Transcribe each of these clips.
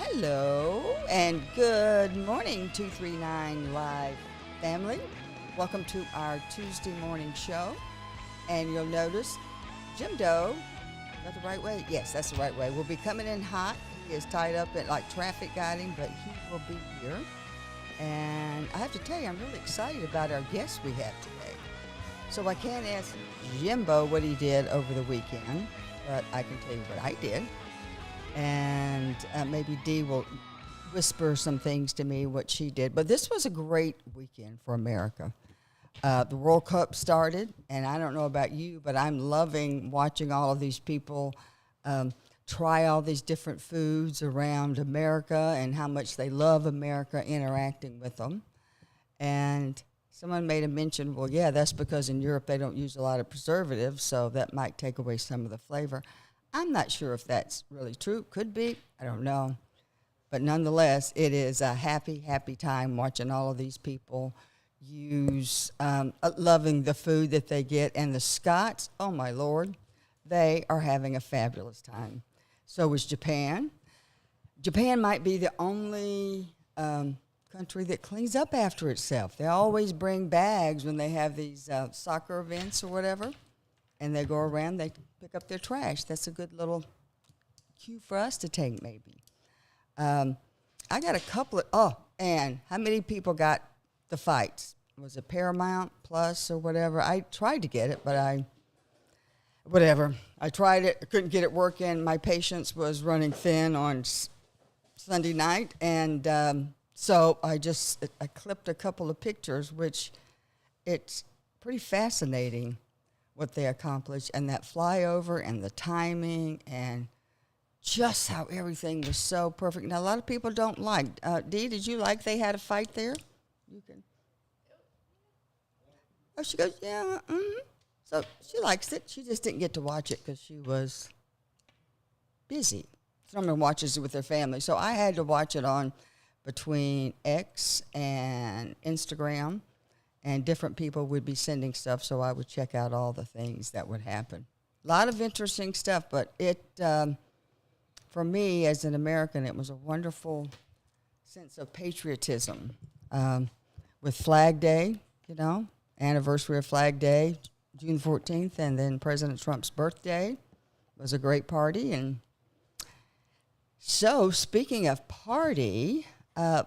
Hello and good morning, 239 Live family. Welcome to our Tuesday morning show. And you'll notice Jim Doe, is that the right way? Yes, that's the right way. Will be coming in hot. He is tied up at like traffic guiding, but he will be here. And I have to tell you, I'm really excited about our guests we have today. So I can't ask Jimbo what he did over the weekend, but I can tell you what I did. And maybe Dee will whisper some things to me what she did. But this was a great weekend for America. The World Cup started, and I don't know about you, but I'm loving watching all of these people try all these different foods around America and how much they love America, interacting with them. And someone made a mention, well, yeah, that's because in Europe they don't use a lot of preservatives, so that might take away some of the flavor. I'm not sure if that's really true. Could be. I don't know. But nonetheless, it is a happy, happy time watching all of these people use, loving the food that they get. And the Scots, oh, my Lord, they are having a fabulous time. So is Japan. Japan might be the only country that cleans up after itself. They always bring bags when they have these soccer events or whatever. And they go around, they pick up their trash. That's a good little cue for us to take, maybe. I got a couple of, and how many people got the fights? Was it Paramount Plus or whatever? I tried to get it, but I tried it, couldn't get it working. My patience was running thin on Sunday night, and so I clipped a couple of pictures, which it's pretty fascinating what they accomplished, and that flyover and the timing and just how everything was so perfect. Now, a lot of people don't like. Dee, did you like they had a fight there? You can. Oh, she goes, yeah. Mm-hmm. So she likes it. She just didn't get to watch it because she was busy. Someone watches it with their family. So I had to watch it on between X and Instagram. And different people would be sending stuff, so I would check out all the things that would happen. A lot of interesting stuff, but it, for me as an American, it was a wonderful sense of patriotism. With Flag Day, anniversary of Flag Day, June 14th, and then President Trump's birthday was a great party. And so, speaking of party,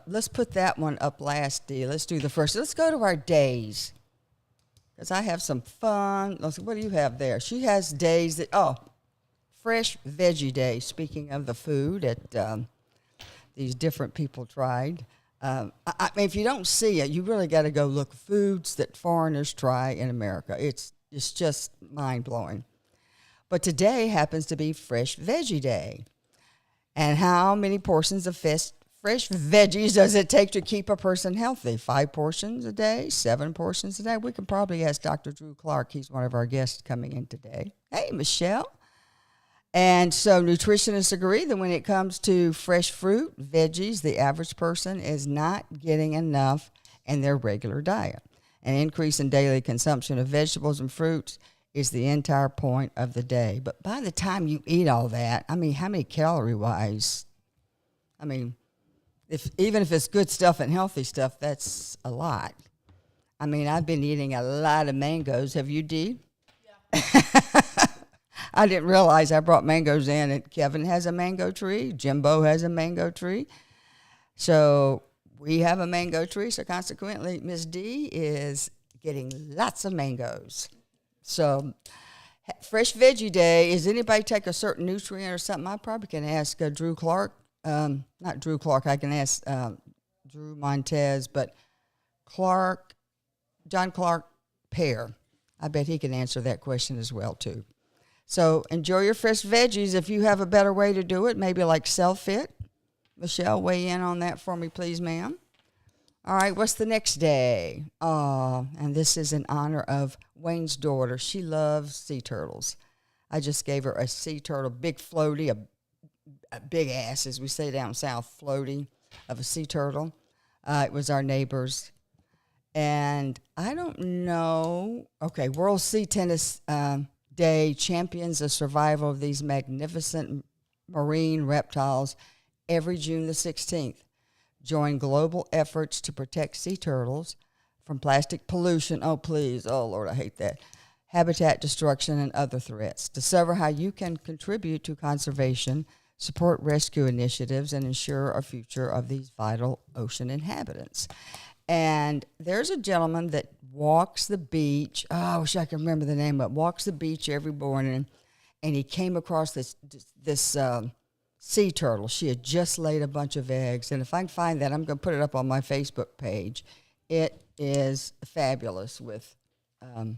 let's put that one up last, Dee. Let's do the first. Let's go to our days, because I have some fun. Let's see, what do you have there? She has days that, Fresh Veggie Day, speaking of the food that these different people tried. I mean, if you don't see it, you really got to go look. Foods that foreigners try in America. It's just mind-blowing. But today happens to be Fresh Veggie Day. And how many portions of fresh veggies does it take to keep a person healthy? 5 portions a day? 7 portions a day? We can probably ask Dr. Drew Clark. He's one of our guests coming in today. Hey, Michelle. And so nutritionists agree that when it comes to fresh fruit, veggies, the average person is not getting enough in their regular diet. An increase in daily consumption of vegetables and fruits is the entire point of the day. But by the time you eat all that, I mean, how many calorie-wise? I mean, even if it's good stuff and healthy stuff, that's a lot. I mean, I've been eating a lot of mangoes. Have you, Dee? Yeah. I didn't realize I brought mangoes in, and Kevin has a mango tree. Jimbo has a mango tree. So we have a mango tree, so consequently, Miss Dee is getting lots of mangoes. So Fresh Veggie Day, is anybody take a certain nutrient or something? I probably can ask Drew Clark. Not Drew Clark, I can ask Drew Montez, but John Clark Pear. I bet he can answer that question as well, too. So enjoy your fresh veggies. If you have a better way to do it, maybe like Self-Fit. Michelle, weigh in on that for me, please, ma'am. All right, what's the next day? And this is in honor of Wayne's daughter. She loves sea turtles. I just gave her a sea turtle, big floaty, a big ass, as we say down south, floaty of a sea turtle. It was our neighbor's. And I don't know. Okay, World Sea Tennis Day champions the survival of these magnificent marine reptiles every June the 16th. Join global efforts to protect sea turtles from plastic pollution. Oh, please. Oh, Lord, I hate that. Habitat destruction and other threats. Discover how you can contribute to conservation, support rescue initiatives, and ensure a future of these vital ocean inhabitants. And there's a gentleman that walks the beach. Oh, I wish I could remember the name of it. Walks the beach every morning, and he came across this sea turtle. She had just laid a bunch of eggs, and if I can find that, I'm going to put it up on my Facebook page. It is fabulous. With hi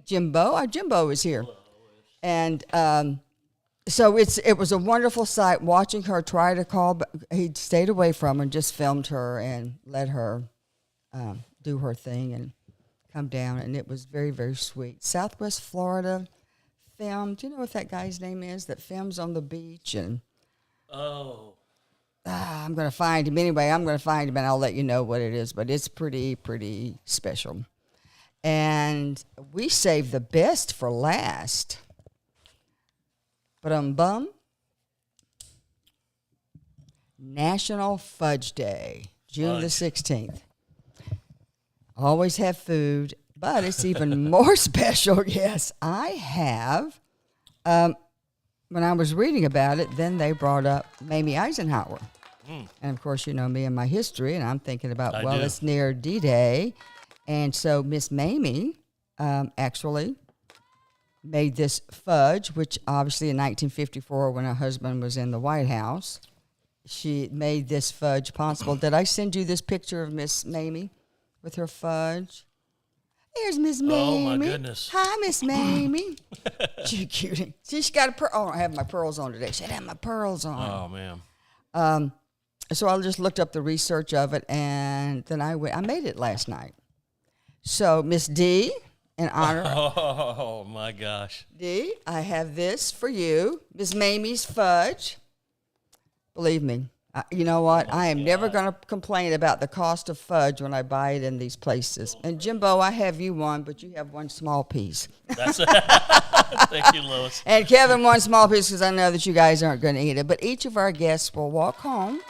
Jimbo. Jimbo is here, and so it was a wonderful sight watching her try to call. He stayed away from her and just filmed her and let her do her thing and come down. And it was very, very sweet. Southwest Florida filmed. Do you know what that guy's name is that films on the beach? And I'm going to find him. Anyway, I'm going to find him and I'll let you know what it is. But it's pretty, pretty special. And we saved the best for last. Bum. National Fudge Day, June the 16th. Always have food, but it's even more special. Yes, I have. When I was reading about it, then they brought up Mamie Eisenhower. And, of course, you know me and my history, and I'm thinking about, it's near D-Day. And so Miss Mamie actually made this fudge, which obviously in 1954, when her husband was in the White House, she made this fudge possible. Did I send you this picture of Miss Mamie with her fudge? Here's Miss Mamie. Oh, my goodness. Hi, Miss Mamie. She's cute. She's got a pearl. Oh, I have my pearls on today. She had my pearls on. Oh, man. So I just looked up the research of it, and then I made it last night. So, Miss D, in honor. Oh, my gosh. D, I have this for you, Miss Mamie's fudge. Believe me, you know what? I am never going to complain about the cost of fudge when I buy it in these places. And Jimbo, I have you one, but you have one small piece. Thank you, Lois. And Kevin, one small piece because I know that you guys aren't going to eat it. But each of our guests will walk home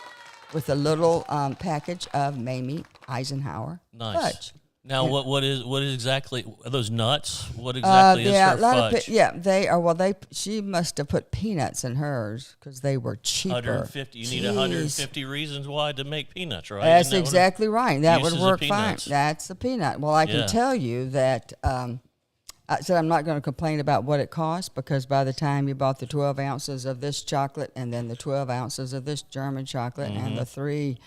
with a little package of Mamie Eisenhower fudge. Now, what is exactly, are those nuts? What exactly is her fudge? They are. Well, she must have put peanuts in hers because they were cheaper. 150. You need 150 reasons why to make peanuts, right? That's exactly right. That would work fine. Peanuts. That's a peanut. Well, I can tell you that. I said I'm not going to complain about what it costs because by the time you bought the 12 ounces of this chocolate and then the 12 ounces of this German chocolate and the 3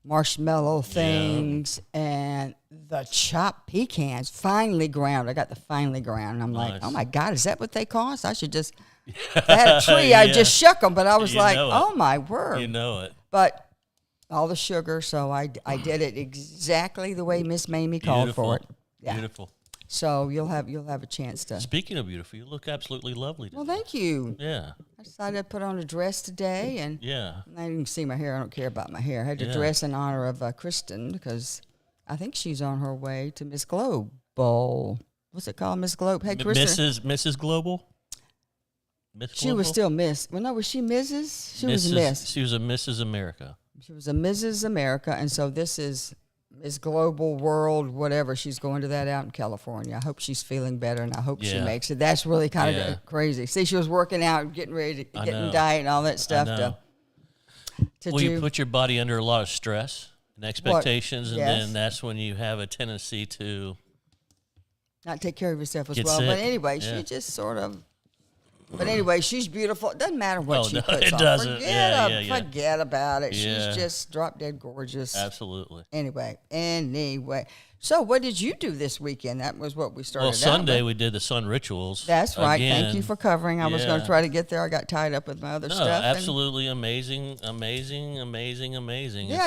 marshmallow things and the chopped pecans, finely ground. I got the finely ground. And I'm like, oh, my God, is that what they cost? I should just, if I had a tree, I'd just shuck them. But I was oh, my word. You know it. But all the sugar, so I did it exactly the way Miss Mamie called for it. Yeah. Beautiful. So you'll have a chance to. Speaking of beautiful, you look absolutely lovely today. Well, thank you. Yeah. I decided to put on a dress today, and I didn't see my hair. I don't care about my hair. I had to dress in honor of Kristen because I think she's on her way to Miss Global. What's it called, Miss Globe? Hey, Kristen. Mrs. Global. She was still Miss. Well, no, was she Mrs.? She was Miss. She was a Mrs. America. She was a Mrs. America, and so this is Miss Global World, whatever. She's going to that out in California. I hope she's feeling better, and I hope she makes it. That's really kind of crazy. See, she was working out, getting ready to get in diet and all that stuff. You put your body under a lot of stress and expectations, and then that's when you have a tendency to not take care of yourself as well. Sick. But anyway, she just sort of. But anyway, she's beautiful. It doesn't matter what she puts it on. Doesn't. Forget about it. Yeah. She's just drop dead gorgeous. Absolutely. Anyway. So what did you do this weekend? That was what we started out with. Sunday we did the sun rituals. That's right. Again. Thank you for covering. I was going to try to get there. I got tied up with my other stuff. Absolutely amazing. Yeah,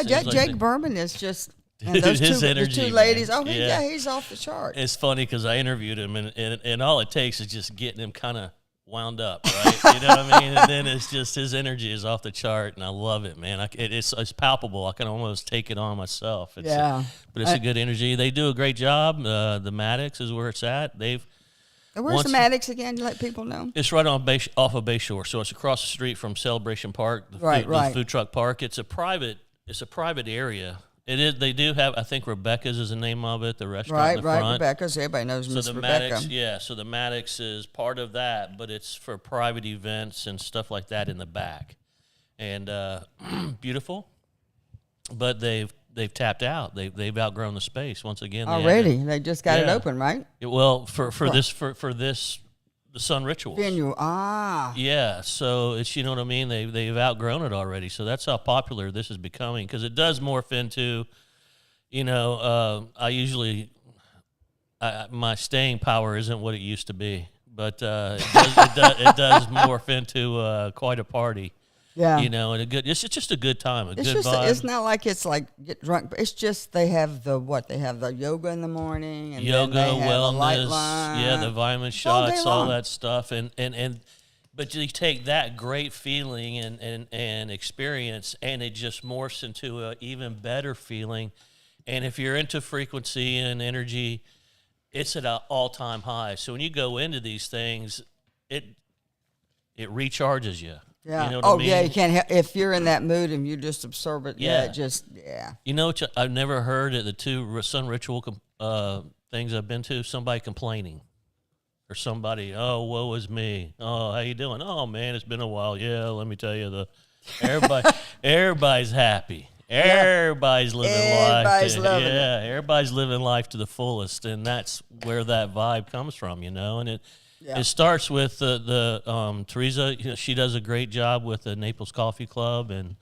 Jake Berman is just... And those his energy, the two ladies, he's off the chart. It's funny because I interviewed him, and all it takes is just getting him kind of wound up, right? You know what I mean? And then it's just his energy is off the chart, and I love it, man. It's palpable. I can almost take it on myself. But it's a good energy. They do a great job. The Maddox is where it's at. They've And where's the Maddox again? To let people know. It's right on off of Bayshore, so it's across the street from Celebration Park, the food truck park. It's a private area. It is. They do have. I think Rebecca's is the name of it. The restaurant in the front. Rebecca's. Everybody knows Miss Rebecca. Maddox, so the Maddox is part of that, but it's for private events and stuff like that in the back. And beautiful, but they've tapped out. They've outgrown the space once again. Already, they just got it open, right? Well, for this. The Sun Rituals. Venue, Yeah, so it's, you know what I mean? They've outgrown it already. So that's how popular this is becoming, because it does morph into, my staying power isn't what it used to be, but it does morph into quite a party. Yeah, and it's just a good time, good vibe. It's not like it's like get drunk, but it's just they have the yoga in the morning, and yoga, then they have wellness, a light line. the vitamin shots, all that stuff, but you take that great feeling and experience, and it just morphs into an even better feeling. And if you're into frequency and energy, it's at an all-time high. So when you go into these things, it recharges you. Yeah. You know what I mean? Yeah. You can't if you're in that mood and you just absorb it. Yeah. You know what? I've never heard at the two Sun Ritual things I've been to, somebody complaining, or somebody, oh, woe is me. Oh, how you doing? Oh man, it's been a while. Yeah, let me tell you, everybody's happy. Everybody's living life. Everybody's living life to the fullest, and that's where that vibe comes from, and it. Yeah. It starts with the Teresa. She does a great job with the Naples Coffee Club, and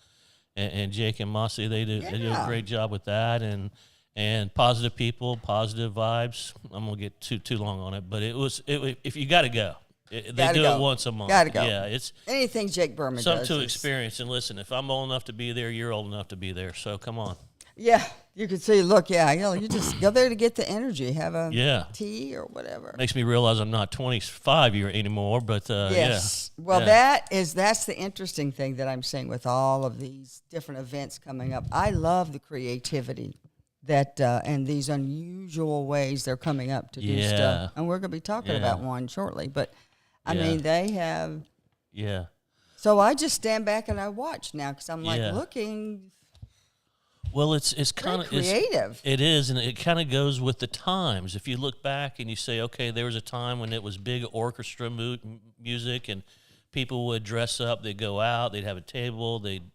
Jake and Mossy. They do a great job with that, and positive people, positive vibes. I'm gonna get too long on it, but if you got to go, they do it once a month. Got to go. Yeah, it's anything Jake Berman something does to experience. And listen, if I'm old enough to be there, you're old enough to be there. So come on. Yeah, you can see. Look, you just go there to get the energy. Have a tea or whatever. Makes me realize I'm not 25 anymore, but yes. Yeah. Well, that's the interesting thing that I'm seeing with all of these different events coming up. I love the creativity that and these unusual ways they're coming up to do stuff, and we're going to be talking about one shortly. But I mean, they have. Yeah. So I just stand back and I watch now because I'm like looking. Well, it's kind of creative. It is, and it kind of goes with the times. If you look back and you say, okay, there was a time when it was big orchestra music, and people would dress up. They'd go out. They'd have a table. They'd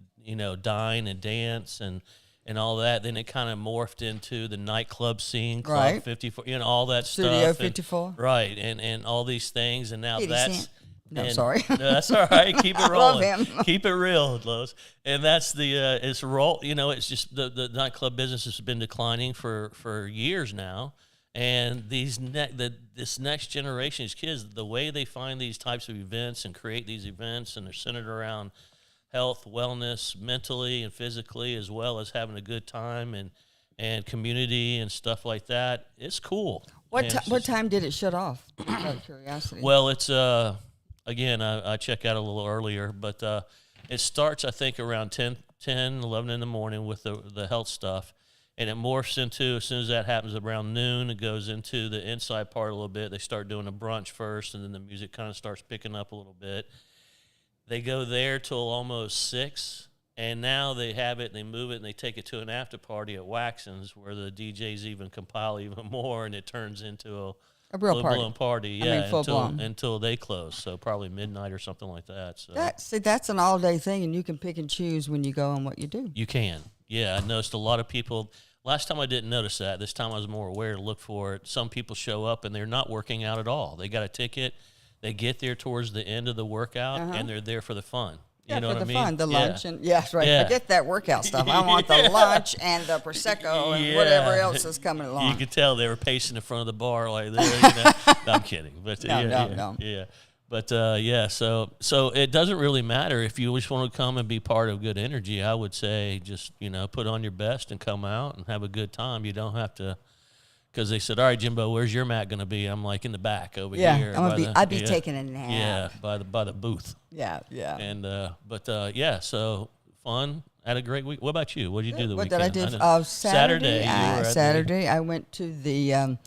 dine and dance and all that. Then it kind of morphed into the nightclub scene, Club 54, all that Studio stuff. 54, right, and all these things, and now that's. No, sorry. No, that's all right. Keep it rolling. I love him. Keep it real, Lois. And that's it's roll. It's just the nightclub business has been declining for years now. And this next generation, these kids, the way they find these types of events and create these events, and they're centered around health, wellness, mentally and physically, as well as having a good time and community and stuff like that. It's cool. What time did it shut off? Out of curiosity. Well, it's again, I check out a little earlier, but it starts, I think, around 10, 11 in the morning with the health stuff, and it morphs into, as soon as that happens, around noon, it goes into the inside part a little bit. They start doing a brunch first, and then the music kind of starts picking up a little bit. They go there till almost 6, and now they have it, and they move it, and they take it to an after party at Waxon's, where the DJs even compile even more, and it turns into a real full-blown party, full-blown. Until they close, so probably midnight or something like that. So that's an all-day thing, and you can pick and choose when you go and what you do. You can, yeah. I noticed a lot of people. Last time I didn't notice that. This time I was more aware to look for it. Some people show up and they're not working out at all. They got a ticket. They get there towards the end of the workout, and they're there for the fun. Yeah, you know for what the I mean? fun, the lunch, and right. Yeah. Forget that workout stuff. I want the lunch and the prosecco and whatever else is coming along. You could tell they were pacing in front of the bar like this. No, I'm kidding, but no. Yeah. But so it doesn't really matter if you just want to come and be part of good energy. I would say just put on your best and come out and have a good time. You don't have to. Because they said, all right, Jimbo, where's your mat going to be? I'm like in the back over here. I'd be taking a nap. Yeah, by the booth. Yeah. And so fun. Had a great week. What about you? What did you do the weekend? What did I do? Saturday. Saturday. I went to the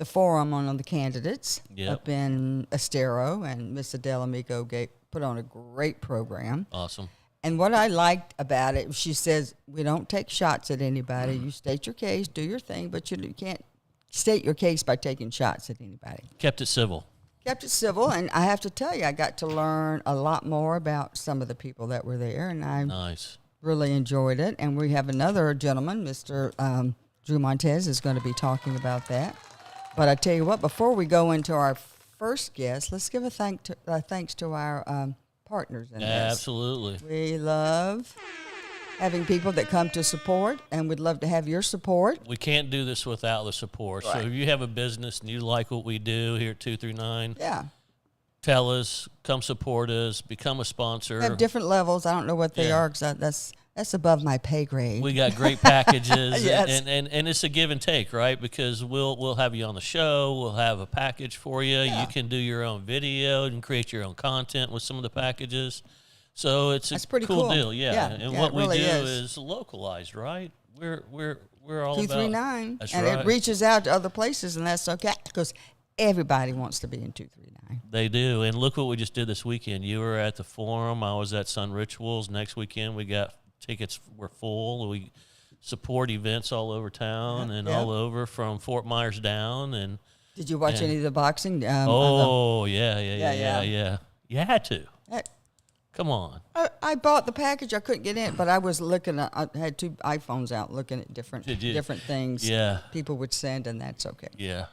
the forum on the candidates Yep. up in Estero, and Miss Adele Amico put on a great program. Awesome. And what I liked about it, she says, we don't take shots at anybody. You state your case, do your thing, but you can't state your case by taking shots at anybody. Kept it civil. Kept it civil, and I have to tell you, I got to learn a lot more about some of the people that were there, and I Nice. really enjoyed it. And we have another gentleman, Mr. Drew Montez, is going to be talking about that. But I tell you what, before we go into our first guest, let's give a thanks to our partners in this. Absolutely. We love having people that come to support, and we'd love to have your support. We can't do this without the support. Right. So if you have a business and you like what we do here at 239, Yeah. tell us, come support us, become a sponsor. We have different levels. I don't know what they Yeah. are because that's above my pay grade. We got great packages, Yes. and it's a give and take, right? Because we'll have you on the show. We'll have a package for you. Yeah. You can do your own video and create your own content with some of the packages. So it's That's a pretty cool cool. deal, yeah. Yeah, And yeah, what it we really do is. is localized, right? We're all about 239. That's and right. it reaches out to other places, and that's okay because everybody wants to be in 239. They do, and look what we just did this weekend. You were at the Forum. I was at Sun Rituals. Next weekend, we got tickets. We're full. We support events all over town and Yep. all over from Fort Myers down. And Did you watch Yeah. any of the boxing? yeah. You had to. Come on. I bought the package. I couldn't get in, but I was looking at, I had two iPhones out looking at different Did you? different things Yeah. people would send, and that's okay. Yeah.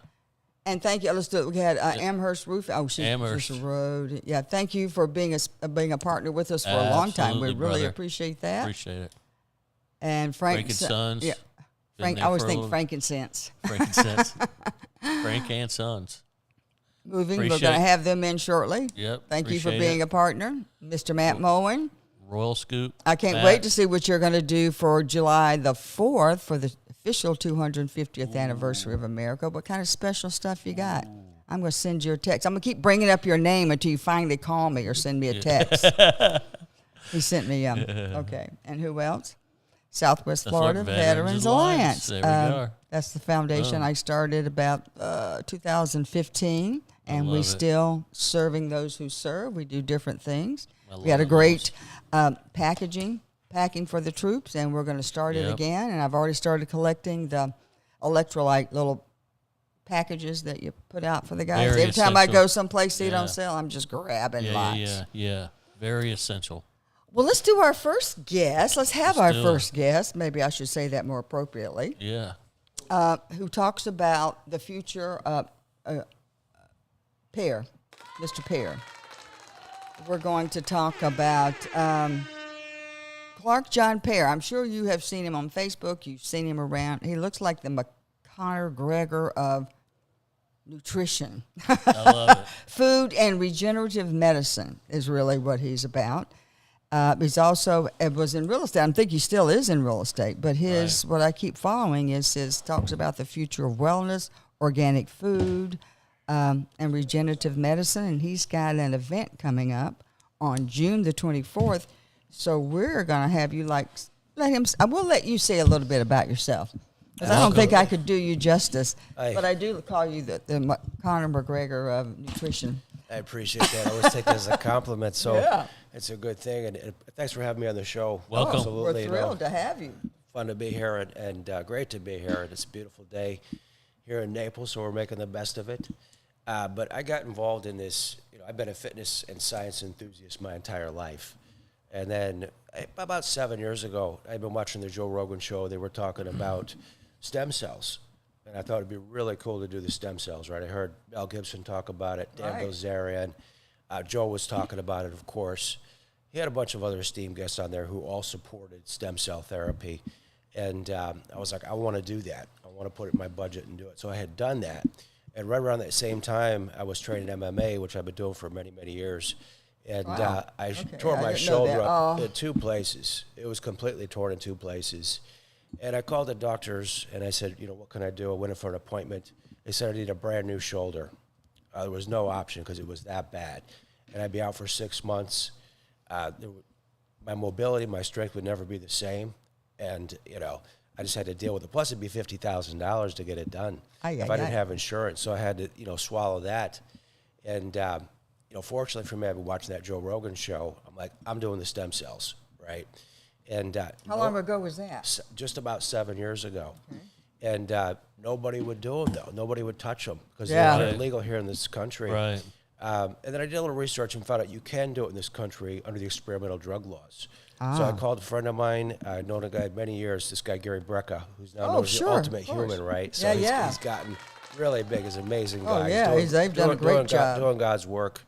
And thank you. Let's do it. We had Amherst Roofing. Oh, she's Amherst. just road. Yeah, thank you for being a partner with us for a long time. We Absolutely, really brother. appreciate that. Appreciate it. And Frank Frank and Sons. Yeah, Been Frank. there I always for a think little- frankincense. Frankincense. Frank and Sons. Moving. We're Appreciate going to it. have them in shortly. Yep. Thank you for appreciate being it. a partner, Mr. Matt Moen. Royal Scoop. I can't Matt. wait to see what you're going to do for July the 4th for the official 250th anniversary of America. What kind of special stuff you got? I'm going to send you a text. I'm going to keep bringing up your name until you finally call me or send me a text. He sent me, okay. And who else? Southwest The Florida Veterans Alliance. There we go. That's the foundation Boom. I started about 2015, and we love it. still serving those who serve. We do different things. I We had a love great packing for the troops, and we're going to start it Yep. again. And I've already started collecting the electrolyte little packages that you put out for the guys. Very Every time I essential. go someplace they Yeah. don't sell, I'm just grabbing lots. Yeah. Very essential. Well, let's do our first guest. Let's have Let's our do it. first guest. Maybe I should say that more appropriately. Yeah. Who talks about the future of Pear, Mr. Pear. We're going to talk about Clark John Pear. I'm sure you have seen him on Facebook. You've seen him around. He looks like the McConnor Gregor of nutrition. I love it. Food and regenerative medicine is really what he's about. He's also was in real estate. I think he still is in real estate. But his what I keep following is his talks about the future of wellness, organic food, and regenerative medicine. And he's got an event coming up on June the 24th. So we're gonna have you let him. I will let you say a little bit about yourself. Because I don't think I could do you justice, but I do call you the Conor McGregor of nutrition. I appreciate that. I always take that as a compliment, so Yeah. it's a good thing. And thanks for having me on the show. Welcome. Absolutely. We're thrilled to have you. Fun to be here and great to be here. And it's a beautiful day here in Naples, so we're making the best of it. But I got involved in this. I've been a fitness and science enthusiast my entire life. And then about 7 years ago, I've been watching the Joe Rogan show. They were talking about stem cells. And I thought it'd be really cool to do the stem cells, right? I heard Mel Gibson talk about it, Dan Right. Bilzerian. Joe was talking about it, of course. He had a bunch of other esteemed guests on there who all supported stem cell therapy. And I was like, I want to do that. I want to put it in my budget and do it. So I had done that. And right around that same time, I was training MMA, which I've been doing for many, many years. And Wow. I Okay. tore I my didn't know shoulder that. up Oh. in two places. It was completely torn in two places. And I called the doctors, and I said, what can I do? I went in for an appointment. They said I need a brand new shoulder. There was no option because it was that bad. And I'd be out for 6 months. My mobility, my strength would never be the same. And, I just had to deal with it. Plus, it'd be $50,000 to get it done if I didn't have insurance. So I had to, swallow that. And, fortunately for me, I've been watching that Joe Rogan show. I'm like, I'm doing the stem cells, right? And how long ago was that? Just about 7 years ago. Okay. And nobody would do them, though. Nobody would touch them because they're illegal here in this country. Right. And then I did a little research and found out you can do it in this country under the experimental drug laws. So I called a friend of mine, I've known a guy many years, this guy Gary Brecka, who's now known as the ultimate human, right? So he's gotten really big. He's an amazing guy. Oh, yeah, they've done a great job. Doing God's work.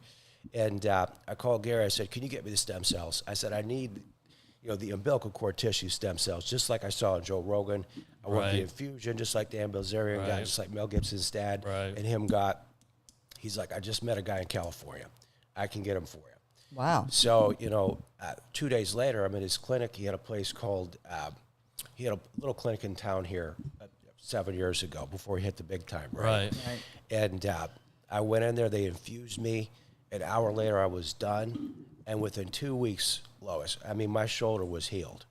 And I called Gary, I said, can you get me the stem cells? I said, I need the umbilical cord tissue stem cells, just like I saw in Joe Rogan. I want the infusion, just like Dan Bilzerian got, just like Mel Gibson's dad and him got. He's like, I just met a guy in California. I can get him for you. Wow. So, 2 days later, I'm in his clinic. He had a place called, he had a little clinic in town here 7 years ago before he hit the big time, right? And I went in there. They infused me. An hour later, I was done. And within 2 weeks, Lois, I mean, my shoulder was healed.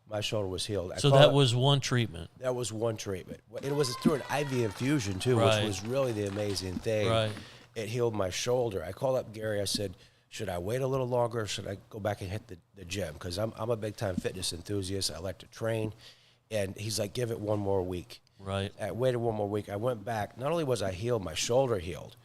My shoulder was healed. So that was one treatment. That was one treatment. It was through an IV infusion, too, which was really the amazing thing. Right. It healed my shoulder. I called up Gary. I said, should I wait a little longer or should I go back and hit the gym? Because I'm a big-time fitness enthusiast. I like to train. And he's like, give it one more week. Right. I waited one more week. I went back. Not only was I healed, my shoulder healed,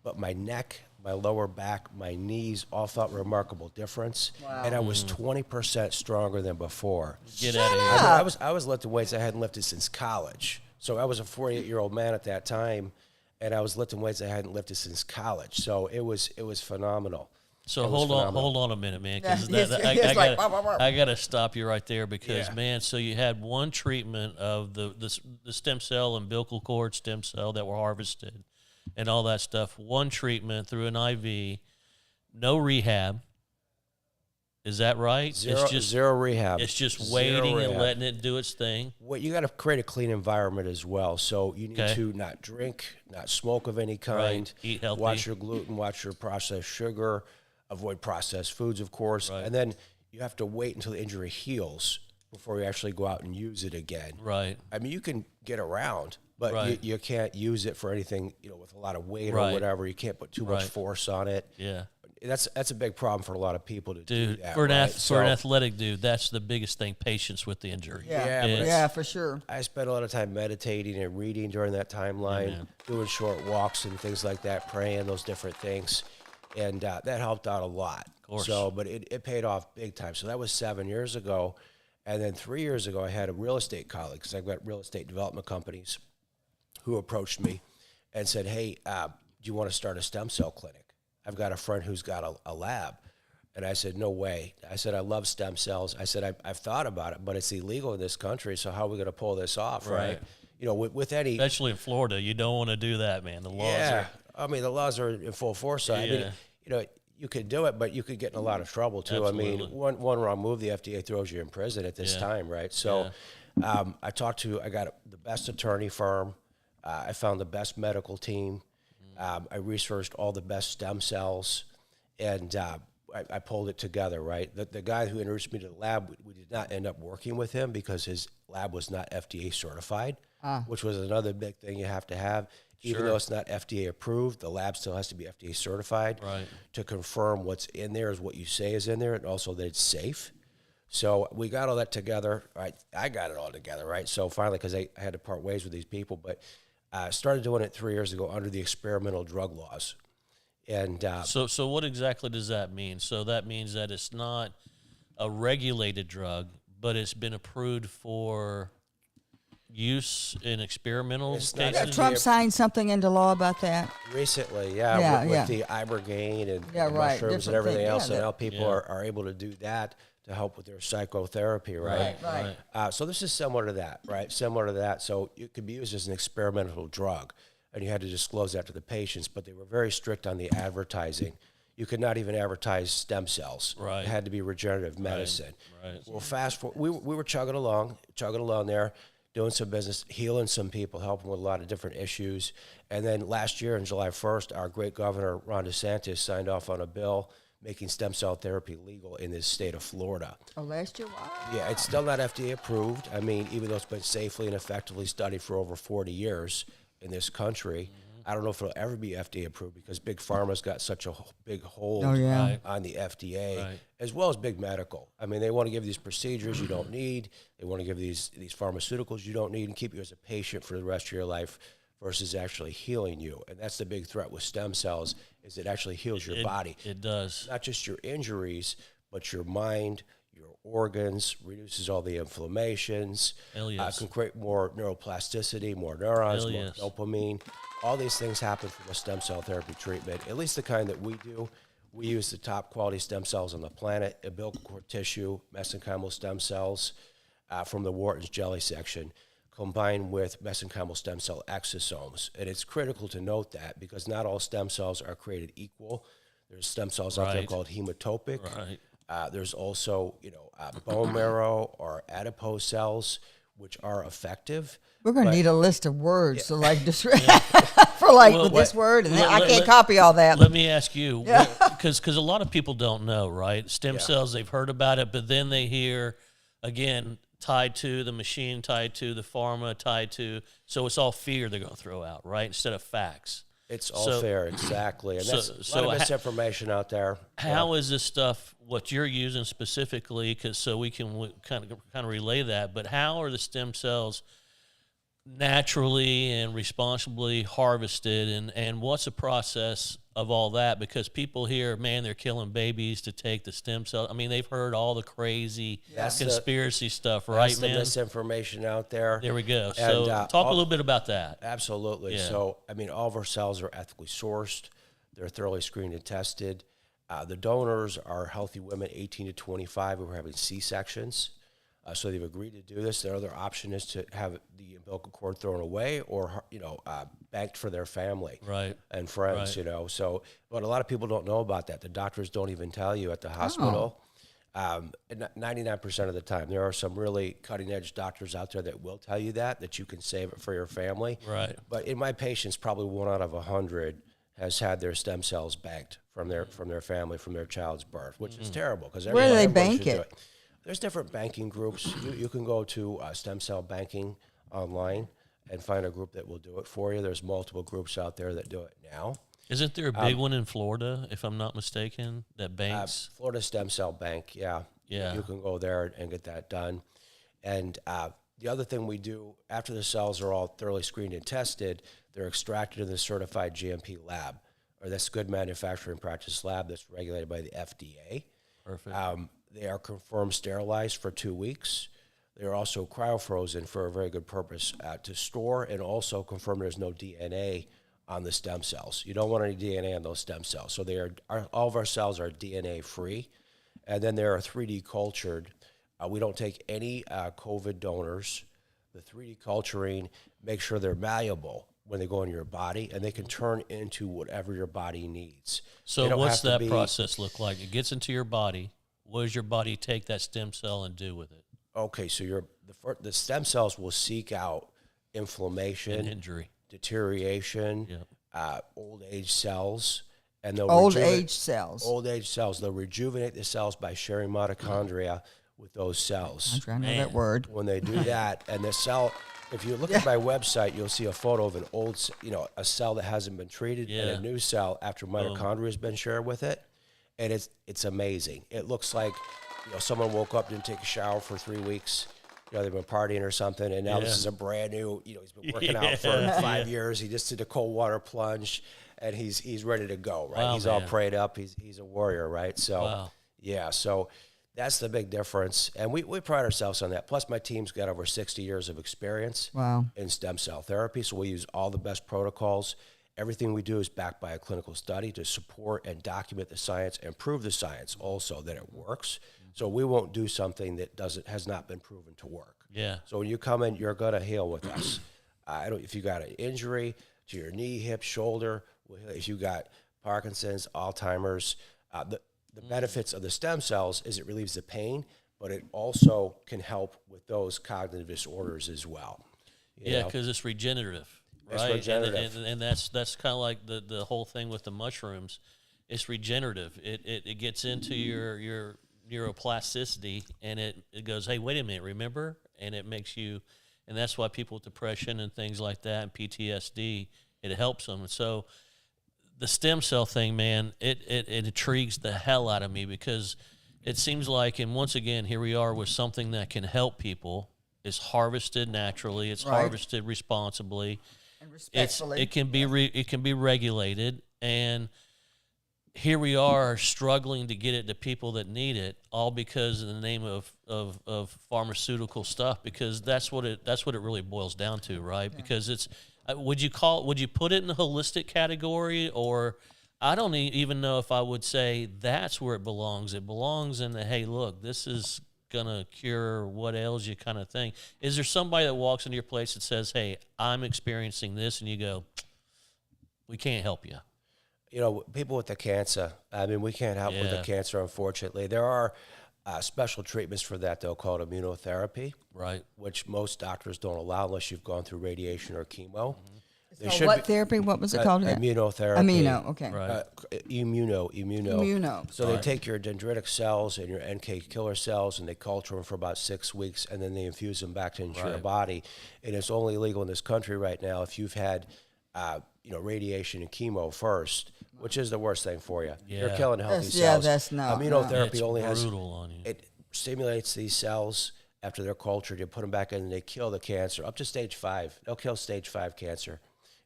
but my neck, my lower back, my knees all felt remarkable difference. Wow. And I was 20% stronger than before. Get out of here. I was lifting weights I hadn't lifted since college. So I was a 48-year-old man at that time, and I was lifting weights I hadn't lifted since college. So it was phenomenal. So hold on a minute, man, because I got to stop you right there because, man, so you had one treatment of the stem cell, umbilical cord stem cell that were harvested and all that stuff, one treatment through an IV, no rehab. Is that right? Zero rehab. It's just waiting and letting it do its thing. Well, you got to create a clean environment as well. So you need to not drink, not smoke of any kind. Eat healthy. Watch your gluten, watch your processed sugar, avoid processed foods, of course. And then you have to wait until the injury heals before you actually go out and use it again. Right. I mean, you can get around, but you can't use it for anything, with a lot of weight or whatever. You can't put too much force on it. Yeah. That's a big problem for a lot of people to do that. For an athletic dude, that's the biggest thing, patience with the injury. Yeah, for sure. I spent a lot of time meditating and reading during that timeline, doing short walks and things like that, praying, those different things. And that helped out a lot. Of course. So, but it paid off big time. So that was 7 years ago. And then 3 years ago, I had a real estate colleague, because I've got real estate development companies, who approached me and said, hey, do you want to start a stem cell clinic? I've got a friend who's got a lab. And I said, no way. I said, I love stem cells. I said, I've thought about it, but it's illegal in this country, so how are we going to pull this off, right? With any... Especially in Florida, you don't want to do that, man. The laws are... I mean, the laws are in full force. So, I mean, you could do it, but you could get in a lot of trouble, too. Absolutely. I mean, one wrong move, the FDA throws you in prison at this time, right? So I got the best attorney firm. I found the best medical team. I researched all the best stem cells, and I pulled it together, right? The guy who introduced me to the lab, we did not end up working with him because his lab was not FDA certified, which was another big thing you have to have. Even though it's not FDA approved, the lab still has to be FDA certified to confirm what's in there is what you say is in there, and also that it's safe. So we got all that together. I got it all together, right? So finally, because I had to part ways with these people, but I started doing it 3 years ago under the experimental drug laws. And so what exactly does that mean? So that means that it's not a regulated drug, but it's been approved for use in experimental cases? Trump signed something into law about that recently, with the ibogaine and mushrooms and everything else. And now people are able to do that to help with their psychotherapy, right? So this is similar to that, right? Similar to that. So it could be used as an experimental drug, and you had to disclose that to the patients, but they were very strict on the advertising. You could not even advertise stem cells. Right. It had to be regenerative medicine. Right. Well, fast forward, we were chugging along there, doing some business, healing some people, helping with a lot of different issues. And then last year, on July 1st, our great governor, Ron DeSantis, signed off on a bill making stem cell therapy legal in this state of Florida. Oh, last year? Wow. Yeah, it's still not FDA approved. I mean, even though it's been safely and effectively studied for over 40 years in this country, I don't know if it'll ever be FDA approved because Big Pharma's got such a big hold on the FDA, as well as Big Medical. I mean, they want to give these procedures you don't need. They want to give these pharmaceuticals you don't need and keep you as a patient for the rest of your life versus actually healing you. And that's the big threat with stem cells, is it actually heals your body. It does. Not just your injuries, but your mind, your organs, reduces all the inflammations, can create more neuroplasticity, more neurons, more dopamine. All these things happen from a stem cell therapy treatment, at least the kind that we do. We use the top quality stem cells on the planet, umbilical cord tissue, mesenchymal stem cells from the Wharton's jelly section, combined with mesenchymal stem cell exosomes. And it's critical to note that because not all stem cells are created equal. There's stem cells out there called hematopic. There's also, bone marrow or adipose cells, which are effective. We're going to need a list of words to for this word, and I can't copy all that. Let me ask you, because a lot of people don't know, right? Stem cells, they've heard about it, but then they hear, again, tied to the machine, tied to the pharma, tied to, so it's all fear they're going to throw out, right? Instead of facts. It's all fair, exactly. And that's a lot of misinformation out there. How is this stuff, what you're using specifically, so we can kind of relay that, but how are the stem cells naturally and responsibly harvested, and what's the process of all that? Because people hear, man, they're killing babies to take the stem cell. I mean, they've heard all the crazy conspiracy stuff, right, that's man? The misinformation out there. There we go. So talk a little bit about that. Absolutely. Yeah. So, I mean, all of our cells are ethically sourced. They're thoroughly screened and tested. The donors are healthy women 18 to 25 who are having C-sections. So they've agreed to do this. Their other option is to have the umbilical cord thrown away or, banked for their family and friends, So, but a lot of people don't know about that. The doctors don't even tell you at the hospital. 99% of the time. There are some really cutting-edge doctors out there that will tell you that you can save it for your family. Right. But in my patients, probably 1 out of 100 has had their stem cells banked from their family, from their child's birth, which is terrible. Because where do they bank it? There's different banking groups. You can go to stem cell banking online and find a group that will do it for you. There's multiple groups out there that do it now. Isn't there a big one in Florida, if I'm not mistaken, that banks? Florida Stem Cell Bank, yeah. You can go there and get that done. And the other thing we do, after the cells are all thoroughly screened and tested, they're extracted in the certified GMP lab, or that's Good Manufacturing Practice lab that's regulated by the FDA. Perfect. They are confirmed sterilized for 2 weeks. They are also cryofrozen for a very good purpose, to store and also confirm there's no DNA on the stem cells. You don't want any DNA on those stem cells. So all of our cells are DNA free. And then they are 3D cultured. We don't take any COVID donors. The 3D culturing makes sure they're malleable when they go into your body, and they can turn into whatever your body needs. So what's that process look like? It gets into your body. What does your body take that stem cell and do with it? Okay, so the stem cells will seek out inflammation, and injury, deterioration, old age cells, and they'll old age cells. They'll rejuvenate the cells by sharing mitochondria with those cells. I know that word. When they do that, and the cell, if you look at my website, you'll see a photo of an old, a cell that hasn't been treated, and a new cell after mitochondria has been shared with it, and it's amazing. It looks like someone woke up, didn't take a shower for 3 weeks. They've been partying or something, and now this is a brand new. He's been working out for 5 years. He just did a cold water plunge, and he's ready to go. Right, he's all prayed up. He's a warrior, right? So so that's the big difference, and we pride ourselves on that. Plus, my team's got over 60 years of experience in stem cell therapy, so we use all the best protocols. Everything we do is backed by a clinical study to support and document the science and prove the science also that it works. So we won't do something that has not been proven to work. Yeah. So when you come in, you're going to heal with us. If you got an injury to your knee, hip, shoulder, if you got Parkinson's, Alzheimer's, the benefits of the stem cells is it relieves the pain, but it also can help with those cognitive disorders as well. Yeah, because it's regenerative. Right, it's regenerative. And that's kind of like the whole thing with the mushrooms. it's regenerative. It gets into your neuroplasticity, and it goes, hey, wait a minute, remember? And it makes you, and that's why people with depression and things like that and PTSD, it helps them. And so the stem cell thing, man, it intrigues the hell out of me, because it seems like, and once again, here we are with something that can help people. It's harvested naturally. It's Right. harvested responsibly. And respectfully. It can be regulated, and here we are struggling to get it to people that need it, all because in the name of pharmaceutical stuff, because that's what it really boils down to, right? Yeah. Because it's would you put it in the holistic category, or I don't even know if I would say that's where it belongs. It belongs in the, hey, look, this is gonna cure what ails you kind of thing. Is there somebody that walks into your place that says, hey, I'm experiencing this, and you go, we can't help you? You know, people with the cancer, I mean, we can't help with the cancer, unfortunately. There are special treatments for that, though, called immunotherapy, right? Which most doctors don't allow unless you've gone through radiation or chemo. So what therapy? What was it called? Immunotherapy. Immuno, okay. Right. Immuno. So they take your dendritic cells and your NK killer cells, and they culture them for about 6 weeks, and then they infuse them back into your body. And it's only legal in this country right now if you've had radiation and chemo first, which is the worst thing for you. Yeah. You're killing healthy cells. Yeah, that's not. Immunotherapy no. only has brutal on you. It stimulates these cells after they're cultured. You put them back in, and they kill the cancer up to stage 5. They'll kill stage 5 cancer.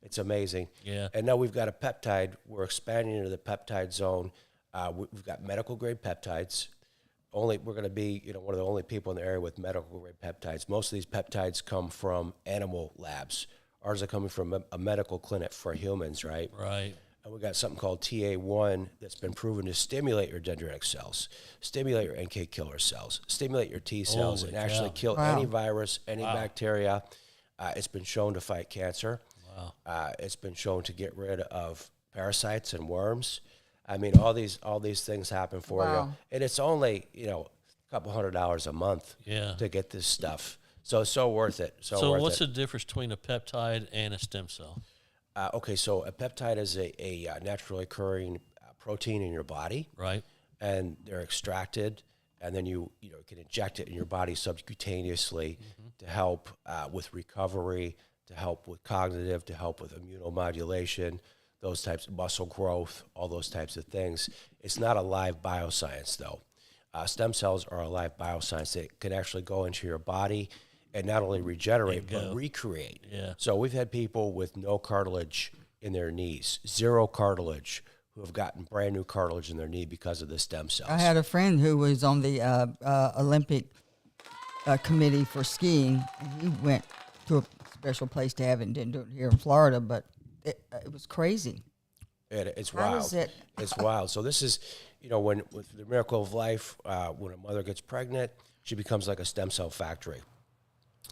It's amazing. Yeah. And now we've got a peptide. We're expanding into the peptide zone. We've got medical grade peptides. We're going to be, one of the only people in the area with medical grade peptides. Most of these peptides come from animal labs. Ours are coming from a medical clinic for humans, right? Right. And we got something called TA1 that's been proven to stimulate your dendritic cells, stimulate your NK killer cells, stimulate your T cells, and actually kill any virus, any bacteria. It's been shown to fight cancer. Wow. It's been shown to get rid of parasites and worms. I mean, all these things happen for you, and it's only a couple $100 a month to get this stuff. So it's so worth it. So what's the difference between a peptide and a stem cell? Okay, so a peptide is a naturally occurring protein in your body, right? And they're extracted, and then you can inject it in your body subcutaneously to help with recovery, to help with cognitive, to help with immunomodulation, those types of muscle growth, all those types of things. It's not a live bioscience, though. Stem cells are a live bioscience. They can actually go into your body and not only regenerate, but recreate. Yeah. So we've had people with no cartilage in their knees, 0 cartilage, who have gotten brand new cartilage in their knee because of the stem cells. I had a friend who was on the Olympic committee for skiing, and he went to a special place to have it and didn't do it here in Florida, but it was crazy. It's How wild. is it? It's wild. So this is, when with the miracle of life, when a mother gets pregnant, she becomes like a stem cell factory.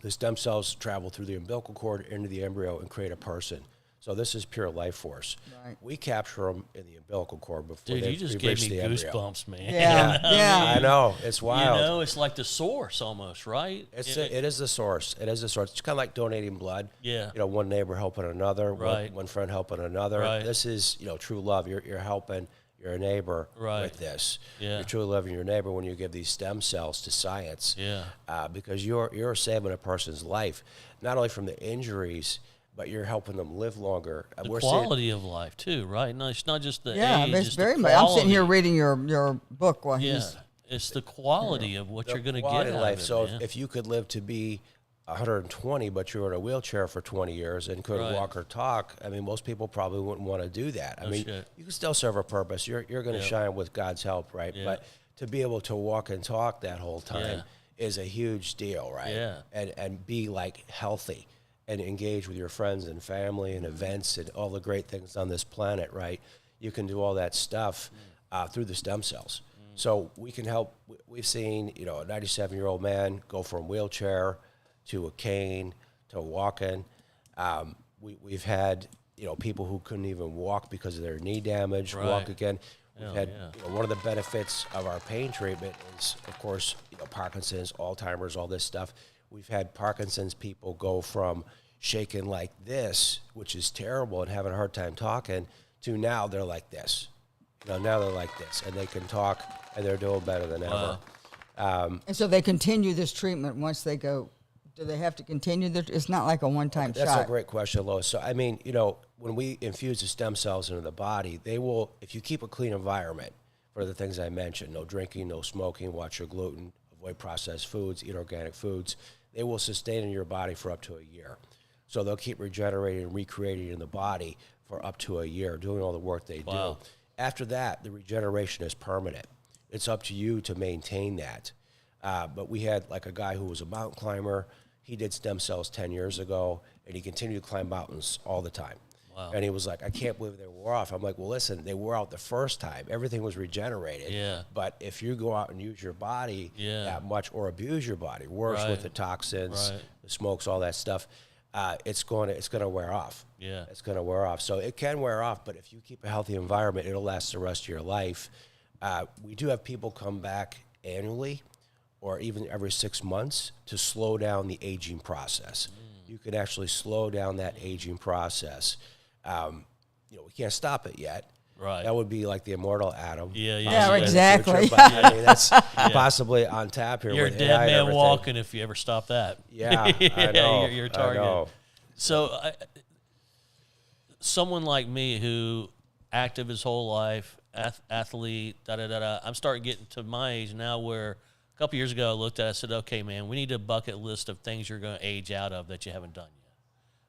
The stem cells travel through the umbilical cord into the embryo and create a person. So this is pure life force. Right. We capture them in the umbilical cord before Dude, they you just reach gave me the embryo. goosebumps, man. Yeah, I know. It's wild. It's like the source almost, right? It is the source. It is the source. It's kind of like donating blood. Yeah. One neighbor helping another, Right. one friend helping another. Right. This is, true love. You're helping your neighbor Right. with this. Yeah. You're truly loving your neighbor when you give these stem cells to science. Yeah. Because you're saving a person's life, not only from the injuries, but you're helping them live longer. The quality of life too, right? No, it's not just the age. it's it's very the much. I'm sitting quality. here reading your book while Yeah, he's. it's the quality of what you're going to get quality out of life. of it, So man. if you could live to be 120, but you're in a wheelchair for 20 years and couldn't Right. walk or talk, I mean, most people probably wouldn't want to do that. I mean, shit. you can still serve a purpose. You're going to shine with God's help, right? Yeah. But to be able to walk and talk that whole time is a huge deal, right? Yeah. And be like healthy and engage with your friends and family and events and all the great things on this planet, right? You can do all that stuff through the stem cells. So we can help. We've seen, a 97-year-old man go from wheelchair to a cane to walking. We've had, people who couldn't even walk because of their knee damage walk again. We've had one of the benefits of our pain treatment is, of course, Parkinson's, Alzheimer's, all this stuff. We've had Parkinson's people go from shaking like this, which is terrible and having a hard time talking, to now they're like this. Now they're like this, and they can talk, and they're doing better than ever. And so they continue this treatment once they go. Do they have to continue? It's not like a one-time shot. That's a great question, Lois. So, I mean, when we infuse the stem cells into the body, they will, if you keep a clean environment for the things I mentioned, no drinking, no smoking, watch your gluten, avoid processed foods, eat organic foods, they will sustain in your body for up to a year. So they'll keep regenerating and recreating in the body for up to a year, doing all the work they do. After that, the regeneration is permanent. It's up to you to maintain that. But we had like a guy who was a mountain climber. He did stem cells 10 years ago, and he continued to climb mountains all the time. Wow. And he was like, I can't believe they wore off. I'm like, well, listen, they wore out the first time. Everything was regenerated. Yeah. But if you go out and use your body that much or abuse your body, worse with the toxins, the smokes, all that stuff, it's going to wear off. Yeah. It's going to wear off. So it can wear off, but if you keep a healthy environment, it'll last the rest of your life. We do have people come back annually or even every 6 months to slow down the aging process. You can actually slow down that aging process. We can't stop it yet. Right. That would be like the immortal Adam. Yeah, exactly. But, I mean, that's possibly on tap here. You're a with dead AI and man everything. walking if you ever stop that. Yeah, I know. You're a target. I know. So someone like me who active his whole life, athlete, I'm starting getting to my age now where a couple years ago I looked at it, I said, okay, man, we need a bucket list of things you're going to age out of that you haven't done yet.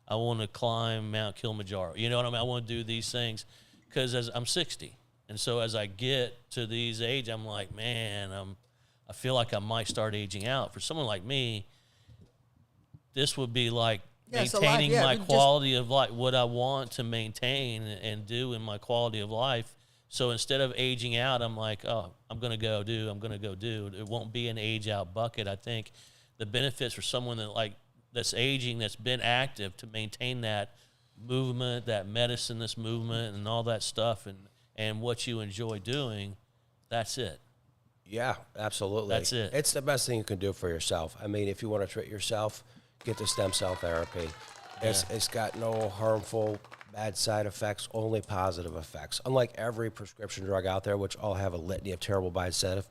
I want to climb Mount Kilimanjaro. You know what I mean? I want to do these things because as I'm 60. And so as I get to these age, I'm like, man, I feel like I might start aging out. For someone like me, this would be like maintaining my quality of life, what I want to maintain and do in my quality of life. So instead of aging out, I'm like, oh, I'm going to go do. It won't be an age out bucket. I think the benefits for someone that's aging, that's been active, to maintain that movement, that medicine, this movement and all that stuff and what you enjoy doing, that's it. Yeah, absolutely. That's it. It's the best thing you can do for yourself. I mean, if you want to treat yourself, get the stem cell therapy. It's got no harmful bad side effects, only positive effects. Unlike every prescription drug out there, which all have a litany of terrible bad side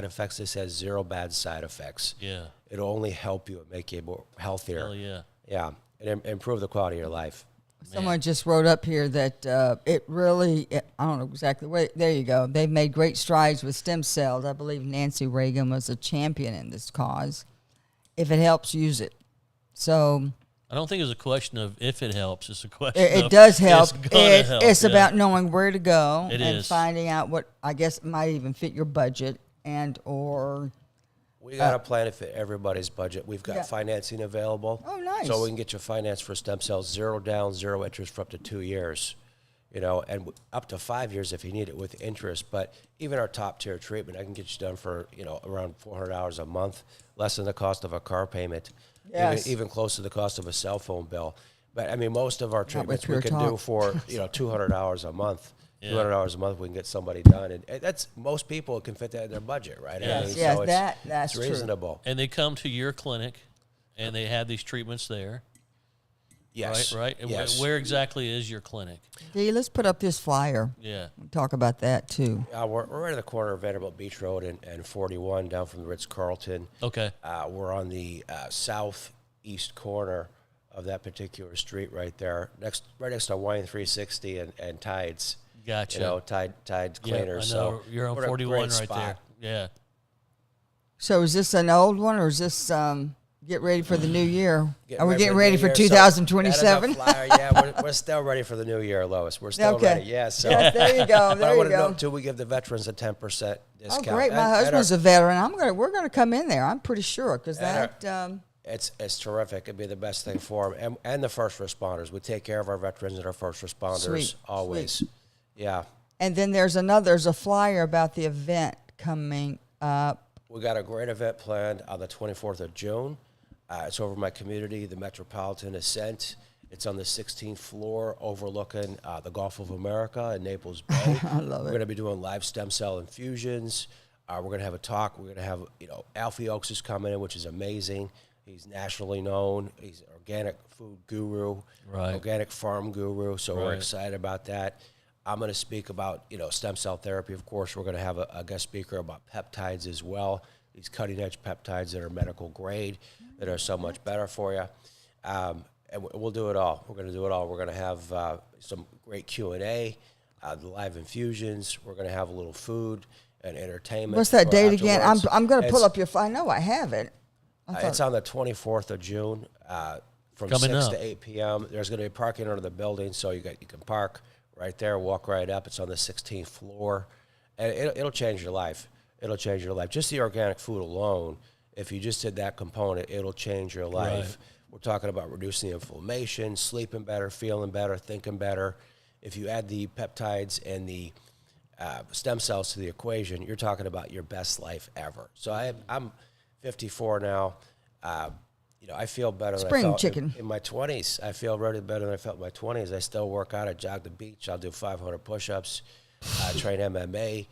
effects, this has zero bad side effects. Yeah. It'll only help you and make you more healthier. Hell yeah. Yeah, and improve the quality of your life. Someone just wrote up here that it really, I don't know exactly where, there you go. They've made great strides with stem cells. I believe Nancy Reagan was a champion in this cause. If it helps, use it. So I don't think it's a question of if it helps. It's a question it does help. It's gonna help. It's about knowing where to go and finding out what, I guess, might even fit your budget and or... We got a plan to fit everybody's budget. We've got financing available. Oh, nice. So we can get you finance for stem cells, 0 down, 0 interest for up to 2 years, and up to 5 years if you need it with interest. But even our top tier treatment, I can get you done for, around $400 a month, less than the cost of a car payment, even close to the cost of a cell phone bill. But I mean, most of our treatments we can do for, $200 a month. Yeah. $200 a month, we can get somebody done, and that's most people can fit that in their budget, right? Yes, I mean, that's it's reasonable. And they come to your clinic, and they have these treatments there. Yes, right. And yes. where exactly is your clinic? Dee, let's put up this flyer. Yeah, we'll talk about that too. We're right at the corner of Vanderbilt Beach Road and 41, down from the Ritz-Carlton. Okay. We're on the southeast corner of that particular street, right there, right next to Wine 360 and Tides. Gotcha. Tides Cleaners. Yeah, I know. So you're on 41 right spot there. Yeah. So is this an old one, or is this get ready for the new year? Are we getting the ready new for year? 2027? So yeah, we're still ready for the new year, Lois. We're still ready. Yeah. So yes, there you go. There you go. Too, we give the veterans a 10% discount. Oh, great! My husband's a veteran. We're gonna come in there. I'm pretty sure because that. It's terrific. It'd be the best thing for them and the first responders. We take care of our veterans and our first responders always. Sweet. Yeah. And then there's a flyer about the event coming up. We got a great event planned on the 24th of June. It's over my community, the Metropolitan Ascent. It's on the 16th floor overlooking the Gulf of America in Naples Bay. I love it. We're going to be doing live stem cell infusions. We're going to have a talk. We're going to have, Alfie Oakes is coming in, which is amazing. He's nationally known. He's an organic food guru, organic farm guru. So we're excited about that. I'm going to speak about, stem cell therapy. Of course, we're going to have a guest speaker about peptides as well. These cutting-edge peptides that are medical grade, that are so much better for you. And we'll do it all. We're going to do it all. We're going to have some great Q&A, the live infusions. We're going to have a little food and entertainment. What's that date again? afterwards. I'm going to pull up your file. I know I have it. It's on the 24th of June from Coming 6 up. to 8 p.m. There's going to be parking under the building, so you can park right there, walk right up. It's on the 16th floor, and it'll change your life. It'll change your life. Just the organic food alone, if you just did that component, it'll change your life. Right. We're talking about reducing inflammation, sleeping better, feeling better, thinking better. If you add the peptides and the stem cells to the equation, you're talking about your best life ever. So I'm 54 now. I feel better than I felt in my 20s. I feel really better than I felt in my 20s. I still work out. I jog the beach. I'll do 500 push-ups, train MMA,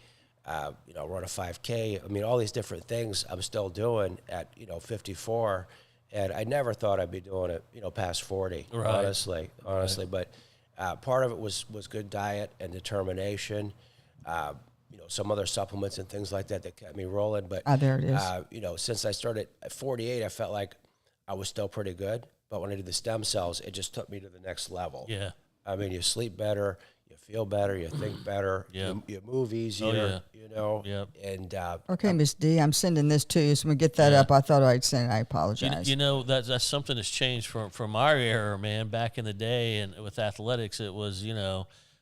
run a 5K. I mean, all these different things I'm still doing at, 54. And I never thought I'd be doing it, past 40, right. honestly. Right. But part of it was good diet and determination. Some other supplements and things like that kept me rolling. But there it is. Since I started at 48, I felt like I was still pretty good. But when I did the stem cells, it just took me to the next level. Yeah. I mean, you sleep better, you feel better, you think better, you move easier, Yep. And okay, Miss D, I'm sending this to you. So when we get that up, I thought I'd send it. I apologize. That's something that's changed from our era, man. Back in the day, and with athletics, it was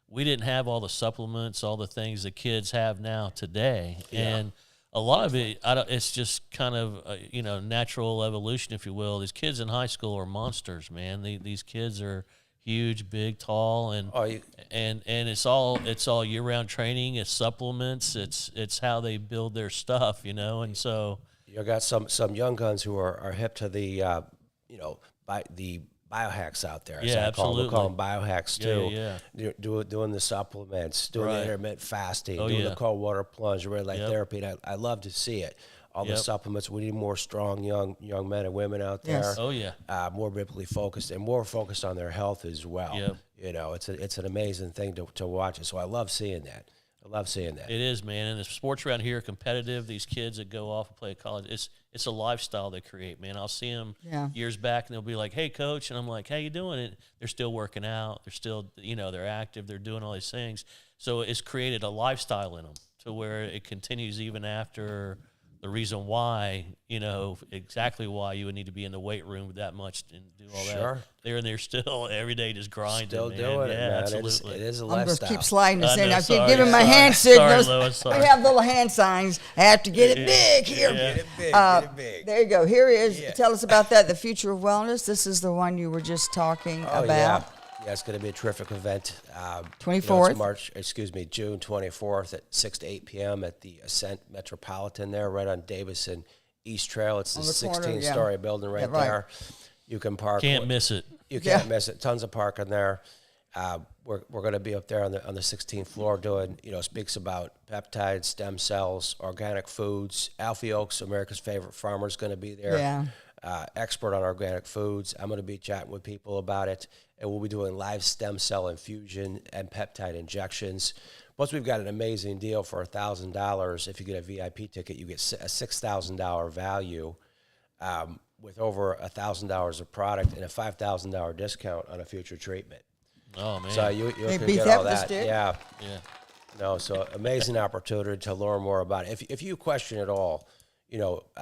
we didn't have all the supplements, all the things that kids have now today, and a lot of it, it's just kind of natural evolution, if you will. These kids in high school are monsters, man. These kids are huge, big, tall, and it's all year-round training. It's supplements. It's how they build their stuff, and so you got some young guns who are hip to the the biohacks out there. Yeah, absolutely. We call them biohacks too. Yeah. Doing the supplements, doing the intermittent fasting, doing the cold water plunge, red light therapy. And I love to see it. All the supplements. We need more strong young men and women out there. Yes. Oh yeah. More biblically focused and more focused on their health as well. Yep. It's an amazing thing to watch. And so I love seeing that. It is, man. And the sports around here are competitive. These kids that go off and play at college, it's a lifestyle they create, man. I'll see them years back, and they'll be like, "Hey, coach," and I'm like, "How you doing?" And they're still working out. They're still, they're active. They're doing all these things. So it's created a lifestyle in them to where it continues even after the reason why, exactly why you would need to be in the weight room that much and do all that. They're still every day just grinding. Still man. doing it, man. Absolutely. It is a I'm lifestyle. going to keep sliding this in. I keep Sorry, giving my sorry. hand signals. Sorry, Lois, sorry. I have little hand signs. I have to get it big here. Get it big. Get it big. There you go. Here it is. Tell us about that, the Future of Wellness. This is the one you were just talking about. Yeah, it's going to be a terrific event. 24th? June 24th at 6 to 8 p.m. at the Ascent Metropolitan there, right on Davis and East Trail. It's the 16-story building right there. You can park. Can't miss it. You can't miss it. Tons of parking there. We're going to be up there on the 16th floor doing, speaks about peptides, stem cells, organic foods. Alfie Oaks, America's favorite farmer, is going to be there. Yeah. Expert on organic foods. I'm going to be chatting with people about it. And we'll be doing live stem cell infusion and peptide injections. Plus, we've got an amazing deal for $1,000. If you get a VIP ticket, you get a $6,000 value with over $1,000 of product and a $5,000 discount on a future treatment. Oh, man. So you can beat get that all with that. this, Yeah. Yeah. No, so amazing opportunity to learn more about it. If you question at all,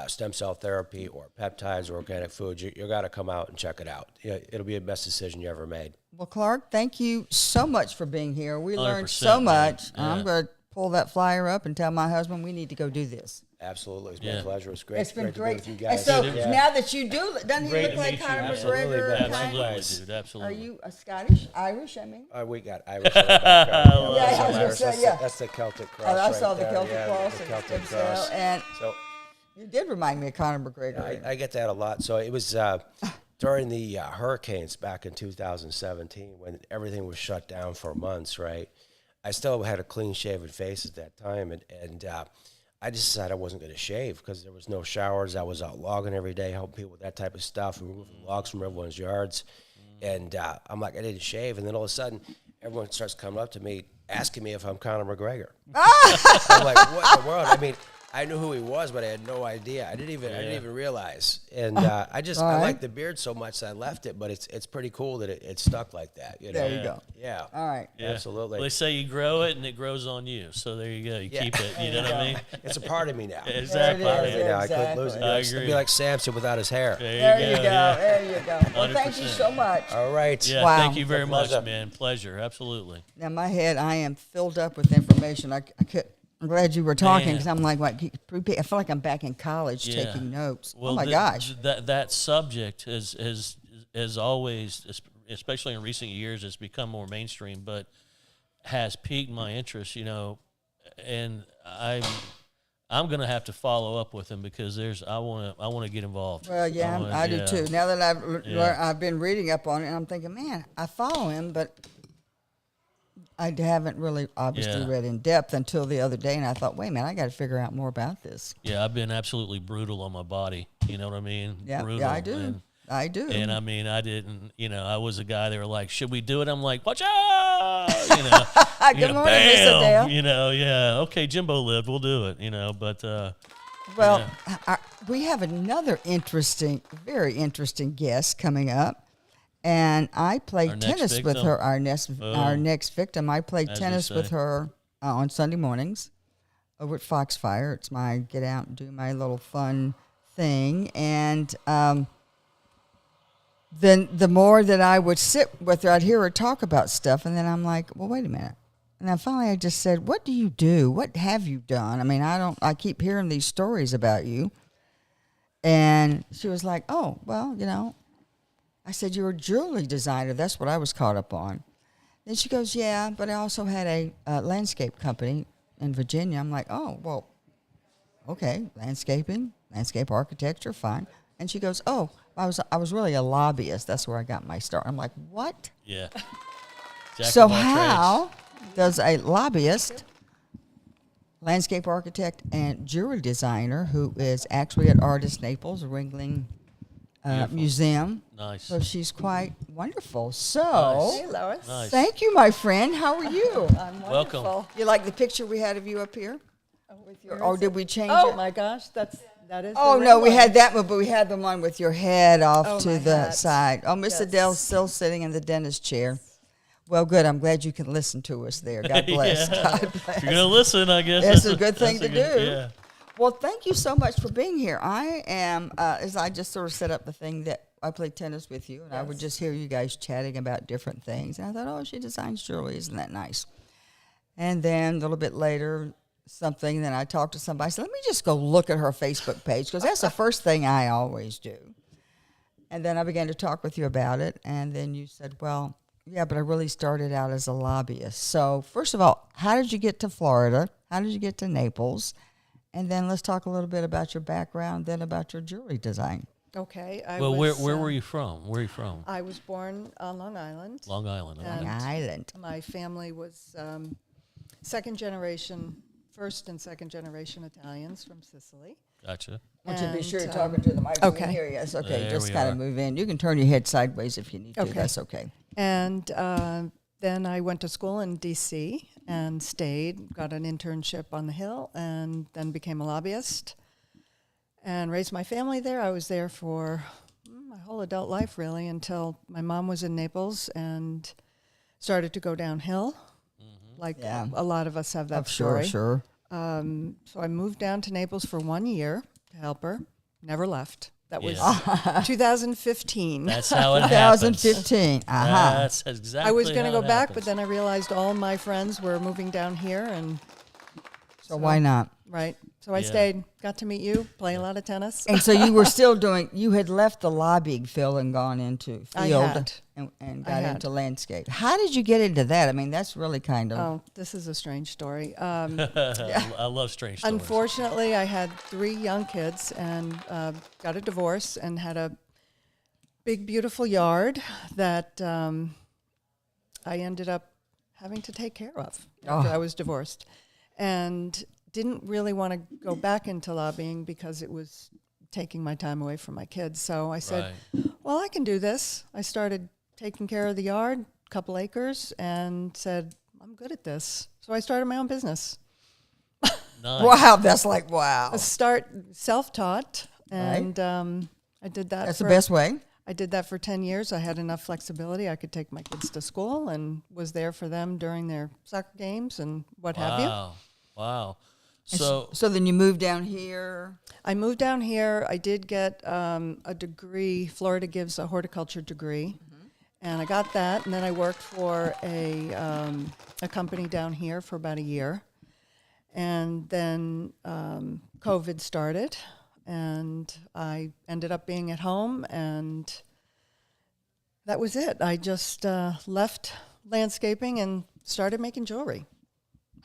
stem cell therapy or peptides or organic foods, you got to come out and check it out. It'll be the best decision you ever made. Well, Clark, thank you so much for being here. We learned 100%, so much. man. Yeah. I'm going to pull that flyer up and tell my husband we need to go do this. Absolutely. It's been a pleasure. It's great. It's been great great. to be with you guys. And so now that you do, doesn't he Great look to like meet you. Conor Absolutely, McGregor? man. Absolutely, Nice. dude. Absolutely. Are you a Scottish? Irish, I mean? We got Irish. In the background. Yeah, I was gonna say, That's the Celtic cross. I saw right the there. Celtic cross The and Celtic stem cell, cross. and So you did remind me of Conor McGregor. I get that a lot. So it was during the hurricanes back in 2017 when everything was shut down for months, right? I still had a clean-shaven face at that time, and I just decided I wasn't going to shave because there was no showers. I was out logging every day, helping people with that type of stuff, removing logs from everyone's yards. And I'm like, I didn't shave. And then all of a sudden, everyone starts coming up to me asking me if I'm Conor McGregor. I'm like, what in the world? I mean, I knew who he was, but I had no idea. I didn't even realize. And I like the beard so much that I left it, but it's pretty cool that it stuck like that. You know? There you go. Yeah. All right. Yeah. Absolutely. Well, they say you grow it and it grows on you. So there you go. You keep it. You know what I mean? It's a part of me now. Exactly. There it is. I couldn't lose it. I It'd agree. be like Samson without his hair. There you go. Yeah. There you go. Well, thank you 100%. so much. All right. Yeah, Wow. thank you very much, Pleasure. man. Pleasure. Absolutely. Now, my head, I am filled up with information. I'm glad you were talking Man. because I'm like, what? I feel like I'm back in college taking notes. Well, oh my gosh! That subject has always, especially in recent years, has become more mainstream, but has piqued my interest. You know, and I'm gonna have to follow up with him because I want to get involved. Well, yeah, I do too. Now that I've been reading up on it, and I'm thinking, man, I follow him, but I haven't really obviously read in depth until the other day, and I thought, wait a minute, I got to figure out more about this. Yeah, I've been absolutely brutal on my body. You know what I mean? Yeah, brutal. yeah, I do. I do. And I mean, I didn't. You know, I was a guy. They were like, "Should we do it?" I'm like, "Watch out!" You know. Good morning, Miss bam, Adele. You know, yeah. Okay, Jimbo lived. We'll do it. You know, but Well, we have another very interesting guest coming up. And I played tennis with her. Our next victim. I played tennis with her on Sunday mornings over at Foxfire. It's my get out and do my little fun thing. And then the more that I would sit with her, I'd hear her talk about stuff. And then I'm like, well, wait a minute. And then finally I just said, what do you do? What have you done? I mean, I keep hearing these stories about you. And she was like, oh, well, you know. I said, you're a jewelry designer. That's what I was caught up on. Then she goes, yeah, but I also had a landscape company in Virginia. I'm like, oh, well, okay, landscape architecture, fine. And she goes, oh, I was really a lobbyist. That's where I got my start. I'm like, what? yeah. So how does a lobbyist, landscape architect, and jewelry designer who is actually at Artist Naples, Ringling Museum. Nice. So she's quite wonderful. So, Hey, Lois. Nice. thank you, my friend. How are you? I'm Welcome. wonderful. You like the picture we had of you up here? Or did we change Oh it? my gosh, that is. Oh, the no, ring we one. had that one, but we had the one with your head off Oh, to my the hat. side. Oh, Miss Yes. Adele's still sitting in the dentist chair. Well, good. I'm glad you can listen to us there. God bless. Yeah. God If bless. you're gonna listen, I guess It's that's a good thing that's to do. Yeah. Well, thank you so much for being here. I am, as I just sort of set up the thing that I played tennis with you, and I would just hear you guys chatting about different things. And I thought, oh, she designs jewelry. Isn't that nice? And then a little bit later, then I talked to somebody. I said, let me just go look at her Facebook page, because that's the first thing I always do. And then I began to talk with you about it. And then you said, well, yeah, but I really started out as a lobbyist. So first of all, how did you get to Florida? How did you get to Naples? And then let's talk a little bit about your background, then about your jewelry design. Okay. Well, where were you from? Where are you from? I was born on Long Island. Long Island. Okay. And Island. my family was first and second generation Italians from Sicily. Gotcha. I want you to be And, sure you're talking to the mic. So we can okay. hear you. Yes, okay. There Just we kind are. of move in. You can turn your head sideways if you need to. Okay. That's okay. And then I went to school in D.C. and stayed, got an internship on the Hill, and then became a lobbyist and raised my family there. I was there for my whole adult life, really, until my mom was in Naples and started to go downhill. Like Yeah. a lot of us have that Sure, story. sure. So I moved down to Naples for 1 year to help her. Never left. That was Yeah. 2015. That's how it happens. 2015. Uh-huh. That's exactly. I was going to how go it back, happens. but then I realized all my friends were moving down here, and So why not? right. So I Yeah. stayed, got to meet you, play a lot of tennis. And so you were still you had left the lobbying field and gone into I field had. and I got had. into landscape. How did you get into that? I mean, that's really kind of. Oh, this is a strange story. I love strange stories. Unfortunately, I had 3 young kids and got a divorce and had a big, beautiful yard that I ended up having to take care of after I was divorced. And didn't really want to go back into lobbying because it was taking my time away from my kids. So I said, well, I can do this. I started taking care of the yard, a couple acres, and said, I'm I'm good at this. So I started my own business. Nice. Wow, that's like, wow. I start self-taught, and I did that. That's the best way. I did that for 10 years. I had enough flexibility. I could take my kids to school and was there for them during their soccer games and what have you. Wow. And So then you moved down here. I moved down here. I did get a degree. Florida gives a horticulture degree, and I got that. And then I worked for a company down here for about a year. And then COVID started, and I ended up being at home, and that was it. I just left landscaping and started making jewelry.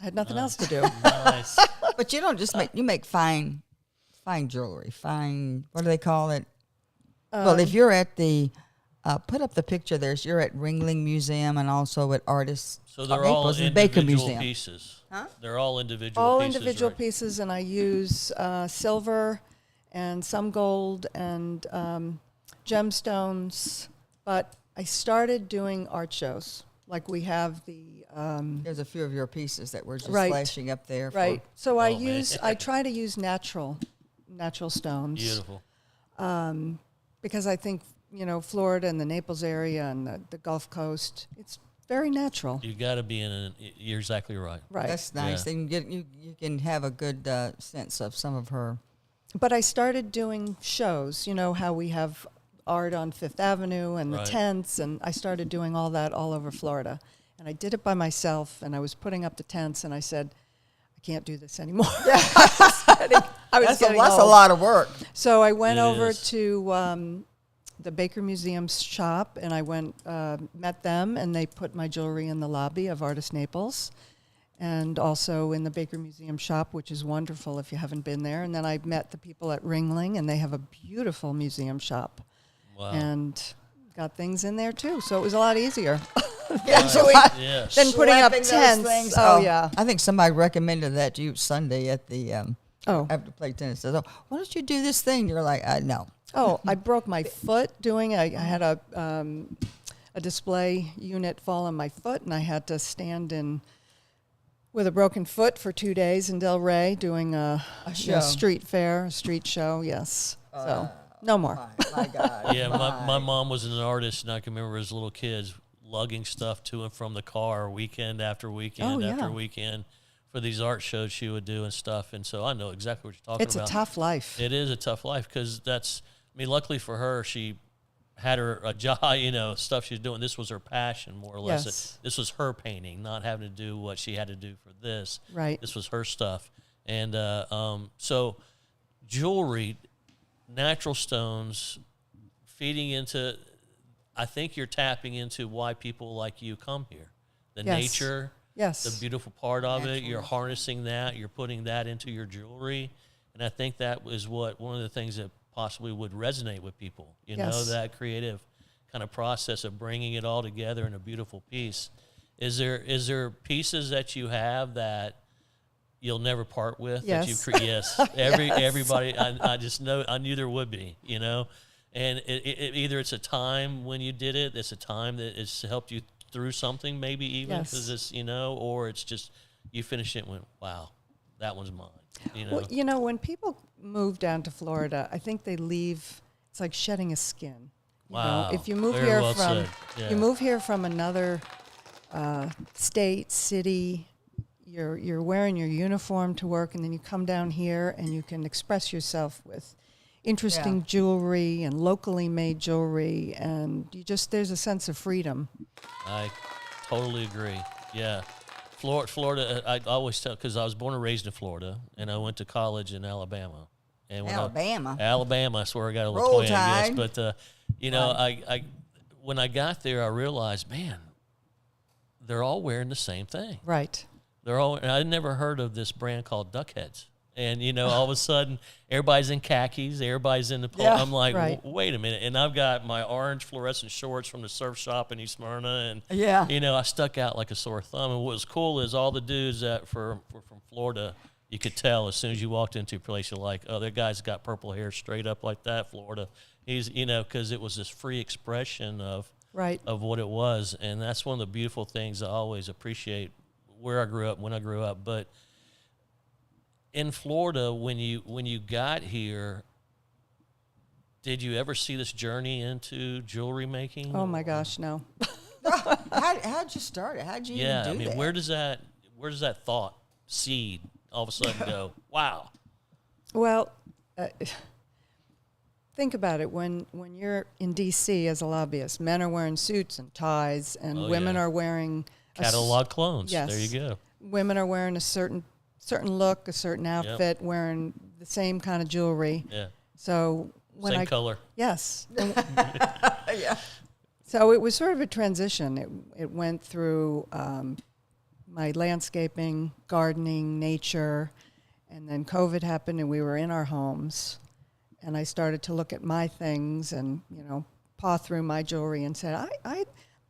I had nothing else to do. nice. But you don't just make, you make fine jewelry, what do they call it? Well, if you're at the, put up the picture there, you're at Ringling Museum and also at Artists. So they're all Naples and Baker individual Museum. pieces. Huh? They're all individual All pieces. individual right? pieces, and I use silver and some gold and gemstones. But I started doing art shows, like we have the There's a few of your pieces that were just Right. flashing up there. right. So I Oh, man. I try to use natural stones. Beautiful. Because I think, Florida and the Naples area and the Gulf Coast, it's very natural. You got to be you're exactly right. Right. That's nice. Yeah. Then you can have a good sense of some of her. But I started doing shows, how we have art on Fifth Avenue and the Right. tents, and I started doing all that all over Florida. And I did it by myself, and I was putting up the tents, and I said, I can't do this anymore. I was That's getting a old. lot of work. So I went It over is. to the Baker Museum's shop, and I met them, and they put my jewelry in the lobby of Artist Naples, and also in the Baker Museum shop, which is wonderful if you haven't been there. And then I met the people at Ringling, and they have a beautiful museum shop, Wow. and got things in there too. So it was a lot easier Yeah, so Yeah. than putting up Slapping those tents. things. Oh yeah. I think somebody recommended that to you Sunday at the Oh. after play tennis. Says, "Oh, why don't you do this thing?" You're like, "No." Oh, I broke my foot doing it. I had a display unit fall on my foot, and I had to stand in with a broken foot for 2 days in Delray doing a show. street fair, a street show. Yes. So no more. My God. Yeah, my mom was an artist, and I can remember as little kids lugging stuff to and from the car weekend after weekend Oh, after yeah. weekend for these art shows she would do and stuff. And so I know exactly what you're talking It's about. a tough life. It is a tough life because luckily for her, she had a job, stuff she's doing. This was her passion, more or less. Yes. This was her painting, not having to do what she had to do for this. Right. This was her stuff. And so jewelry, natural stones, feeding into, I think you're tapping into why people like you come here. The Yes. nature, Yes. the beautiful part of it. You're harnessing that. You're putting that into your jewelry. And I think that was one of the things that possibly would resonate with people, Yes. that creative kind of process of bringing it all together in a beautiful piece. Is there pieces that you have that you'll never part with? Yes. That yes. Everybody, I just know, I knew there would be, and either it's a time when you did it, it's a time that it's helped you through something, maybe even Yes. because it's, or it's just you finish it and went, wow, that one's mine. Well, when people move down to Florida, I think they leave. It's like shedding a skin. Wow. If you move Very here well from said. Yeah. you move here from another state, city, you're wearing your uniform to work, and then you come down here and you can express yourself with interesting jewelry and locally made jewelry, and there's a sense of freedom. I totally agree. Yeah. Florida, I always tell, because I was born and raised in Florida, and I went to college in Alabama. And Alabama. that's where I got a little Roll twang, I guess. Tide. But, I when I got there, I realized, man, they're all wearing the same thing. Right. And I'd never heard of this brand called Duckheads. And, all of a sudden, everybody's in khakis, everybody's in the pole. Yeah, I'm like, right. Wait a minute. And I've got my orange fluorescent shorts from the surf shop in East Smyrna. And, Yeah. I stuck out like a sore thumb. And what was cool is all the dudes that were from Florida, you could tell as soon as you walked into a place, you're like, oh, that guy's got purple hair straight up like that, Florida. He's, because it was this free expression of Right. what it was. And that's one of the beautiful things I always appreciate where I grew up, when I grew up, but in Florida, when you got here, did you ever see this journey into jewelry making? Oh my gosh, no. How'd you start it? How'd you even do I mean, that? where does that thought seed all of a sudden go? Wow. Well, think about it. When you're in D.C. as a lobbyist, men are wearing suits and ties, and Oh, women yeah. are wearing Catalog clones. Yes. There you go. Women are wearing a certain look, a certain outfit, wearing the same kind of jewelry. Yeah. So when Same color. Yes. Yeah. So it was sort of a transition. It went through my landscaping, gardening, nature, and then COVID happened and we were in our homes. And I started to look at my things and, paw through my jewelry and said,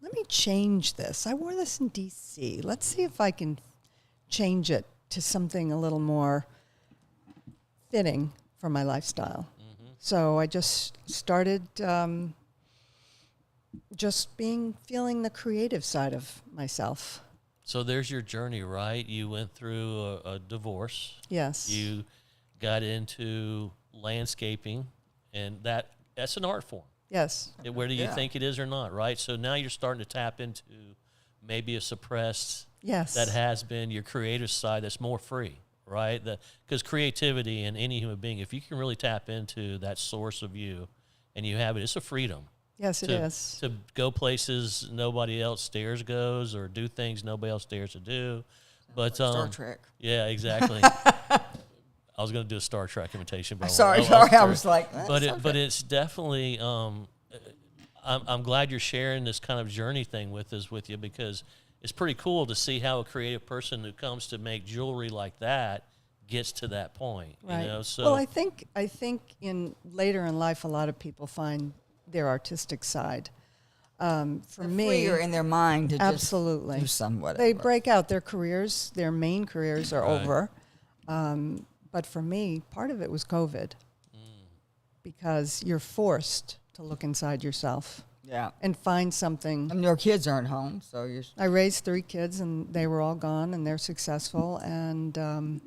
let me change this. I wore this in D.C. Let's see if I can change it to something a little more fitting for my lifestyle. Mm-hmm. So I just started feeling the creative side of myself. So there's your journey, right? You went through a divorce. Yes. You got into landscaping, and that's an art form. Yes. Whether you think it is or not, right? So now you're starting to tap into maybe a suppressed, Yes. that has been your creative side that's more free, right? Because creativity in any human being, if you can really tap into that source of you and you have it, it's a freedom. Yes, it is. To go places nobody else dares goes or do things nobody else dares to do. But Star Trek. Yeah, exactly. I was going to do a Star Trek imitation, but Sorry. I was like, but it's definitely. I'm glad you're sharing this kind of journey thing with you because it's pretty cool to see how a creative person who comes to make jewelry like that gets to that point. Right. So well, I think in later in life, a lot of people find their artistic side. For they're me, freer in their mind to absolutely just do some whatever. They break out. Their careers, their main careers are Right. over. But for me, part of it was COVID because you're forced to look inside yourself Yeah. and find something. And your kids aren't home, so you're. I raised 3 kids and they were all gone and they're successful. And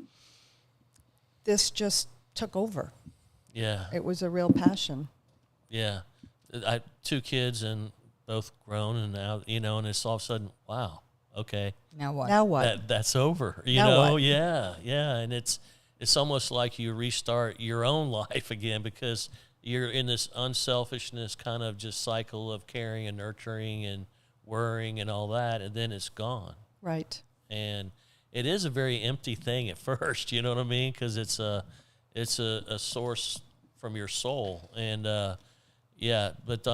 this just took over. yeah, It was a real passion. yeah. I 2 kids and both grown and now and it's all of a sudden wow, okay. Now what? Now what? That's over. You Now know, what? yeah, and it's almost like you restart your own life again because you're in this unselfishness kind of just cycle of caring and nurturing and worrying and all that, and then it's gone. Right. And it is a very empty thing at first, you know what I mean? Because it's a source from your soul, and but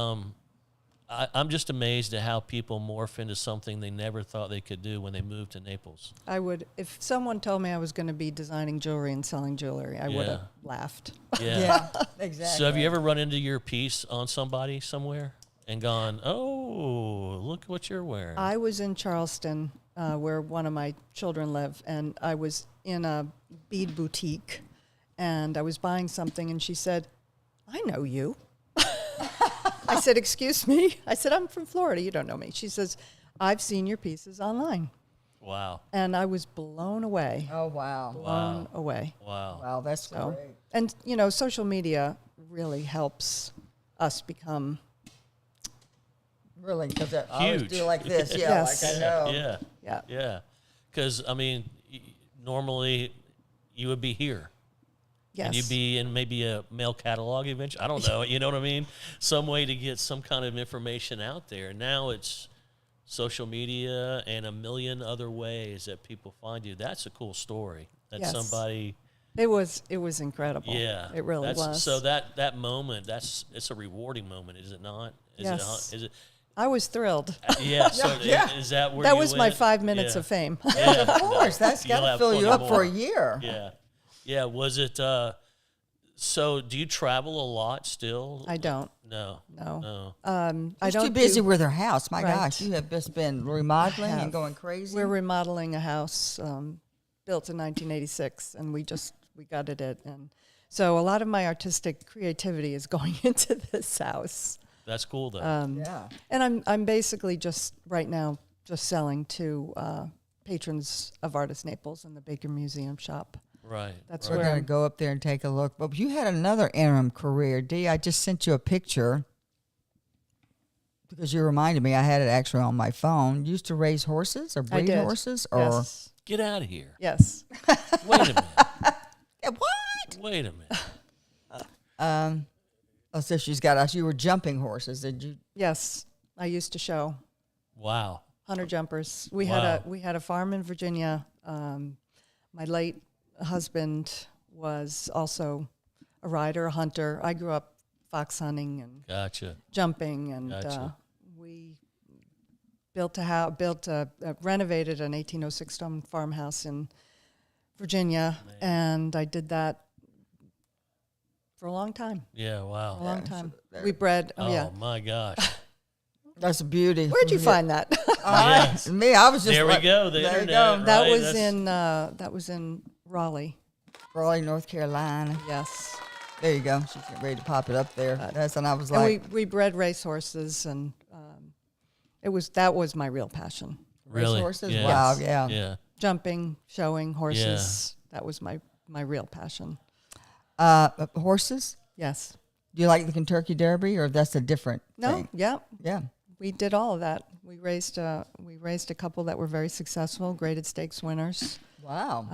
I'm just amazed at how people morph into something they never thought they could do when they moved to Naples. I would, if someone told me I was going to be designing jewelry and selling jewelry, I would have laughed. Yeah. Yeah, exactly. So have you ever run into your piece on somebody somewhere and gone, oh, look what you're wearing? I was in Charleston, where one of my children live, and I was in a bead boutique, and I was buying something, and she said, I know you. I said, excuse me? I said, I'm from Florida. You don't know me. She says, I've seen your pieces online. Wow. And I was blown away. Oh, wow. Blown away. Wow. Wow, that's So, great. and, social media really helps become. Really, because I always Huge. do like this. Yeah, Yes. like I know. Yeah. Yeah. Yeah. Because, normally you would be here. Yes. And you'd be in maybe a mail catalog eventually. I don't know. You know what I mean? Some way to get some kind of information out there. Now it's social media and a million other ways that people find you. That's a cool story. That Yes. somebody. It was incredible. Yeah. It really was. So that moment, it's a rewarding moment, is it not? Yes. Is it? I was thrilled. Yeah. So Yeah. is that where That you was my went? 5 minutes Yeah. of fame. Yeah. Of course, that's You'll got to have fill you plenty up for a more. year. Yeah. Yeah. Was it? So do you travel a lot still? I don't. No. No. No. I She's don't too busy do- with her house. My Right. gosh, you have just been remodeling have. and going crazy. We're remodeling a house built in 1986, and we gutted it, and so a lot of my artistic creativity is going into this house. That's cool though. Yeah. And I'm basically just right now just selling to patrons of Artist Naples and the Baker Museum shop. Right. That's We're where going to go up there and take a look. But you had another interim career. Dee, I just sent you a picture because you reminded me. I had it actually on my phone. You used to raise horses or I breed did. horses? Or Yes. Get out of here. Yes. Wait a minute. What? Wait a minute. Oh, so she's got us. You were jumping horses. Did you? Yes. I used to show Wow. hunter jumpers. We Wow. had a farm in Virginia. My late husband was also a rider, a hunter. I grew up fox hunting and Gotcha. jumping, and Gotcha. we renovated an 1806 stone farmhouse in Virginia, and I did that for a long time. Yeah. A Wow. long time. We bred. Oh, Oh yeah. my gosh. That's a beauty. Where'd you find that? Yes. Me, I was just. There we like- go. The there you internet. go. that right? was That's- that was in Raleigh. Raleigh, North Carolina. Yes. There you go. She's getting ready to pop it up there. That's and I was And like, we bred racehorses, and that was my real passion. Really. horses? Yeah. Wow, yeah. Yeah. Jumping, showing horses. That was my real passion. horses. Yes. Do you like the Kentucky Derby, or that's a different No. thing? Yeah. Yeah. We did all of that. We raised a couple that were very successful, graded stakes winners. Wow.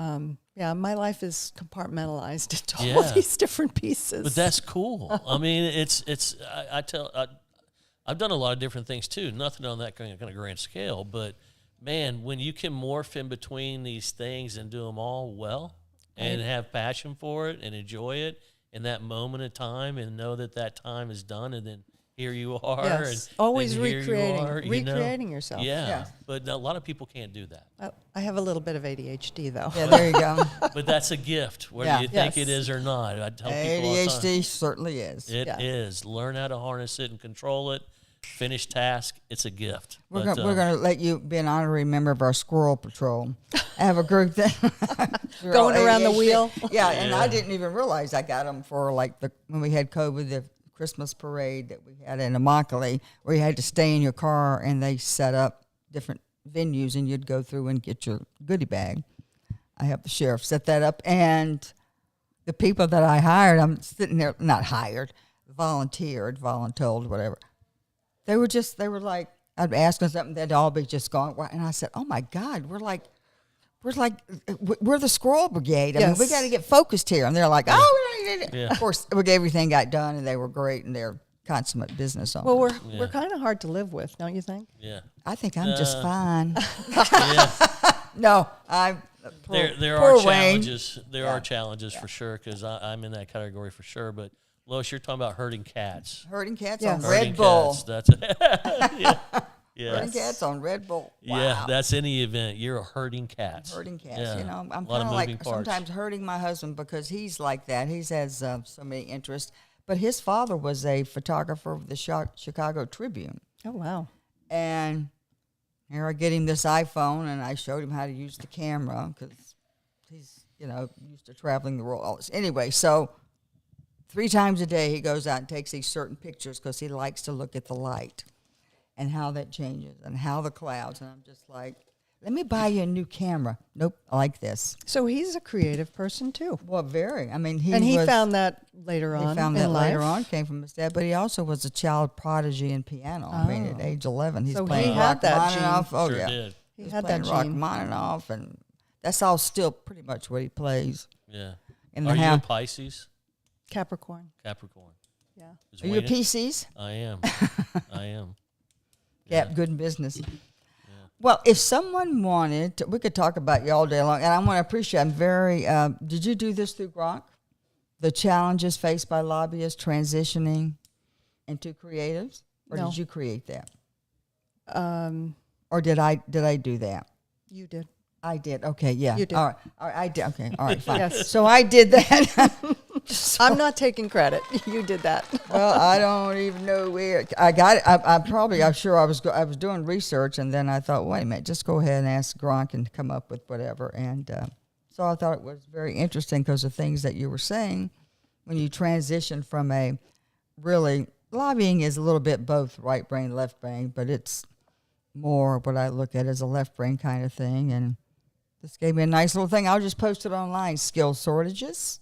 Yeah, my life is compartmentalized into Yeah. all these different pieces. But that's cool. I mean, I've done a lot of different things too. Nothing on that kind of grand scale, but man, when you can morph in between these things and do them all well, and have passion for it and enjoy it in that moment of time, and know that time is done, and then here you are. Yes. And Always then here you recreating, are, you know? recreating yourself. Yeah, Yeah. but a lot of people can't do that. I have a little bit of ADHD though. Yeah, there you go. But that's a gift, whether Yeah. you think it Yes. is or not. I tell people all the time. ADHD certainly is. It is. Yeah. Learn how to harness it and control it. Finish task. It's a gift. We're But, going to let you be an honorary member of our squirrel patrol. I have a group that we're Going all around the ADHD. wheel? Yeah, and Yeah. I didn't even realize I got them for like when we had COVID, the Christmas parade that we had in Immokalee, where you had to stay in your car and they set up different venues and you'd go through and get your goodie bag. I have the sheriff set that up, and the people that I hired, I'm sitting there, not hired, volunteered, voluntold, whatever. They were like, I'd ask them something, they'd all be just going, and I said, oh my God, we're the squirrel brigade. I mean, we Yes. got to get focused here. And they're like, Yeah. Of course, everything got done, and they were great, and they're consummate business owners. Well, Yeah. we're kind of hard to live with, don't you think? Yeah. I think I'm just fine. Yeah. No, I'm There poor are Wayne. challenges. There Yeah. are challenges for sure, because I'm in that category for sure. But Lois, you're talking about herding cats. Herding cats Yes. on Herding Red Bull. Cats. That's yeah. Yeah. Herding cats on Red Bull. Wow. Yeah, that's any event. You're herding cats. Herding cats. Yeah. You know, I'm A lot kind of of moving like parts. sometimes hurting my husband because he's like that. He has so many interests. But his father was a photographer of the Chicago Tribune. Oh, wow. And here I get him this iPhone, and I showed him how to use the camera because he's, used to traveling the world. All this. Anyway, so 3 times a day he goes out and takes these certain pictures because he likes to look at the light and how that changes and how the clouds. And I'm just like, let me buy you a new camera. Nope, I like this. So he's a creative person too. Well, very. I mean, he found that later he on. found in that life. later on came from his dad, but he also was a child prodigy in piano. I mean, at age 11, he's So playing he had that Rachmaninoff. gene. Oh, Sure yeah. did. He He's had playing that gene. Rachmaninoff, and that's all still pretty much what he plays. Yeah. In the Are you a house. Pisces? Capricorn. Capricorn. Yeah. Is Are you a Wayne- PCs? I am. I am. Gap, good in business. Well, if someone wanted to, we could talk about you all day long, and I want to appreciate, I'm very, did you do this through Gronk? The challenges faced by lobbyists transitioning into creatives? Or No. did you create that? Um, Or did I do that? you did. I did. Okay, yeah. You did. All right, I did. Okay, all right, fine. Yes. So I did that. I'm not taking credit. You did that. Well, I don't even know where I got it. I'm sure I was doing research, and then I thought, wait a minute, just go ahead and ask Gronk and come up with whatever. And so I thought it was very interesting because the things that you were saying when you transition from a really lobbying is a little bit both right brain, left brain, but it's more what I look at as a left brain kind of thing. And This gave me a nice little thing. I'll just post it online. Skill shortages,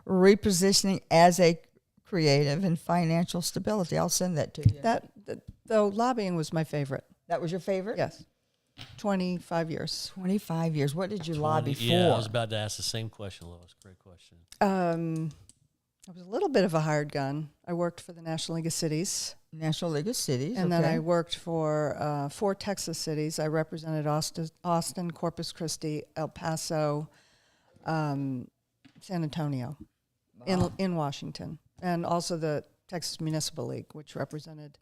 repositioning as a creative and financial stability. I'll send that to you. Though lobbying was my favorite. That was your favorite? Yes. 25 years. 25 years. What did you lobby for? Yeah, I was about to ask the same question, Lois. Great question. I was a little bit of a hired gun. I worked for the National League of Cities. National League of Cities. And then I worked for 4 Texas cities. I represented Austin, Corpus Christi, El Paso, San Antonio, in Washington, and also the Texas Municipal League, which represented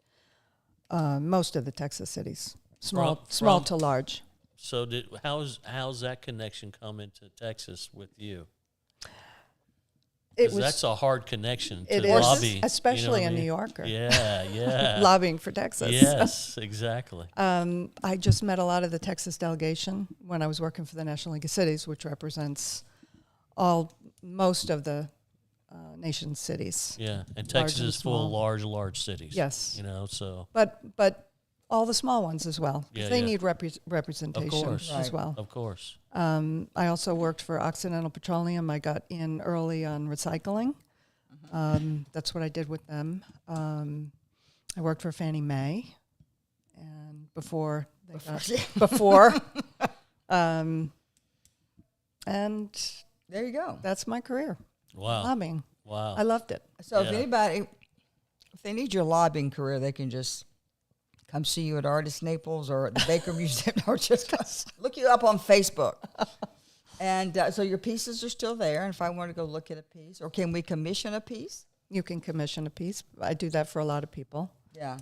most of the Texas cities, small to large. So how's that connection come into Texas with you? That's a hard connection to lobby. Especially you know a I mean? New Yorker. Yeah. Lobbying for Texas. Yes, exactly. I just met a lot of the Texas delegation when I was working for the National League of Cities, which represents most of the nation's cities. Yeah, and Texas is full of large cities. Yes. You know, so. But all the small ones as well. Yeah, They need representation as well. Of course. I also worked for Occidental Petroleum. I got in early on recycling. That's what I did with them. I worked for Fannie Mae, and before, and there you go. that's my career. Wow. Lobbying. Wow. I loved it. So if they need your lobbying career, they can just come see you at Artist Naples or at the Baker Museum, or just look you up on Facebook. And so your pieces are still there. And if I want to go look at a piece, or can we commission a piece? You can commission a piece. I do that for a lot of people. Yeah.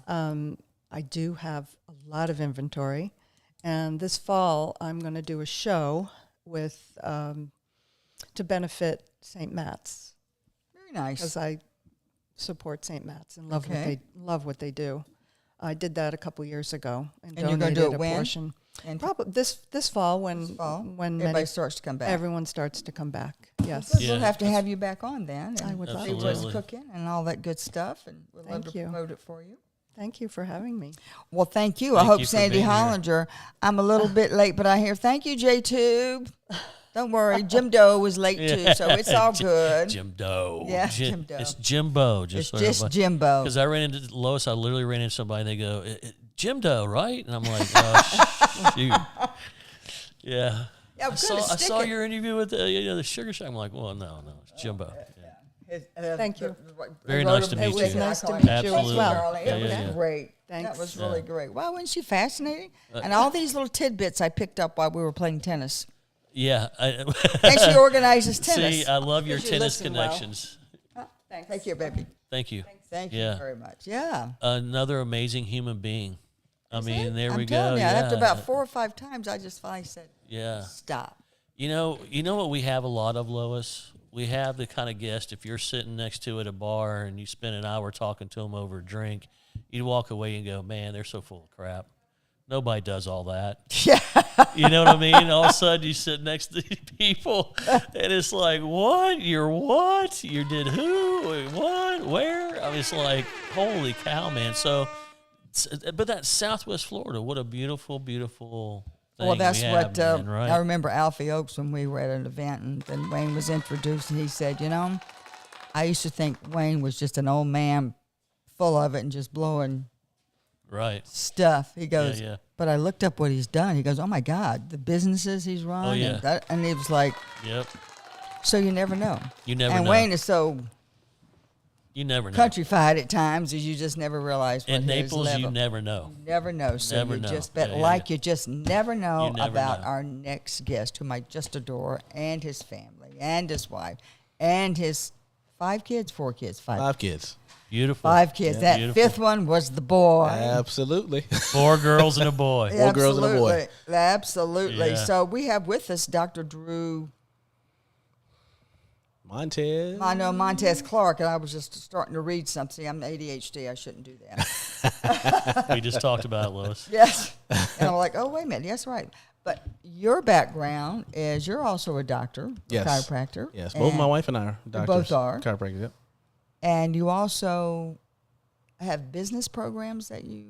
I do have a lot of inventory. And this fall, I'm going to do a show with to benefit St. Matt's. Very nice. Because I support St. Matt's and love what they do. I did that a couple years ago and you're going to do it a when? portion. And Probably this fall when everybody starts to come back. Everyone starts to come back. Yes. Good. We'll have to have you back on then. And I would love see to. what's cooking and all that good stuff, and we'll love to Thank you. promote it for you. Thank you for having me. Well, thank you. I Thank hope you for Sandy being here. Hollinger. I'm a little bit late, but I hear thank you, J-Tube. Don't worry, Jim Doe was late too, so it's all good. Jim Doe. Yeah, Jim Doe. It's Jimbo. It's just Jimbo. Because I ran into Lois, I literally ran into somebody, and they go, Jim Doe, right? And I'm like, oh, shoot. Yeah. Yeah, I saw your interview with the Sugar Shack. I'm like, well, no, it's Jimbo. Thank you. Very nice to meet you. It was nice to meet you as Absolutely. well. It was Yeah. great. Thanks. That was really great. Wow, wasn't she fascinating? And all these little tidbits I picked up while we were playing tennis. Yeah. And she organizes tennis. See, I love your You tennis listen well. connections. Thanks. Thank you, baby. Thank you. Thank you Yeah. very much. Yeah. Another amazing human being. I mean, there we I'm go. telling you, Yeah. after about 4 or 5 times, I just finally said, Yeah. stop. You know what we have a lot of, Lois? We have the kind of guest, if you're sitting next to at a bar and you spend an hour talking to them over a drink, you'd walk away and go, man, they're so full of crap. Nobody does all that. Yeah. You know what I mean? All of a sudden you sit next to these people and it's like, what? You're what? You did who? What? Where? I mean, it's like, holy cow, man. So, but that's Southwest Florida. What a beautiful, beautiful thing. Well, that's we what have, man, right? I remember Alfie Oakes when we were at an event and then Wayne was introduced and he said, I used to think Wayne was just an old man full of it and just blowing Right. stuff. He goes, yeah. but I looked up what he's done. He goes, oh my God, the businesses he's run. Oh, yeah. And he was like, Yep. so you never know. You never and know. Wayne is so You never know. countrified at times as you just never realize what In his Naples, level. you never know. You never know. So Never you know. just bet Yeah, yeah, you just never know You never about know. our next guest, whom I just adore, and his family, and his wife, and his 5 kids. 5 kids. Beautiful. 5 kids. That Beautiful. 5th one was the boy. Absolutely. 4 girls and a boy. Four girls and a boy. Absolutely. Absolutely. Yeah. So we have with us Dr. Drew. Montez. I know Montez Clark, and I was just starting to read something. I'm ADHD. I shouldn't do that. We just talked about it, Lois. Yes. And I'm like, oh, wait a minute. Yes, right. But your background is you're also a doctor, Yes. a chiropractor. Yes, both my and- wife and I are doctors. both are. Chiropractors, yep. And you also have business programs that you...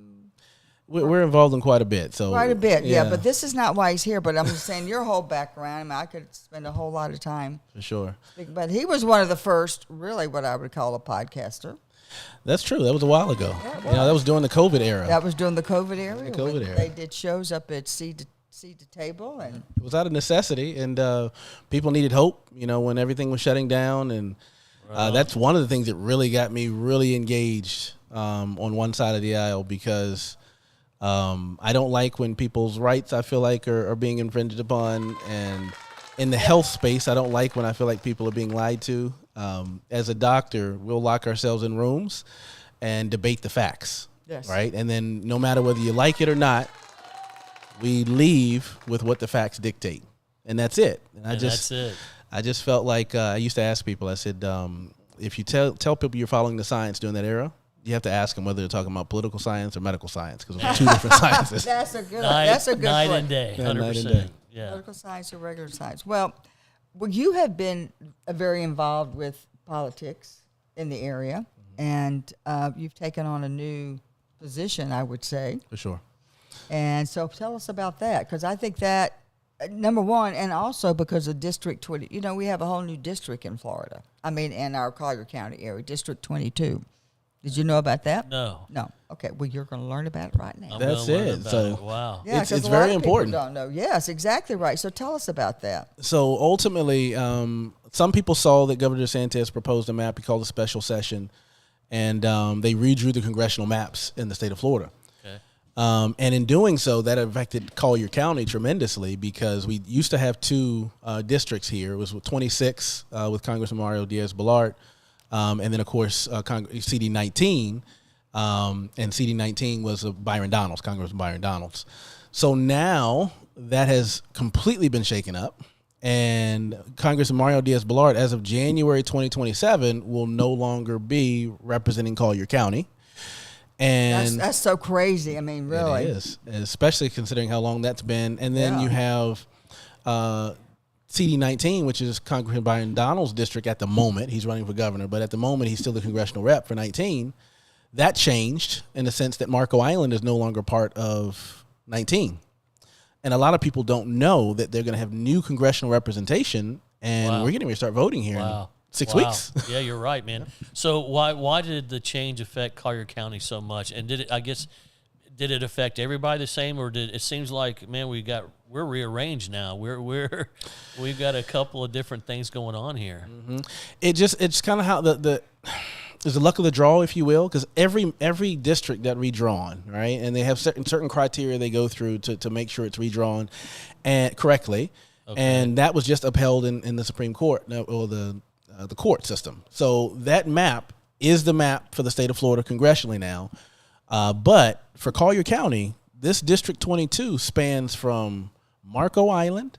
We're involved in quite a bit. So Quite a bit, yeah. But this is not why he's here. But I'm just saying your whole background. I mean, I could spend a whole lot of time. For sure. But he was one of the first, really, what I would call a podcaster. That's true. That was a while ago. That was during the COVID era. That was during the COVID era. The COVID era. They did shows up at Seed to Table, and it was out of necessity, and people needed hope. When everything was shutting down, and that's one of the things that really got me really engaged on one side of the aisle, because I don't like when people's rights, I feel like, are being infringed upon, and in the health space, I don't like when I feel like people are being lied to. As a doctor, we'll lock ourselves in rooms and debate the facts, right? And then no matter whether you like it or not, we leave with what the facts dictate, and that's it. And that's it. I just felt like I used to ask people. I said, if you tell people you're following the science during that era, you have to ask them whether they're talking about political science or medical science, because those are two different sciences. That's a good night point. and day, 100%. Night and day. Yeah. Political science or regular science. Well, you have been very involved with politics in the area, and you've taken on a new position, I would say. For sure. And so tell us about that, because I think that, number one, and also because of District 20, we have a whole new district in Florida. I mean, in our Collier County area, District 22. Did you know about that? No. Okay. Well, you're going to learn about it right now. That's it. So wow. Yeah, it's 'cause a lot very of important. People don't know. Yes, exactly right. So tell us about that. So ultimately, some people saw that Governor DeSantis proposed a map he called a special session, and they redrew the congressional maps in the state of Florida. Okay. And in doing so, that affected Collier County tremendously, because we used to have two districts here. It was with 26 with Congressman Mario Diaz-Balart, and then, of course, CD19. And CD19 was Byron Donalds, Congressman Byron Donalds. So now that has completely been shaken up, and Congressman Mario Diaz-Balart, as of January 2027, will no longer be representing Collier County. And That's so crazy. I mean, really. it is, especially considering how long that's been. And then you have CD19, which is Congressman Byron Donalds' district at the moment. He's running for governor, but at the moment he's still the congressional rep for 19. That changed in the sense that Marco Island is no longer part of 19. And a lot of people don't know that they're going to have new congressional representation, and we're getting ready to start voting here in 6 weeks. Yeah, you're right, man. So why did the change affect Collier County so much? And did it affect everybody the same, or it seems like, man, we're rearranged now. We've got a couple of different things going on here. Mm-hmm. It's kind of how there's the luck of the draw, if you will, because every district got redrawn, right? And they have certain criteria they go through to make sure it's redrawn and correctly. Okay. And that was just upheld in the Supreme Court, or the court system. So that map is the map for the state of Florida congressionally now. But for Collier County, this District 22 spans from Marco Island.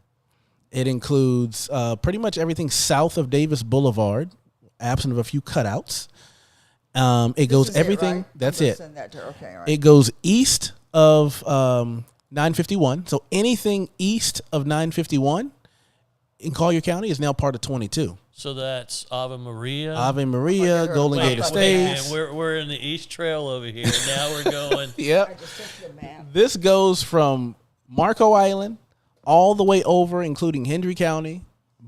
It includes pretty much everything south of Davis Boulevard, absent of a few cutouts. It goes everything. Right? That's it. Send that to, okay, all right. It goes east of 951. So anything east of 951 in Collier County is now part of 22. So that's Ave Maria. Golden Gate Estates. We're in the East Trail over here. Now we're going. Yep. I just took the map. This goes from Marco Island all the way over, including Hendry County,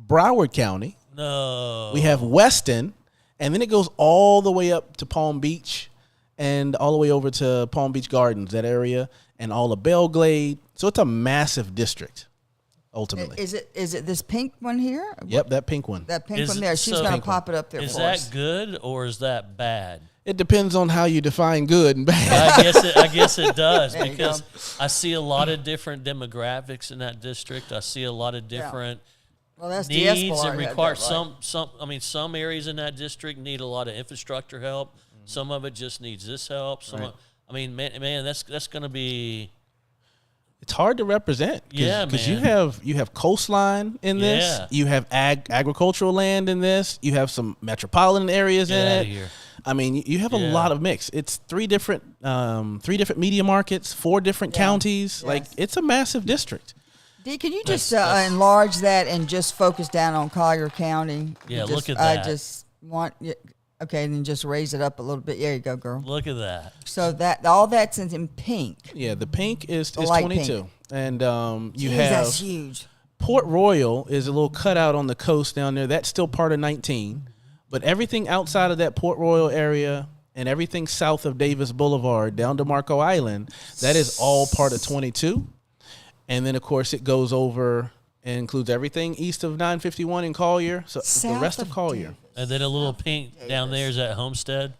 Broward County. No. We have Weston, and then it goes all the way up to Palm Beach and all the way over to Palm Beach Gardens, that area, and all of Belglade. So it's a massive district, ultimately. Is it this pink one here? Yep, that pink one. That pink one there. She's going to pop it up there Is for us. that good or is that bad? It depends on how you define good and bad. I guess it does, There you because go. I see a lot of different demographics in that district. I see a lot of different Well, that's needs Diaz-Balart and had requires that, right? some areas in that district need a lot of infrastructure help. Some of it just needs this help. Man, that's going to be. It's hard to represent. Because you have coastline in this. Yeah. You have agricultural land in this. You have some metropolitan areas in it. Here. I mean, you have a lot of mix. It's three different media markets, 4 different counties. Yes. Like, it's a massive district. Dee, can you just enlarge that and just focus down on Collier County? Yeah, look at that. I just want Okay, and then just raise it up a little bit. There you go, girl. Look at that. So that all that's in pink. Yeah, the pink is light 22. pink. And you Jeez, have that's huge. Port Royal is a little cutout on the coast down there. That's still part of 19. But everything outside of that Port Royal area and everything south of Davis Boulevard down to Marco Island, that is all part of 22. And then, of course, it goes over and includes everything east of 951 in Collier. So South the rest of Collier. Davis. And then a little pink down there is at Homestead.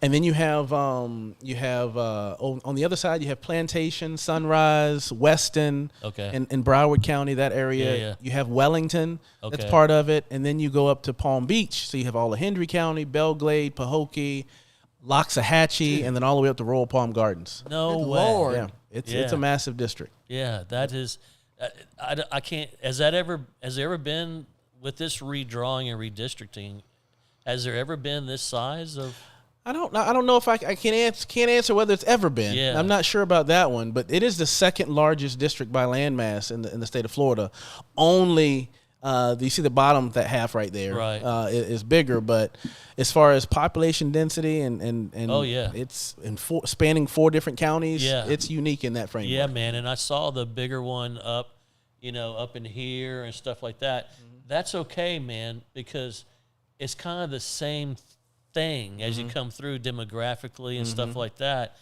And then you have on the other side, you have Plantation, Sunrise, Weston, Okay. in Broward County, that area. Yeah. You have Wellington, that's Okay. part of it. And then you go up to Palm Beach. So you have all of Hendry County, Belglade, Pahokee, Loxahatchee, and then all the way up to Royal Palm Gardens. No Good way. Lord. Yeah, it's Yeah. a massive district. Yeah, that is. I can't. Has there ever been with this redrawing and redistricting? Has there ever been this size of? I don't know if I can't answer whether it's ever been. Yeah. I'm not sure about that one, but it is the second largest district by landmass in the state of Florida. Only you see the bottom that half right there, Right. is bigger, but as far as population density and Oh, yeah. it's spanning 4 different counties. Yeah. It's unique in that framework. Yeah, man. And I saw the bigger one up in here and stuff like that. That's okay, man, because it's kind of the same thing as you come through demographically and stuff like that.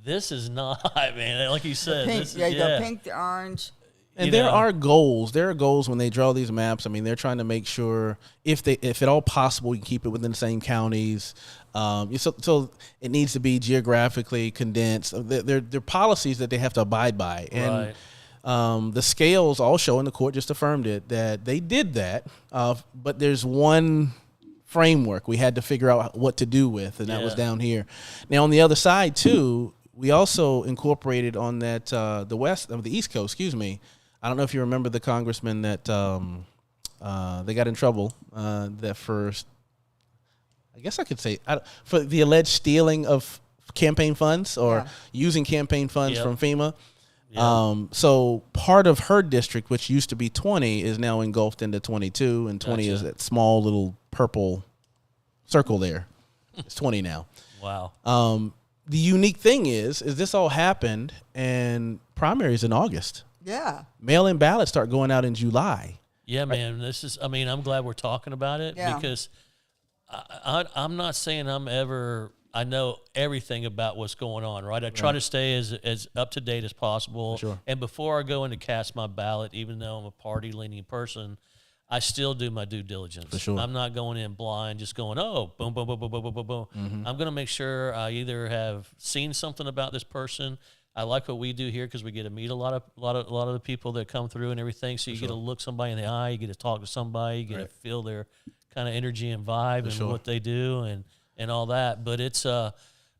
This is not, man. Like you said, Pink. this is, There you go. Pink, the orange. And You there know. are goals. There are goals when they draw these maps. I mean, they're trying to make sure, if at all possible, you can keep it within the same counties. So it needs to be geographically condensed. They're policies that they have to abide by. And Right. the scales all show, and the court just affirmed it, that they did that. But there's one framework we had to figure out what to do with, and that was Yeah. down here. Now, on the other side, too, we also incorporated on that the East Coast, excuse me. I don't know if you remember the congressman that they got in trouble that first. I guess I could say for the alleged stealing of campaign funds or Yeah. using campaign funds Yep. from FEMA. Yeah. So part of her district, which used to be 20, is now engulfed into 22, and 20 is Gotcha. that small little purple circle there. It's 20 now. Wow. The unique thing is this all happened, and primaries in August. Yeah. Mail-in ballots start going out in July. Yeah, man. I'm glad we're talking about it Yeah. because I'm not saying I know everything about what's going on, right? I try to stay as up to date as possible. Sure. And before I go in to cast my ballot, even though I'm a party leaning person, I still do my due diligence. For sure. I'm not going in blind, just going, oh, boom, boom, boom, boom, boom, boom, boom, boom. I'm going to make sure I either have seen something about this person. I like what we do here because we get to meet a lot of the people that come through and everything. So you get to look somebody in the eye, you get to talk to somebody, you get to feel their kind of energy and vibe and what they do and all that. But it's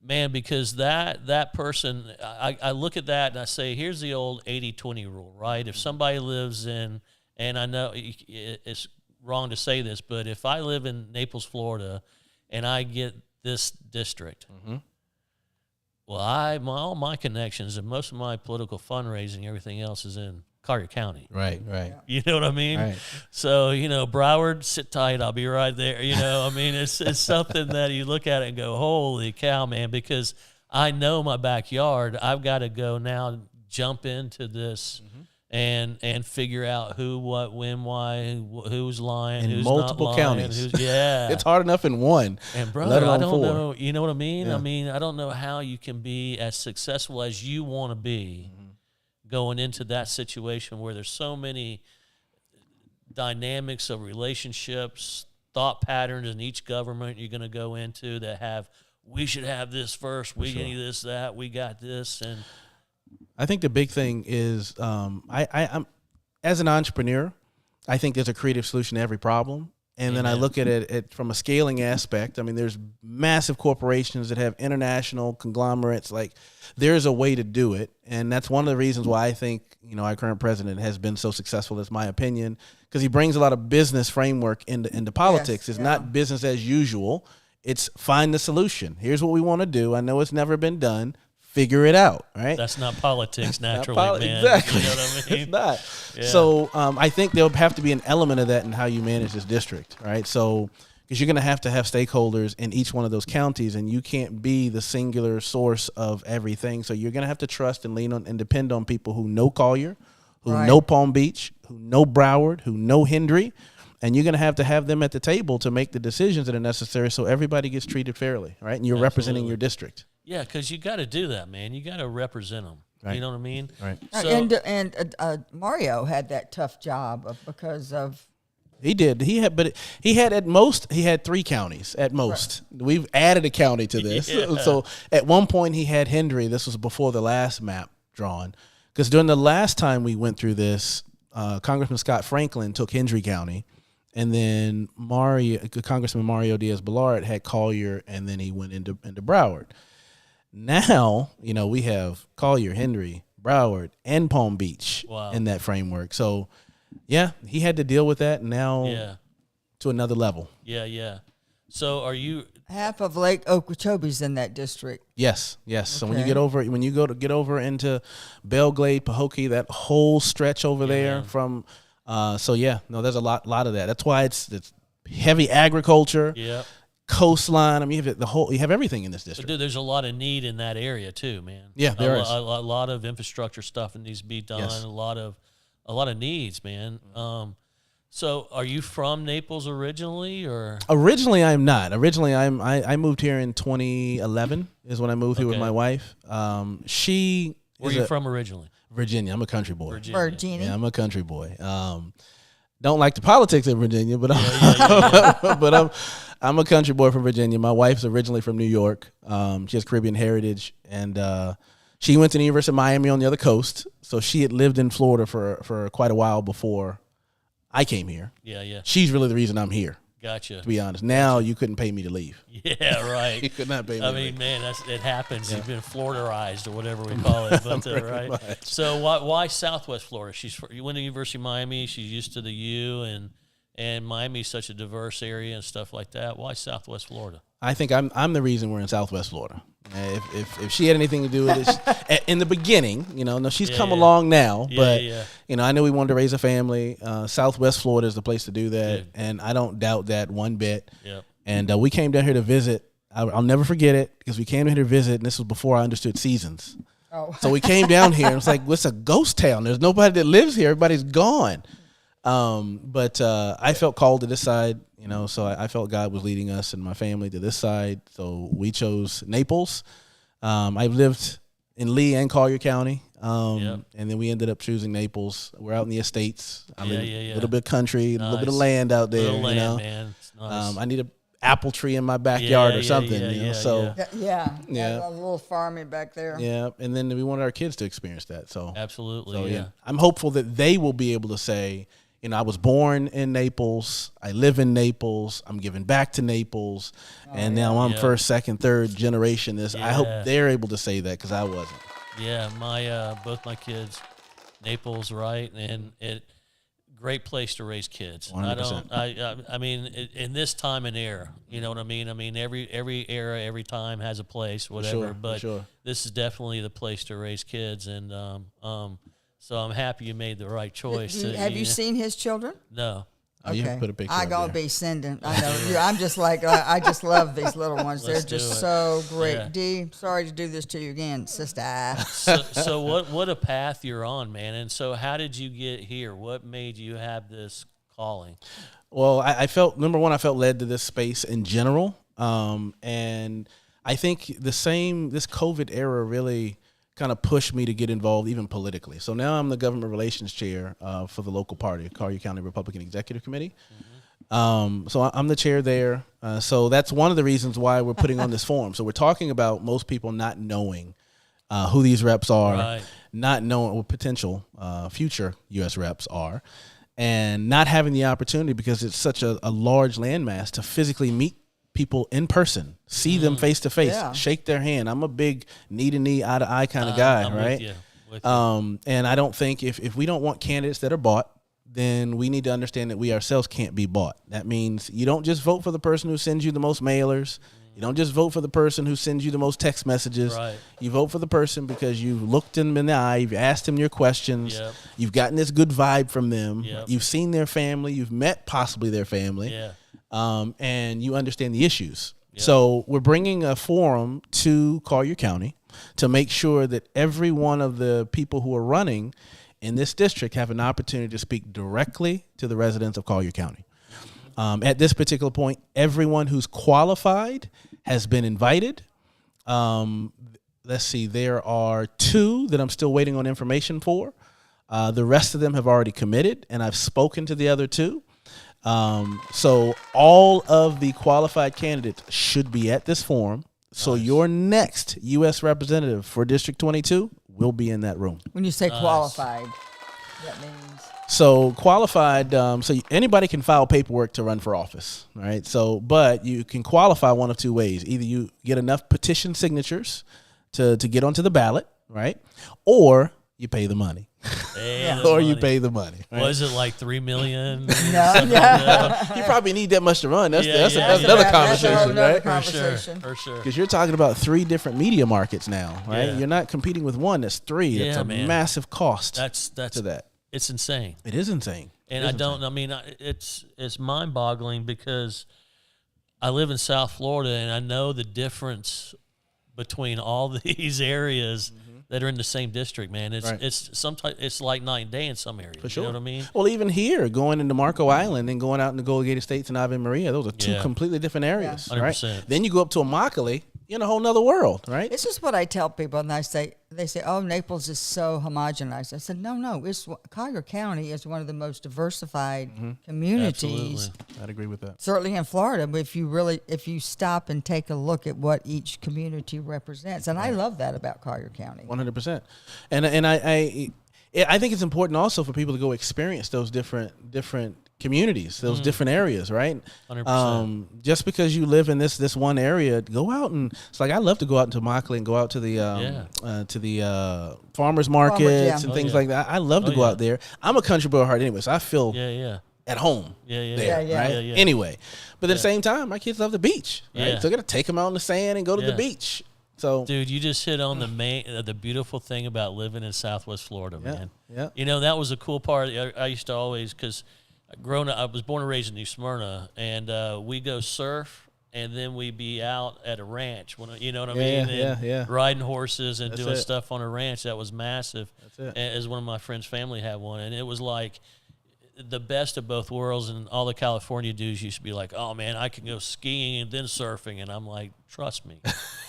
man, because that person, I look at that and I say, here's the old 80-20 rule, right? If somebody lives in, and I know it's wrong to say this, but if I live in Naples, Florida, and I get this district, well, all my connections and most of my political fundraising, everything else is in Collier County. Right. You know what I mean? Right. So, Broward, sit tight. I'll be right there. It's something that you look at it and go, holy cow, man, because I know my backyard. I've got to go now, jump into this and figure out who, what, when, why, who's lying, In who's multiple not lying, counties. Yeah. It's hard enough in one. And brother, let alone I don't 4. know. You know what I mean? Yeah. I mean, I don't know how you can be as successful as you want to be going into that situation where there's so many dynamics of relationships, thought patterns in each government you're going to go into that have, we should have this first, we need this, that, we got this. And I think the big thing is I'm as an entrepreneur, I think there's a creative solution to every problem. And then I look at it from a scaling aspect. I mean, there's massive corporations that have international conglomerates. Like, there's a way to do it. And that's one of the reasons why I think, our current president has been so successful, is my opinion, because he brings a lot of business framework into politics. It's not business as usual. It's find the solution. Here's what we want to do. I know it's never been done. Figure it out, right? that's not politics naturally, man. Exactly. You know what I mean? It's not. Yeah. So I think there'll have to be an element of that in how you manage this district, right? So because you're going to have stakeholders in each one of those counties, and you can't be the singular source of everything. So you're going to have to trust and lean on and depend on people who know Collier, who Right. know Palm Beach, who know Broward, who know Hendry, and you're going to have them at the table to make the decisions that are necessary so everybody gets treated fairly, right? And you're representing your district. Yeah, because you got to do that, man. You got to represent them. Right. You know what I mean? Right. So, And Mario had that tough job because of He did. He had at most, he had 3 counties at most. Right. We've added a county to this. Yeah. So at one point he had Hendry. This was before the last map drawn. Because during the last time we went through this, Congressman Scott Franklin took Hendry County, and then Congressman Mario Diaz-Balart had Collier, and then he went into Broward. Now, we have Collier, Hendry, Broward, and Palm Beach in that framework. So, yeah, he had to deal with that now to another level. Yeah. So are you half of Lake Okeechobee's in that district? Yes. Okay. So when you get over into Belglade, Pahokee, that whole stretch over there from there's a lot of that. That's why it's heavy agriculture. Yeah. Coastline. I mean, you have everything in this district. But dude, there's a lot of need in that area too, man. Yeah, there is a lot of infrastructure stuff that needs to be done. Yes. A lot of needs, man. So, are you from Naples originally, or? Originally, I'm not. Originally, I moved here in 2011 is when I moved here with my wife. Where are you from originally? Virginia. I'm a country boy. Virginia. Yeah, I'm a country boy. Don't like the politics in Virginia, but I'm a country boy from Virginia. My wife's originally from New York. She has Caribbean heritage, and she went to the University of Miami on the other coast. So she had lived in Florida for quite a while before I came here. Yeah. She's really the reason I'm here. Gotcha. To be honest, now you couldn't pay me to leave. Yeah, right. You could not pay me. I mean, man, it happens. You've been Floridaized or whatever we call it, but right. Much. So why Southwest Florida? You went to the University of Miami. She's used to the U, and Miami's such a diverse area and stuff like that. Why Southwest Florida? I think I'm the reason we're in Southwest Florida. If she had anything to do with it, in the beginning, no, she's come along now, but I knew we wanted to raise a family. Southwest Florida is the place to do that, and I don't doubt that one bit. Yep. And we came down here to visit. I'll never forget it because we came down here to visit, and this was before I understood seasons. Oh. So we came down here, and it's like, what's a ghost town? There's nobody that lives here. Everybody's gone. But I felt called to this side, so I felt God was leading us and my family to this side. So we chose Naples. I've lived in Lee and Collier County. And then we ended up choosing Naples. We're out in the estates. I live a little bit of country, a little bit of land out there. Little land, man. It's nice. I need an apple tree in my backyard or something. So a little farming back there. Yeah, and then we wanted our kids to experience that. So absolutely, so, I'm hopeful that they will be able to say, I was born in Naples. I live in Naples. I'm giving back to Naples, and now I'm first, second, third generation. I hope they're able to say that because I wasn't. Yeah, both my kids, Naples, right, and great place to raise kids. 100%. I mean, in this time and era, you know what I mean. I mean, every era, every time has a place, whatever. But this is definitely the place to raise kids, and so I'm happy you made the right choice. Have you seen his children? No. Oh, you have to put a picture. I gotta be sending. I know. I'm just like I just love these little ones. They're just so great. Yeah. Dee, sorry to do this to you again, sister. So what a path you're on, man. And so how did you get here? What made you have this calling? Well, I felt, number one, I felt led to this space in general, and I think this COVID era really kind of pushed me to get involved even politically. So now I'm the government relations chair for the local party, Collier County Republican Executive Committee. Mm-hmm. So I'm the chair there. So that's one of the reasons why we're putting on this forum. So we're talking about most people not knowing who these reps are, not knowing what potential future U.S. reps are, and not having the opportunity because it's such a large landmass to physically meet people in person, see them face to face, shake their hand. I'm a big knee-to-knee, eye-to-eye kind of guy, I'm right? With you. And I don't think if we don't want candidates that are bought, then we need to understand that we ourselves can't be bought. That means you don't just vote for the person who sends you the most mailers. You don't just vote for the person who sends you the most text messages. Right. You vote for the person because you've looked them in the eye, you've asked them your questions, you've gotten this good vibe from them, you've seen their family, you've met possibly their family. and you understand the issues. Yep. So we're bringing a forum to Collier County to make sure that every one of the people who are running in this district have an opportunity to speak directly to the residents of Collier County. At this particular point, everyone who's qualified has been invited. Let's see, there are 2 that I'm still waiting on information for. The rest of them have already committed, and I've spoken to the other 2. So all of the qualified candidates should be at this forum. So your next U.S. representative for District 22 will be in that room. When you say qualified, that means? So qualified, so anybody can file paperwork to run for office, right? So, but you can qualify one of 2 ways. Either you get enough petition signatures to get onto the ballot, right? Or you pay the money. You pay the money. Right? Was it like $3 million? No. You probably need that much to run. That's another conversation, right? For sure. Because you're talking about 3 different media markets now, right? Yeah. You're not competing with one. That's 3. That's a massive cost. That's to that. It's insane. It is insane. And it's mind-boggling because I live in South Florida and I know the difference between all these areas that are in the same district, man. It's sometimes it's like night and day in some areas. For sure. You know what I mean? Well, even here, going into Marco Island and going out into Gold Gate Estates and Ave Maria, those are 2 completely different areas, right? 100%. Then you go up to Immokalee, you're in a whole nother world, right? This is what I tell people, and they say, "Oh, Naples is so homogenized." I said, "No, Collier County is one of the most diversified communities." Absolutely. I'd agree with that. Certainly in Florida, but if you stop and take a look at what each community represents, and I love that about Collier County. 100%, and I think it's important also for people to go experience those different communities, those different areas, right? 100%. Just because you live in this one area, go out and it's like I love to go out into Immokalee and go out to the farmers markets and things like that. I love to go out there. I'm a country boy at heart anyway, so I feel at home there, right? Anyway, but at the same time, my kids love the beach, right? So I got to take them out in the sand and go to the beach. So, dude, you just hit on the beautiful thing about living in Southwest Florida, man. Yeah. You know, that was a cool part. I used to always, because growing up, I was born and raised in New Smyrna, and we go surf, and then we be out at a ranch. You know what I mean? Yeah. Riding horses and doing it. stuff on a ranch. That was massive. That's it. As one of my friends' family had one, and it was like the best of both worlds. And all the California dudes used to be like, "Oh man, I can go skiing and then surfing," and I'm like, "Trust me,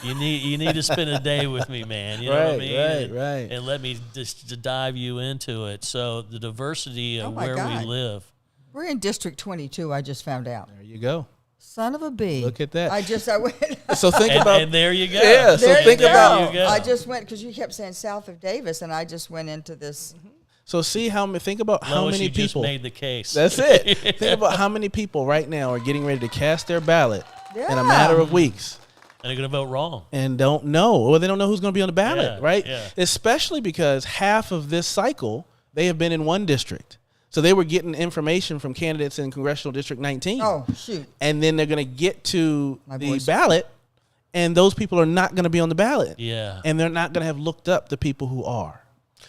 you need to spend a day with me, man. You know what I mean? Right. And let me just to dive you into it." So the diversity of where we live. We're in District 22. I just found out. There you go. Son of a bee. Look at that. I went. So think about. And there you go. Yeah. So think about. I just went because you kept saying south of Davis, and I just went into this. So think about how Lois, many you people. just made the case. That's it. Think about how many people right now are getting ready to cast their ballot in a matter of weeks. And they're going to vote wrong. And don't know, or they don't know who's going to be on the ballot, right? Yeah. Especially because half of this cycle, they have been in one district. So they were getting information from candidates in Congressional District 19. Oh, shoot. And then they're going to get to the ballot, and those people are not going to be on the ballot. Yeah. And they're not going to have looked up the people who are.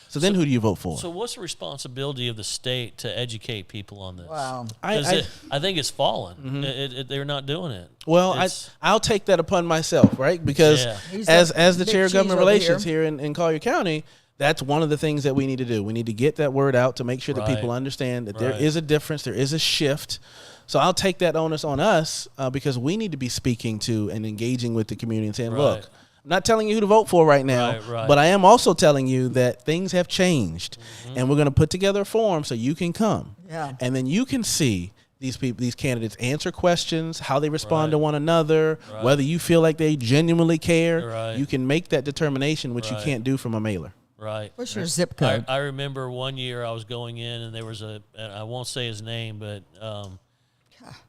So then who do you vote for? So what's the responsibility of the state to educate people on this? Wow. I think it's fallen. They're not doing it. Well, I'll take that upon myself, right? Because as the chair of government relations here in Collier County, that's one of the things that we need to do. We need to get that word out to make sure that people understand that there is a difference, there is a shift. So I'll take that onus on us because we need to be speaking to and engaging with the community and saying, look, I'm not telling you who to vote for right now, but I am also telling you that things have changed, and we're going to put together a forum so you can come, and then you can see these people, these candidates answer questions, how they respond to one another, whether you feel like they genuinely care. You can make that determination, which you can't do from a mailer. Right. What's your zip code? I remember one year I was going in, and there was and I won't say his name, but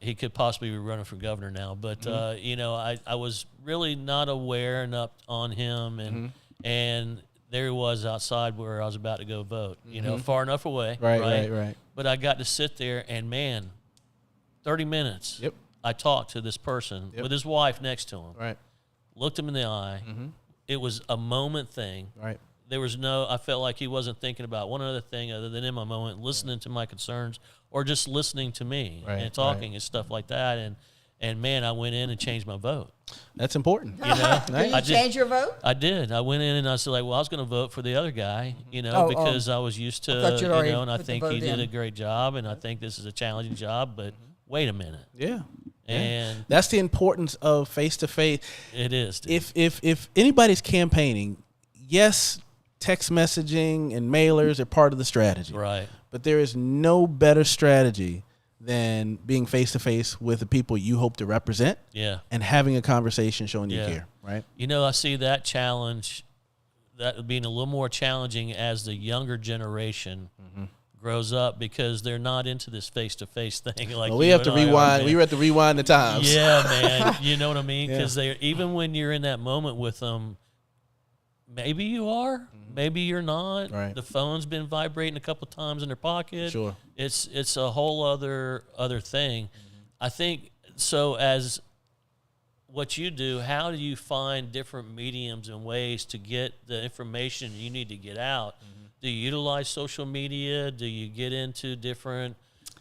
he could possibly be running for governor now. But you know, I was really not aware and up on him, and there he was outside where I was about to go vote. You know, far enough away. Right. But I got to sit there, and man, 30 minutes. Yep. I talked to this person with his wife next to him. Right. Looked him in the eye. It was a moment thing. Right. there was no, I felt like he wasn't thinking about one other thing other than in my moment, listening to my concerns or just listening to me and talking and stuff like that. And man, I went in and changed my vote. That's important. You know, Did you change your vote? I did. I went in and I said, like, well, I was going to vote for the other guy, you know, because I was used to, you know, and I think he did a great job, and I think this is a challenging job. But wait a minute. Yeah. And that's the importance of face-to-face. It is. Dude. If anybody's campaigning, yes, text messaging and mailers are part of the strategy. Right. But there is no better strategy than being face-to-face with the people you hope to represent and having a conversation showing you care, right? You know, I see that challenge, that being a little more challenging as the younger generation grows up because they're not into this face-to-face thing. Like we have to rewind. We have to rewind the times. Yeah, man. You know what I mean? Because they even when you're in that moment with them, maybe you are, maybe you're not. Right. The phone's been vibrating a couple times in their pocket. Sure. It's a whole other thing. I think so. As what you do, how do you find different mediums and ways to get the information you need to get out? Do you utilize social media? Do you get into different?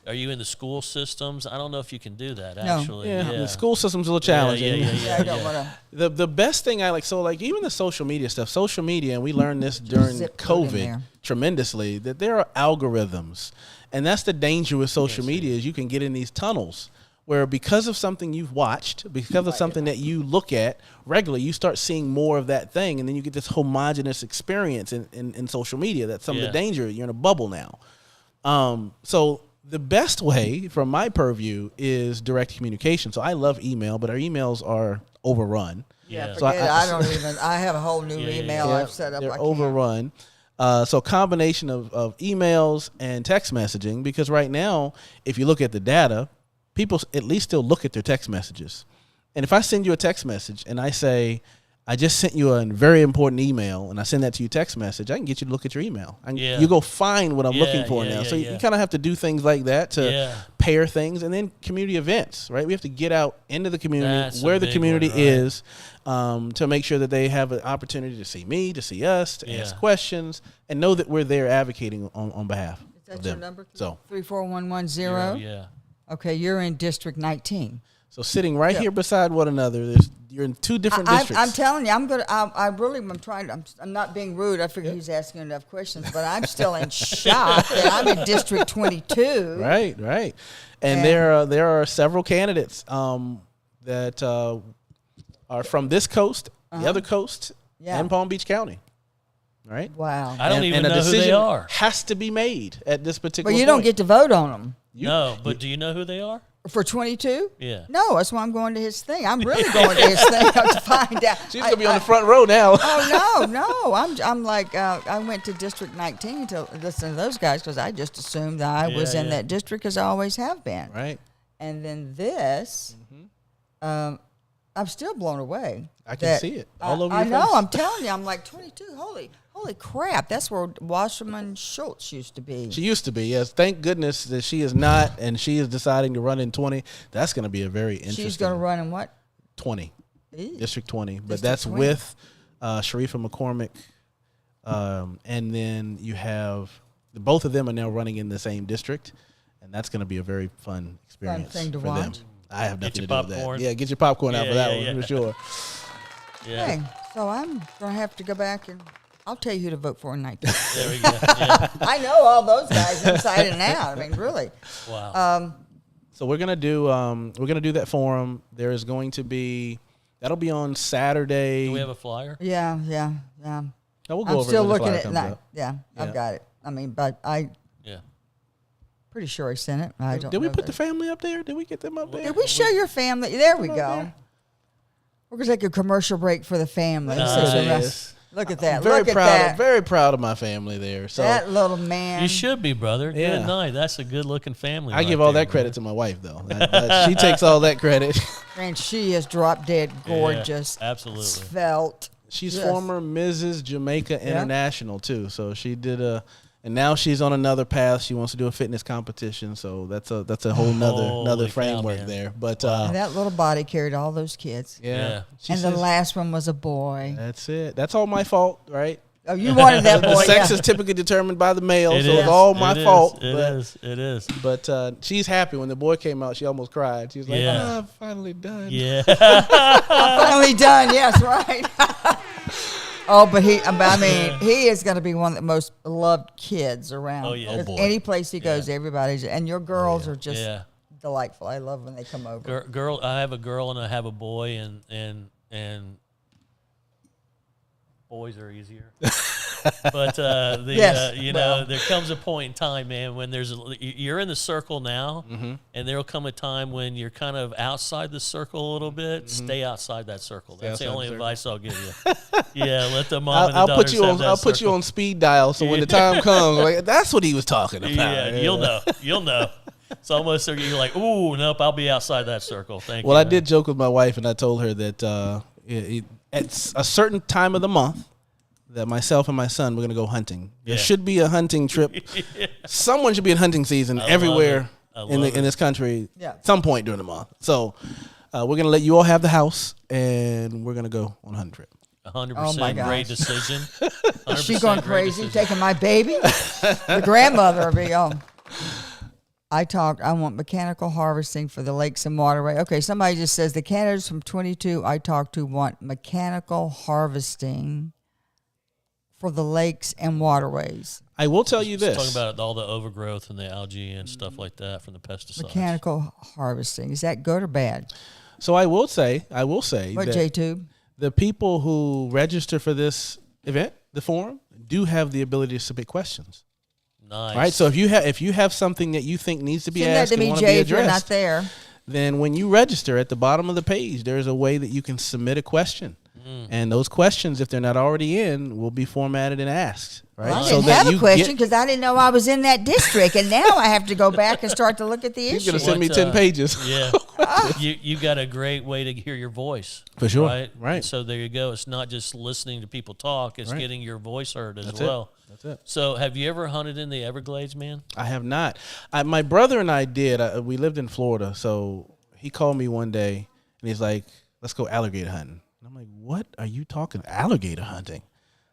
Are you in the school systems? I don't know if you can do that, actually. Yeah, the school system's a little challenging. I don't want to. The best thing I like, so like even the social media stuff, social media, and we learned this during COVID tremendously, that there are algorithms. And that's the danger with social media is you can get in these tunnels where because of something you've watched, because of something that you look at regularly, you start seeing more of that thing, and then you get this homogenous experience in social media. That's some of the danger. You're in a bubble now. So the best way, from my purview, is direct communication. So I love email, but our emails are overrun. Yeah, so I have a whole new email I've set up. They're overrun. So a combination of emails and text messaging, because right now, if you look at the data, people at least still look at their text messages. And if I send you a text message and I say, I just sent you a very important email, and I send that to you text message, I can get you to look at your email. You go find what I'm looking for now. So you kind of have to do things like that to pair things. And then community events, right? We have to get out into the community, where the community is, to make sure that they have an opportunity to see me, to see us, to ask questions, and know that we're there advocating on behalf of them. Is that your number? So 34110? Yeah. Okay, you're in District 19. So sitting right here beside one another, you're in two different districts. I'm telling you, I'm not being rude. I figure he's asking enough questions, but I'm still in shock that I'm in District 22. Right. And there are several candidates that are from this coast, the other coast, and Palm Beach County. Right? Wow. I don't even know who they are. Has to be made at this particular But you point. don't get to vote on them. Do you know who they are? For 22? Yeah. No, that's why I'm going to his thing. I'm really going to his thing to find out. She's going to be on the front row now. Oh, no. I'm like, I went to District 19 to listen to those guys because I just assumed that I was in that district because I always have been. Right. And then this, I'm still blown away. I can see it all over your face. I know. I'm telling you. I'm like, 22, holy crap. That's where Wasserman Schultz used to be. She used to be, yes. Thank goodness that she is not, and she is deciding to run in 20. That's going to be a very interesting. She's going to run in what? 20. Ew. District 20. But District that's 20. with Sharifa McCormick. And then you have, both of them are now running in the same district. And that's going to be a very fun experience thing to for watch. them. I have nothing to do with popcorn. that. Yeah, get your popcorn out for that one, for sure. Yeah. Hey, so I'm going to have to go back and I'll tell you who to vote for in 19. There we go. Yeah. I know all those guys inside and out. I mean, really. Wow. So we're gonna do that forum. There is going to be that'll be on Saturday. Do we have a flyer? Yeah. No, we'll go I'm over still it when the looking flyer at comes it. up. Yeah, I've Yeah. got it. I mean, but pretty sure I sent it. I don't Did we know put that. the family up there? Did we get them up there? Did we show your family? There we Up go. there? We're going to take a commercial break for the family. Nice. Look at that. Very Look proud. at that. Very proud of my family there. So That little man. You should be, brother. Yeah. Good night. That's a good-looking family. I give all that credit to my wife, though. She takes all that credit. And she is drop dead gorgeous. Absolutely. Svelte. She's Yes. former Mrs. Jamaica International too, so she did and now she's on another path. She wants to do a fitness competition, so that's a whole nother Holy cow, framework man. there. But And that little body carried all those kids. yeah, she And the says, last one was a boy. that's it. That's all my fault, right? Oh, you wanted that The boy. sex Yeah. is typically determined by the male, so is. it's all my It is. fault. It is. But she's happy. When the boy came out, she almost cried. She was like, Yeah. I'm finally done. Yeah. Finally done. Yes, right. Oh, but I mean, he is going to be one of the most beloved kids around. Oh, yeah. Oh, 'Cause boy. any place he goes, everybody's, and your girls are just Yeah. delightful. I love when they come over. Girl, I have a girl and I have a boy, and boys are easier. But Yes, you well. know, there comes a point in time, man, when you're in the circle now, and there'll come a time when you're kind of outside the circle a little bit. Stay outside that circle. That's the outside only the advice I'll give you. Yeah, let the mom and the I'll daughters put you have on. that I'll put you circle. on speed dial. So when the time comes, like, that's what he was talking about. Yeah, you'll know. You'll know. It's almost like you're like, ooh, nope, I'll be outside that circle. Thank you. Well, I man. did joke with my wife, and I told her that at a certain time of the month, that myself and my son we're going to go hunting. There Yeah. should be a hunting trip. Someone should be in hunting season everywhere in this country. Yeah. At some point during the month. So we're going to let you all have the house, and we're going to go on a hunting trip. 100% Oh, my great gosh. decision. Is she 100% going great crazy, decision. taking my baby? The grandmother will be on. I want mechanical harvesting for the lakes and waterway. Okay, somebody just says the candidates from 22 I talked to want mechanical harvesting for the lakes and waterways. I will tell you Just this. talking about all the overgrowth and the algae and stuff like that from the pesticides. Mechanical harvesting. Is that good or bad? So I will say What, that J-Tube? the people who register for this event, the forum, do have the ability to submit questions. Nice. Right, so if you have something that you think needs to be Send that asked to and me, want to Jay, be if you're not addressed, there. then when you register at the bottom of the page, there's a way that you can submit a question, and those questions, if they're not already in, will be formatted and asked. Right, Well, I so didn't that have a you question get. because I didn't know I was in that district, and now I have to go back and start to look at the He's issue. gonna send me What, 10 pages. Yeah. you got a great way to hear your voice. For sure. Right? Right. And so there you go. It's not just listening to people talk, it's Right. getting your voice heard as That's well. That's it. So have you ever hunted in the Everglades, man? I have not. My brother and I did. We lived in Florida, so he called me one day and he's like, "Let's go alligator hunting." And I'm like, "What are you talking alligator hunting?"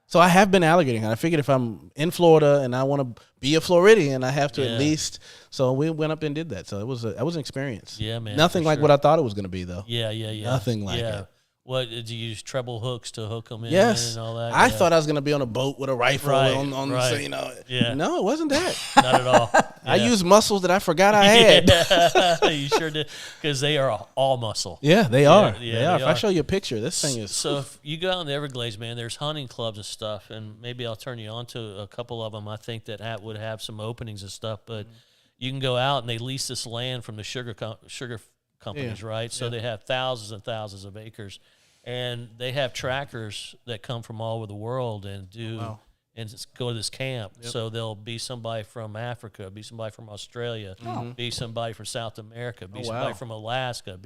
So I have been alligator hunting. I figured if I'm in Florida and I want to be a Floridian, I have to Yeah. at least. So we went up and did that. So it was an experience. Yeah, man, Nothing for like sure. what I thought it was going to be, though. Yeah. Nothing like yeah. it. What did you use treble hooks to hook them in Yes, and all that? I Yeah. thought I was going to be on a boat with a rifle Right, on right. so, you know. Yeah. No, it wasn't that. Not at all. I Yeah. used muscles that I forgot I had. Yeah, you sure did, because they are all muscle. Yeah, they are. yeah, they are. they If I are. show you a picture, this thing is. So if you go out in the Everglades, man, there's hunting clubs and stuff, and maybe I'll turn you on to a couple of them. I think that would have some openings and stuff, but you can go out and they lease this land from the sugar companies, Yeah. right? So they have thousands and thousands of acres, and they have trackers that come from all over the world and do. Wow. And just go to this camp. So there'll be somebody from Africa, be somebody from Australia, be somebody from South America, be somebody wow. from Alaska,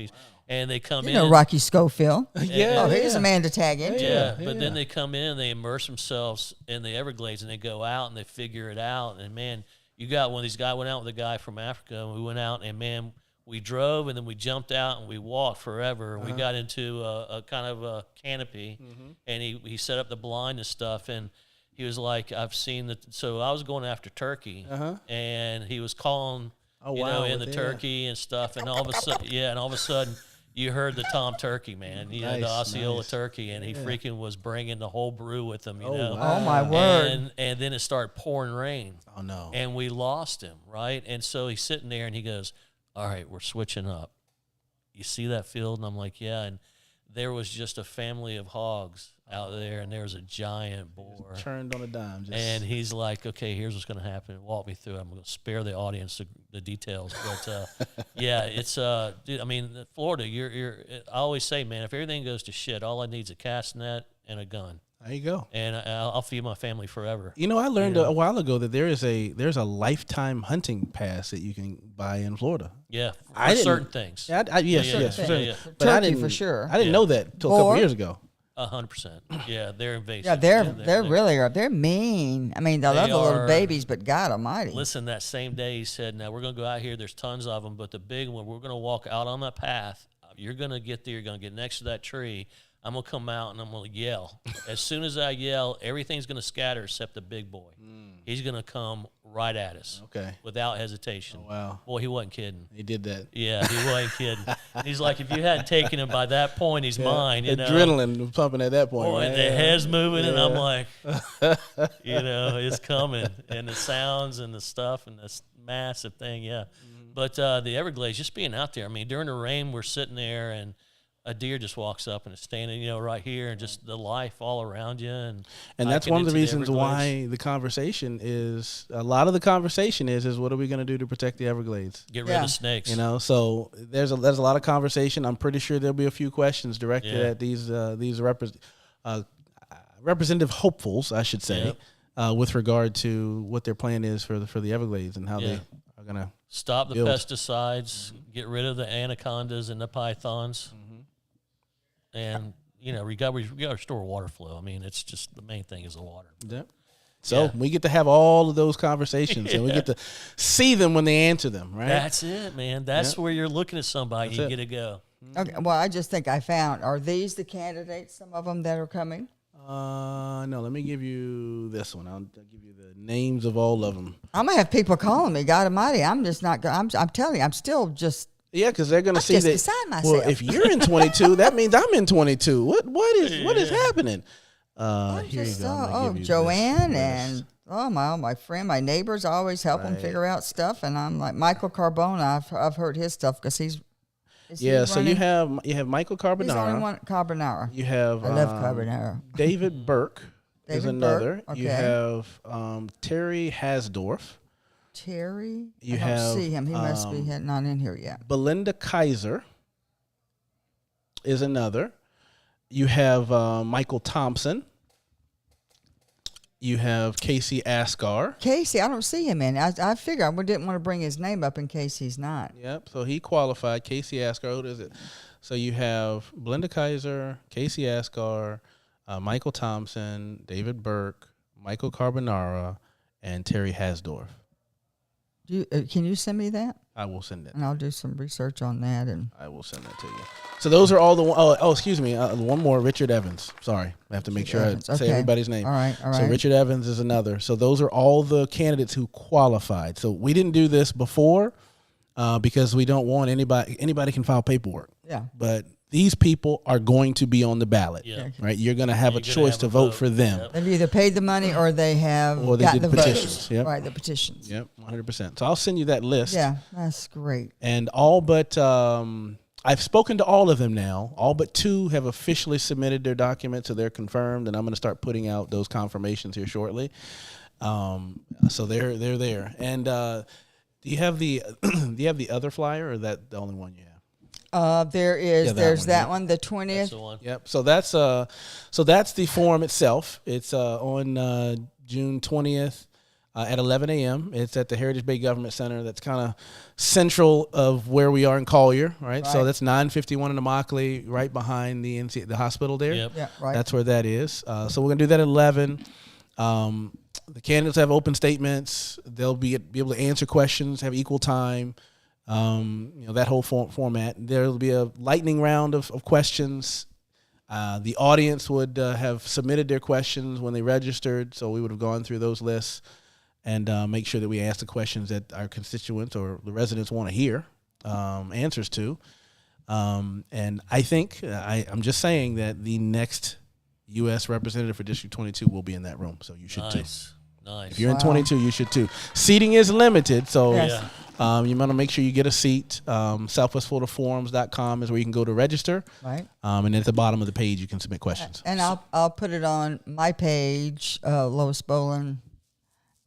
and they come You in. know Rocky Schofield. Yeah. Oh, here's a man to tag into. Yeah, but then they come in, they immerse themselves in the Everglades, and they go out and they figure it out. And man, you got one of these guys went out with a guy from Africa, and we went out, and man, we drove, and then we jumped out, and we walked forever. And we got into a kind of a canopy, and he set up the blind and stuff, and he was like, I've seen that. So I was going after turkey, and he was calling, Oh, you wow, know, in the yeah. turkey and stuff, and all of a sudden, you heard the Tom Turkey, man. You know, the Nice, Osceola nice. turkey, and he freaking was bringing the whole brew with him, you know. wow. Oh, my word. And then it started pouring rain, Oh no. and we lost him, right? And so he's sitting there, and he goes, all right, we're switching up. You see that field? And I'm like, yeah. And there was just a family of hogs out there, and there was a giant boar. Turned on a dime. Just, And he's like, okay, here's what's going to happen. Walk me through it. I'm going to spare the audience the details. But, yeah, it's, dude, I mean, Florida, I always say, man, if everything goes to shit, all I need is a cast net and a gun. there you go. And I'll feed my family forever. You know, I learned a while ago that there's a lifetime hunting pass that you can buy in Florida. Yeah, for I didn't- certain things. Yes, yes, yeah, for yeah, certain. yeah. But I Turkey, didn't, for sure. I didn't know that until a couple Boar? years ago. 100%. Yeah, they're invasive. Yeah, they're really they're mean. I mean, they love the little are- babies, but God Almighty. Listen, that same day he said, now we're going to go out here. There's tons of them, but the big one, we're going to walk out on that path. You're going to get there. You're going to get next to that tree. I'm going to come out and I'm going to yell. As soon as I yell, everything's going to scatter except the big boy. He's going to come right at us. Okay. Without hesitation. Oh, wow. Boy, he wasn't kidding. He did that. Yeah, he wasn't kidding. He's like, if you hadn't taken him by that point, he's mine. You know? Adrenaline was pumping at that point. Boy, right? the head's moving, and I'm like, it's coming. And the sounds and the stuff and this massive thing, yeah. But the Everglades, just being out there, I mean, during the rain, we're sitting there, and a deer just walks up and is standing, right here, and just the life all around you. And that's one of the reasons Everglades. why the conversation is, a lot of the conversation is what are we going to do to protect the Everglades? Get rid of snakes. So there's a lot of conversation. I'm pretty sure there'll be a few questions directed at these representative hopefuls, I should say, with regard to what their plan is for the Everglades and how they are going to stop the pesticides, get rid of the anacondas and the pythons. And, we got to restore water flow. I mean, it's just the main thing is the water. Yep. So we get to have all of those conversations, and we get to see them when they answer them, right? That's it, man. That's where you're looking at somebody. You get to go. Okay. Well, I just think I found. Are these the candidates? Some of them that are coming. No. Let me give you this one. I'll give you the names of all of them. I'm gonna have people calling me. God Almighty, I'm just not. I'm telling you, I'm still just. Yeah, because they're going to see just that. beside myself. Well, if you're in 22, that means I'm in 22. What is happening? Here you go. I'm gonna give you Joanne this. and my friend, my neighbors always help them figure out stuff, and I'm like Michael Carbona. I've heard his stuff because he's. So you have Michael Carbonara. He's the only one. Carbonara. You have I love Carbonara. David Burke is David another. Burke, okay. You have Terry Hasdorf. Terry. You I don't have, see him. He must be not in here yet. Belinda Kaiser is another. You have Michael Thompson. You have Casey Asgar. Casey, I don't see him in. I figure I didn't want to bring his name up in case he's not. Yep. So he qualified. Casey Asgar. What is it? So you have Belinda Kaiser, Casey Asgar, Michael Thompson, David Burke, Michael Carbonara, and Terry Hasdorf. Can you send me that? I will send it. And I'll do some research on that. And I will send that to you. So those are all the excuse me. One more, Richard Evans. Sorry. I have to make sure I say everybody's name. All right. So Richard Evans is another. So those are all the candidates who qualified. So we didn't do this before because we don't want anybody can file paperwork. Yeah. But these people are going to be on the ballot, right? You're going to have a choice to vote for them. Yep. They've either paid the money or they have gotten the petitions. votes. Yep. Right, the petitions. Yep, 100%. So I'll send you that list. Yeah, that's great. And all but I've spoken to all of them now. All but 2 have officially submitted their documents, so they're confirmed, and I'm going to start putting out those confirmations here shortly. So they're there. And do you have the other flyer, or is that the only one you have? There's that one, the 20th. That's the one. Yep. So that's the form itself. It's on June 20th at 11 a.m. It's at the Heritage Bay Government Center. That's kind of central of where we are in Collier, right? So that's 951 in Immokalee, right behind the hospital there. Yep. Yeah, right. That's where that is. So we're gonna do that at 11. The candidates have open statements. They'll be able to answer questions, have equal time. That whole format. There'll be a lightning round of questions. The audience would have submitted their questions when they registered, so we would have gone through those lists and make sure that we ask the questions that our constituents or the residents want to hear answers to. And I think, I'm just saying that the next U.S. representative for District 22 will be in that room, so you should too. Nice. If you're in 22, you should too. Seating is limited, so Yes. you want to make sure you get a seat. SouthwestFloridaForums.com is where you can go to register. Right. And at the bottom of the page, you can submit questions. And I'll put it on my page, Lois Bolin,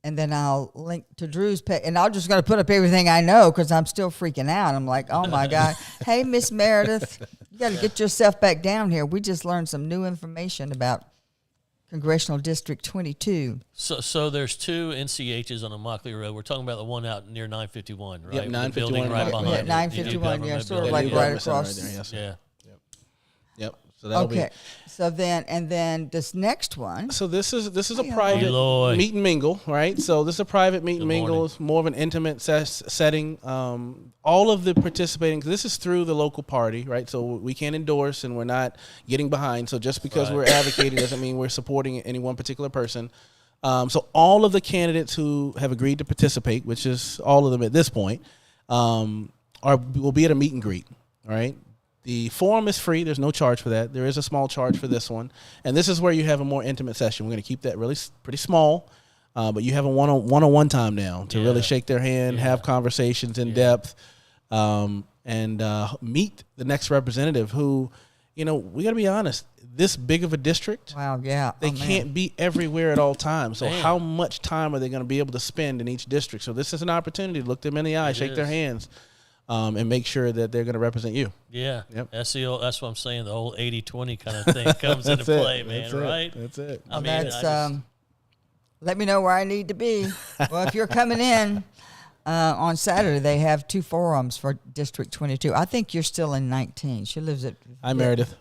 and then I'll link to Drew's page. And I'm just going to put up everything I know because I'm still freaking out. I'm like, oh, my God. Hey, Miss Meredith, you got to get yourself back down here. We just learned some new information about Congressional District 22. So there's 2 NCHs on Immokalee Road. We're talking about the one out near 951, right? Yep, With 951 the building right behind Yeah, it. 951, The new sort of government like building. right Government Center across. there, yes, sir. Yeah. Yep. So that'll be. Okay. So then this next one. So this is a Hey, private Eloy. meet and mingle, right? So this is a private meet and Good mingle. morning. It's more of an intimate setting. All of the participating. This is through the local party, right? So we can't endorse, and we're not getting behind. So just because Right. we're advocating doesn't mean we're supporting any one particular person. So all of the candidates who have agreed to participate, which is all of them at this point, will be at a meet and greet. All right. The forum is free. There's no charge for that. There is a small charge for this one, and this is where you have a more intimate session. We're going to keep that really pretty small, but you have a one-on-one time now to really shake their hand, have conversations in depth, and meet the next representative. Who, we got to be honest. This big of a district, Wow. Yeah. they man. can't be everywhere at all times. So Man. how much time are they going to be able to spend in each district? So this is an opportunity to look them in the eye, shake their is. hands, and make sure that they're going to represent you. Yeah, Yep. that's what I'm saying. The whole 80-20 kind of thing comes into play, man. That's it. Right? That's it. I mean, That's let me know where I need to be. Well, if you're coming in on Saturday, they have 2 forums for District 22. I think you're still in 19. She lives at Hi, Meredith.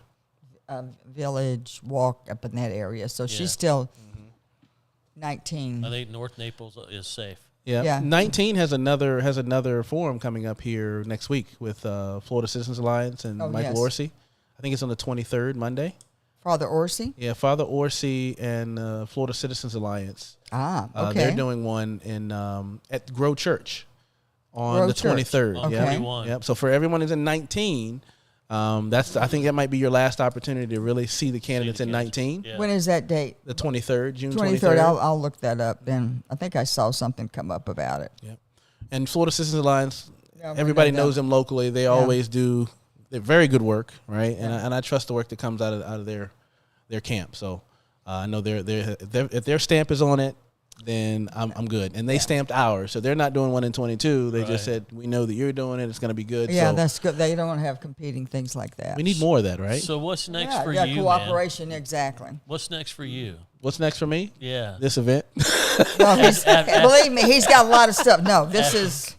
Village Walk up in that area, so Yeah. she's still 19. I think North Naples is safe. Yeah. Yeah. 19 has another forum coming up here next week with Florida Citizens Alliance and Oh, Michael yes. Orsi. I think it's on the 23rd, Monday. Father Orsi. Yeah, Father Orsi and Florida Citizens Alliance. Okay. They're doing one in at Grow Church on Grow the Church. 23rd. On Yep. 21. Yep. So for everyone who's in 19, I think that might be your last opportunity to really see the candidates in 19. Yeah. When is that date? The 23rd, June 23rd. 23rd. I'll look that up. Then I think I saw something come up about it. Yep. And Florida Citizens Alliance, Yeah, we everybody know knows them locally. They always do very good work, right? And I trust the work that comes out of their camp. So I know if their stamp is on it, then I'm good. And they stamped ours, so they're not doing one in 22. They Right. just said, we know that you're doing it. It's going to be good. Yeah, so that's good. They don't have competing things like that. we need more of that, right? So what's next yeah, for yeah, you, man? cooperation, exactly. What's next for you? What's next for me? Yeah. This event. No, believe me, he's got a lot of stuff. No, this is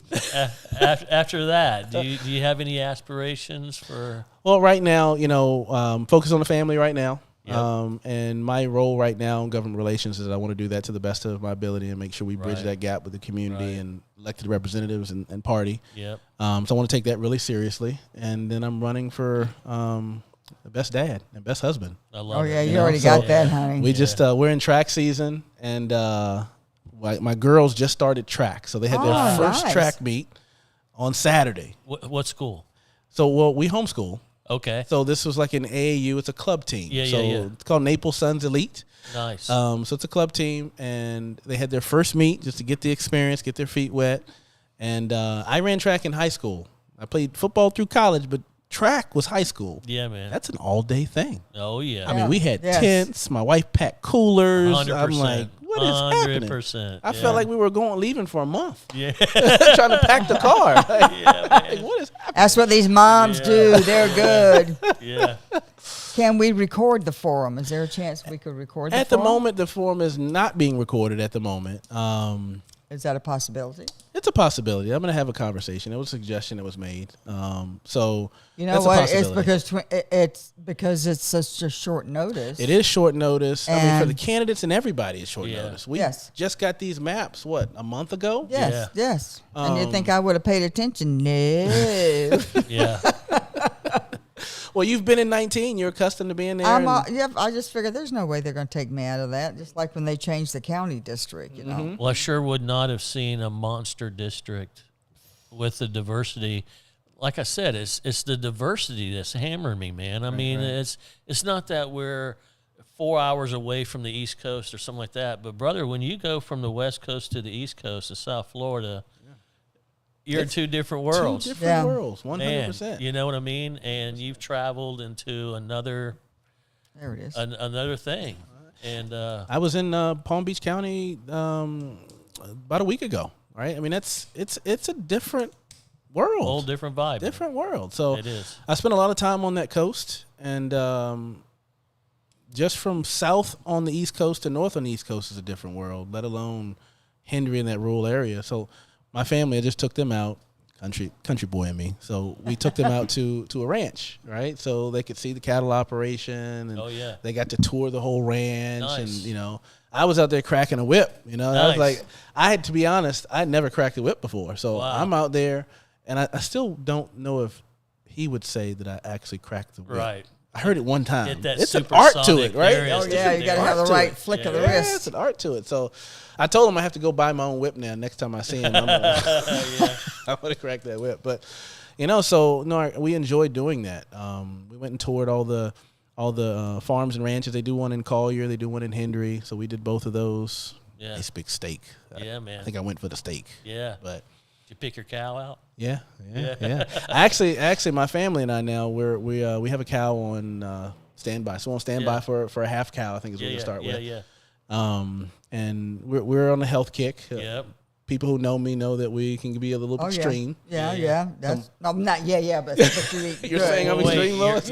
After that, do you have any aspirations for? Well, right now, focus on the family right now. Yep. And my role right now in government relations is I want to do that to the best of my ability and make sure we bridge Right. that gap with the community Right. and elected representatives and party. Yep. So I want to take that really seriously. And then I'm running for the best dad and best husband. I love Oh it. yeah, you know, already so got that, honey. We just we're in track season, and my girls just started track, so they had their Oh, first nice. track meet on Saturday. What school? So we homeschool. Okay. So this was like an AAU. It's a club team. Yeah, so yeah. it's called Naples Suns Elite. Nice. So it's a club team, and they had their first meet just to get the experience, get their feet wet. And I ran track in high school. I played football through college, but track was high school. yeah, man. That's an all-day thing. Oh yeah. I mean, we had Yes. tents. My wife packed coolers. 100%. I'm like, what is happening? 100%. I felt like we were leaving for a month, Yeah. trying to pack the car. Like, Yeah, man. like, what is happening? That's what these moms do. They're good. Yeah. Can we record the forum? Is there a chance we could record At the forum? moment, the forum is not being recorded at the moment. Is that a possibility? It's a possibility. I'm going to have a conversation. It was a suggestion that was made. So You know that's a what? It's possibility. because it's such a short notice. It is short notice. I mean, for the And- candidates and everybody, it's short Yeah. notice. We Yes. just got these maps, a month ago? Yes, Yeah. yes. And you think I would have paid attention? No. Yeah. Well, you've been in 19. You're accustomed to being there. I just figured there's no way they're going to take me out of that. Just like when they changed the county district, you know. Well, I sure would not have seen a monster district with the diversity. Like I said, it's the diversity that's hammering me, man. I mean, it's not that we're 4 hours away from the East Coast or something like that. But brother, when you go from the West Coast to the East Coast to South Florida, you're in two different worlds. Two different Yeah. worlds, Man, 100%. you know what I mean? And you've traveled into another There it is. another thing. And I was in Palm Beach County about a week ago, right? I mean, it's a different world. whole different vibe. Different world. So It is. I spent a lot of time on that coast, and just from south on the East Coast to north on the East Coast is a different world, let alone Henry in that rural area. So my family, I just took them out country boy in me. So we took them out to a ranch, right? So they could see the cattle operation, and they got to tour the whole ranch. Nice. And I was out there cracking a whip. I was like, to be honest, I'd never cracked a whip before. So I'm out there, and I still don't know if he would say that I actually cracked the whip. Right. I heard it one time. It's an art to it, right? Oh, yeah, you got to have the right flick of the Yeah, wrist. it's an art to it. So I told him I have to go buy my own whip now. Next time I see him, I'm gonna crack that whip. But we enjoyed doing that. We went and toured all the farms and ranches. They do one in Collier. They do one in Hendry. So we did both of those. Yeah, nice big steak. Yeah, man. I think I went for the steak. Yeah, but. Did you pick your cow out? Yeah. Actually, my family and I now we have a cow on standby. So we're on standby for a half cow. I think is what we'll start with. Yeah. And we're on a health kick. Yep. People who know me know that we can be a little extreme. Yeah. That's not but you eat You're good. saying I'm extreme, Lois?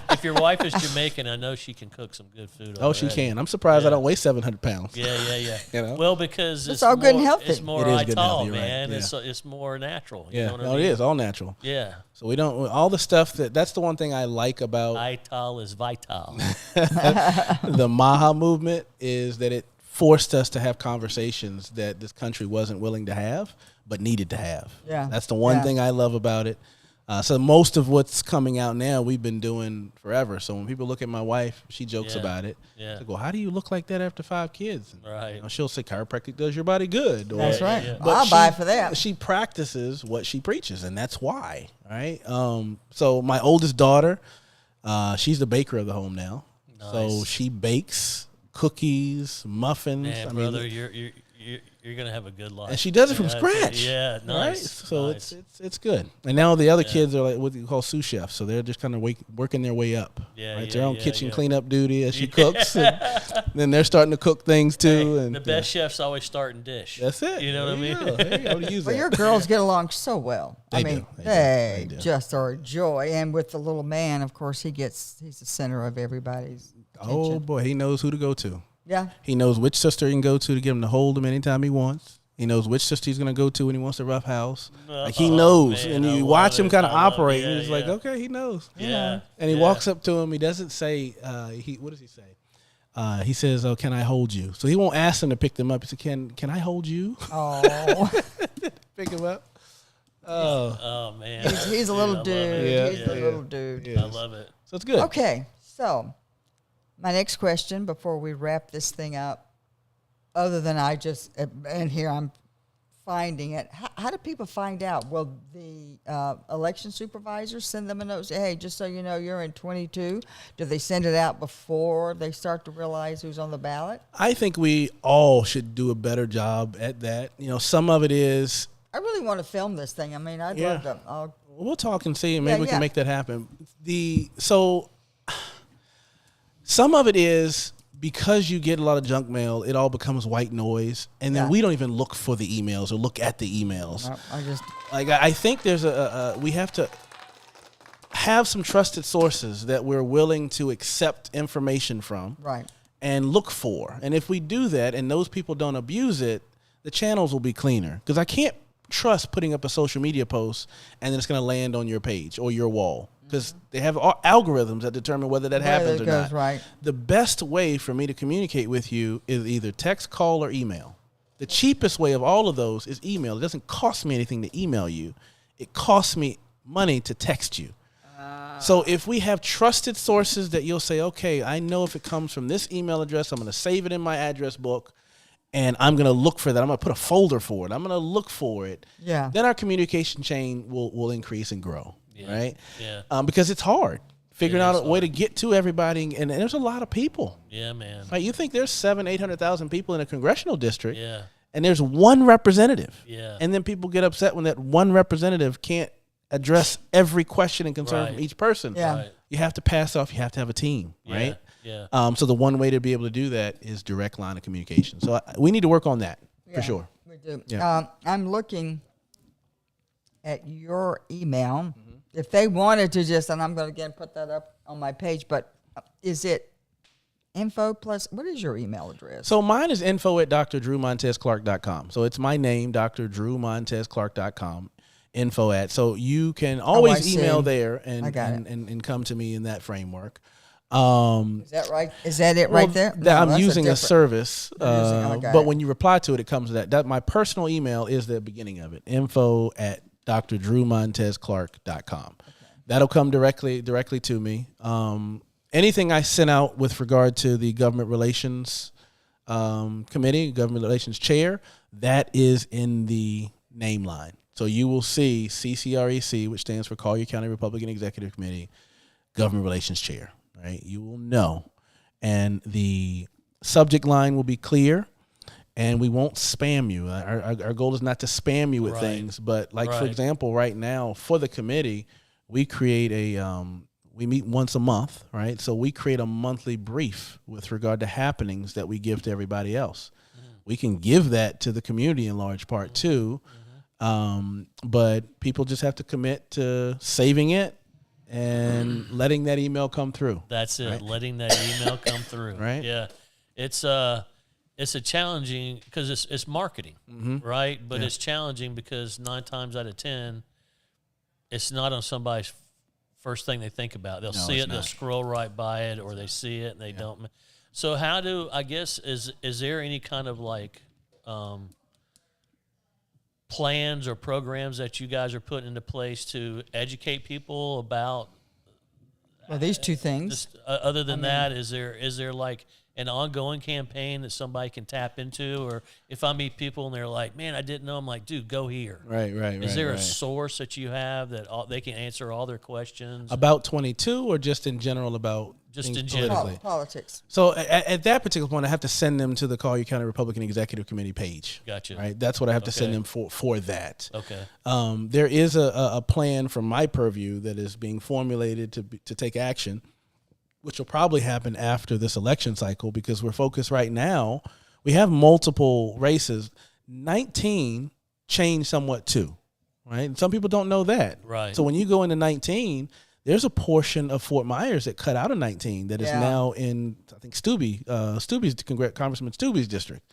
If your wife is Jamaican, I know she can cook some good food. Oh, she can. I'm surprised I don't weigh 700 pounds. Yeah. Well, because it's all good more, and healthy. It's more It is good and ital, healthy, you're man. right. Yeah. It's more natural. Yeah, You know what I mean? it is all natural. Yeah. So we don't all the stuff that's the one thing I like about Ital is vital. the Maha movement is that it forced us to have conversations that this country wasn't willing to have, but needed to have. Yeah. That's the one thing I love about it. So most of what's coming out now, we've been doing forever. So when people look at my wife, she jokes about it. Yeah. They go, how do you look like that after 5 kids? And, Right. she'll say chiropractic does your body good. Or, That's right. Yeah. I'll buy for that. She practices what she preaches, and that's why, right? So my oldest daughter, she's the baker of the home now. Nice. So she bakes cookies, muffins. Man, brother, you're gonna have a good life. And she does it from scratch. Yeah, nice. Right? So nice. it's good. And now the other kids are like what you call sous chefs, so they're just kind of working their way up. Yeah, right? yeah, They're on yeah, kitchen yeah. cleanup duty as she cooks. And then they're starting to cook things too. Hey, and the best chefs always start in dish. That's it. You know what I mean? There you go. To use Well, that. your girls get along so well. They do. Just are a joy. And with the little man, of course, he's the center of everybody's attention. Oh boy, he knows who to go to. Yeah. He knows which sister he can go to get him to hold him anytime he wants. He knows which sister he's going to go to when he wants a rough house. Like he knows. Man, and you I watch love him kind of it. I love it. operate. Yeah, and he's like, yeah. okay, he knows. Yeah. And he walks up to him. He doesn't say, what does he say? He says, oh, can I hold you? So he won't ask him to pick them up. He said, can I hold you? Oh. Pick him up. Oh man. He's a little dude. Yeah, He's a little dude. Yeah. I love it. So it's good. Okay. So my next question before we wrap this thing up, other than and here I'm finding it, how do people find out? Will the election supervisors send them a note, say, hey, just so you know, you're in 22? Do they send it out before they start to realize who's on the ballot? I think we all should do a better job at that. Some of it is, I really want to film this thing. I mean, I'd love to. we'll talk and see, and maybe we can make that happen. Some of it is because you get a lot of junk mail, it all becomes white noise, and then we don't even look for the emails or look at the emails. I think there's we have to have some trusted sources that we're willing to accept information from, Right. and look for. And if we do that, and those people don't abuse it, the channels will be cleaner. Because I can't trust putting up a social media post and then it's going to land on your page or your wall. Because they have algorithms that determine whether that happens or not. Right. The best way for me to communicate with you is either text, call, or email. The cheapest way of all of those is email. It doesn't cost me anything to email you. It costs me money to text you. So if we have trusted sources that you'll say, okay, I know if it comes from this email address, I'm going to save it in my address book, and I'm going to look for that. I'm going to put a folder for it. I'm going to look for it. Yeah. Then our communication chain will increase and grow. Yeah. Right? Yeah. Because it's hard figuring out a way hard. to get to everybody, and there's a lot of people. Yeah, man. Like you think there's 700,000-800,000 people in a congressional district, Yeah. and there's one representative. Yeah. And then people get upset when that one representative can't address every question and concern Right. from each person. Yeah. Right. You have to pass off. You have to have a team, right? Yeah. So the one way to be able to do that is direct line of communication. So we need to work on that for sure. We do. Yeah. I'm looking at your email. If they wanted to just, and I'm going to again put that up on my page, but is it info plus, what is your email address? So mine is info@drdrewmontezclark.com. So it's my name, drdrewmontezclark.com. info at. So you can I always email see. there I got it. and come to me in that framework. Is that right? Is that it right there? No, I'm that's using a different- service, I got but it. when you reply to it, it comes to that. That my personal email is the beginning of it. Info at drdrewmontezclark.com. That'll come directly to me. Anything I sent out with regard to the government relations committee, government relations chair, that is in the name line. So you will see CCREC, which stands for Collier County Republican Executive Committee, government relations chair. Right, you will know, and the subject line will be clear, and we won't spam you. Our goal is not to spam you with things, but for example, right now for the committee, we create we meet once a month, right? So we create a monthly brief with regard to happenings that we give to everybody else. We can give that to the community in large part too, but people just have to commit to saving it and letting that email come through. That's it. Right? Letting that email come through. Right. Yeah. It's a challenging because it's marketing, right? But it's challenging because 9 times out of 10, it's not on somebody's first thing they think about. They'll see it, they'll scroll right by it, or they see it and they don't. So how do, I guess, is there any kind of like plans or programs that you guys are putting into place to educate people about? Well, these two things. Just, other than that, is there like an ongoing campaign that somebody can tap into? Or if I meet people and they're like, man, I didn't know, I'm like, dude, go here. Right. Is there a source that you have that they can answer all their questions? About 22 or just in general about Just things in general. politically? Politics. So at that particular point, I have to send them to the Collier County Republican Executive Committee page. Gotcha. Right. That's what I have to send Okay. them for that. Okay. There is a plan from my purview that is being formulated to take action, which will probably happen after this election cycle because we're focused right now. We have multiple races. 19 changed somewhat too, right? And some people don't know that. Right. So when you go into 19, there's a portion of Fort Myers that cut out of 19 that is now in, I think, Congressman Stubbe's district.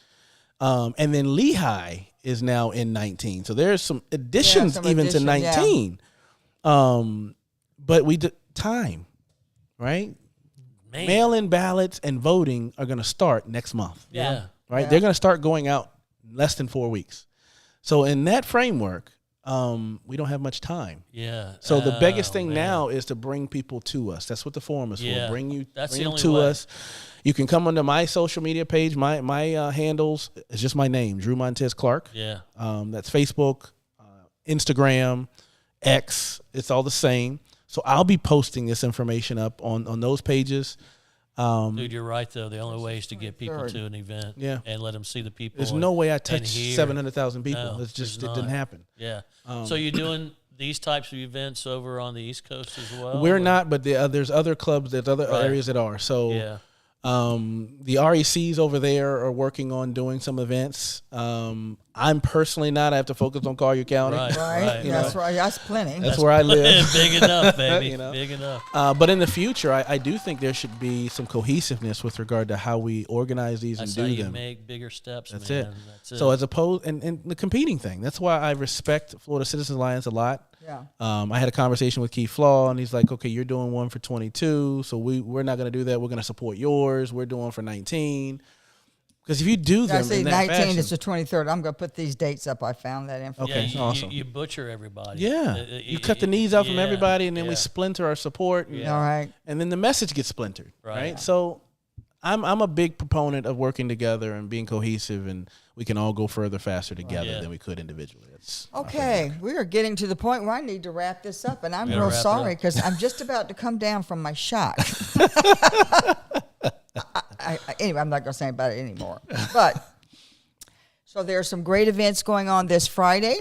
And then Lehigh is now in 19. So there's some additions to 19. But we did time, right? Man. Mail-in ballots and voting are going to start next month. Yeah. Right? Yeah. They're going to start going out in less than 4 weeks. So in that framework, we don't have much time. Yeah. So the biggest thing man. now is to bring people to us. That's what the forum is Yeah. for. Bring That's them the only to way. us. You can come under my social media page. My handles is just my name, Drew Montez Clark. Yeah. That's Facebook, Instagram, X. It's all the same. So I'll be posting this information up on those pages. Dude, you're right, though. The only way is to get people Third. to an event Yeah. and let them see the people. There's no way I touched hear. 700,000 people. No, It's just, there's it didn't not. happen. Yeah. So you're doing these types of events over on the East Coast as well? We're or- not, but there's other clubs, there's other Right. areas that are. So Yeah. the RECs over there are working on doing some events. I'm personally not. I have to focus on Collier County. Right. Right? You That's know. right. That's plenty. That's where I live. Big enough, baby. You know? Big enough. But in the future, I do think there should be some cohesiveness with regard to how we organize these That's and how do you them. make bigger steps, That's man. it. That's it. So as opposed, and the competing thing, that's why I respect Florida Citizens Alliance a lot. Yeah. I had a conversation with Keith Flaw, and he's like, okay, you're doing one for 22, so we're not going to do that. We're going to support yours. We're doing for 19. Because if you do I them see in that 19 fashion, is the 23rd. I'm going to put these dates up. I found that information. Okay, you, awesome. You butcher everybody. yeah, you cut the knees out from yeah, everybody, and then we yeah. splinter our support, and, Yeah. All right. and then the message gets splintered, Right. right? So I'm a big proponent of working together and being cohesive, and we can all go further faster together Yeah. than we could individually. That's Okay, we are getting to the point where I need to wrap this up, and I'm Gotta real wrap it sorry up. because I'm just about to come down from my shot. Anyway, I'm not going to say about it anymore. But so there are some great events going on this Friday.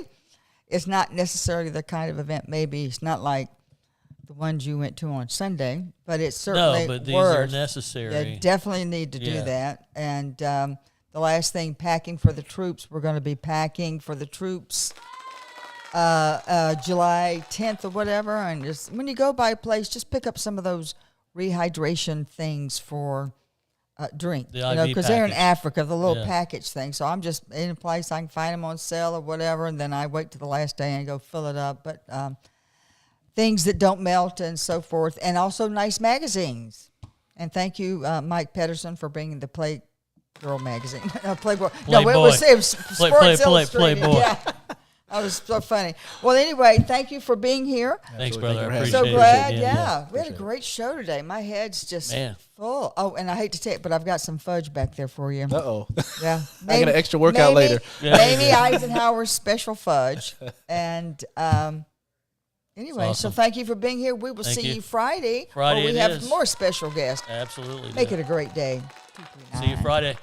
It's not necessarily the kind of event, maybe it's not like the ones you went to on Sunday, but it's certainly No, but these are worth. necessary. They definitely need to do Yeah. that. And the last thing, packing for the troops. We're going to be packing for the troops July 10th or whatever. And just when you go by a place, just pick up some of those rehydration things for drink. The You know, IV because they're in package. Africa, the little Yeah. package thing. So I'm just in a place I can find them on sale or whatever, and then I wait to the last day and go fill it up. But things that don't melt and so forth, and also nice magazines. And thank you, Mike Pedersen, for bringing the Playgirl magazine. Playboy. No, it was Sports Illustrated. Playboy. Yeah. That was so funny. Well, anyway, thank you for being here. Thanks, Absolutely. brother. I Thank you for appreciate So it. glad, Yeah. yeah. We had a great show today. My head's just full. Oh, and I hate to take it, but I've got some fudge back there for you. Uh-oh. Yeah. I get an extra workout later. Yeah. Maybe Eisenhower's special fudge. And anyway, Awesome. so thank you for being here. We will Thank see you. you Friday. Friday where we it have is. more special guests. Absolutely. Make man. it a great day. See you Friday.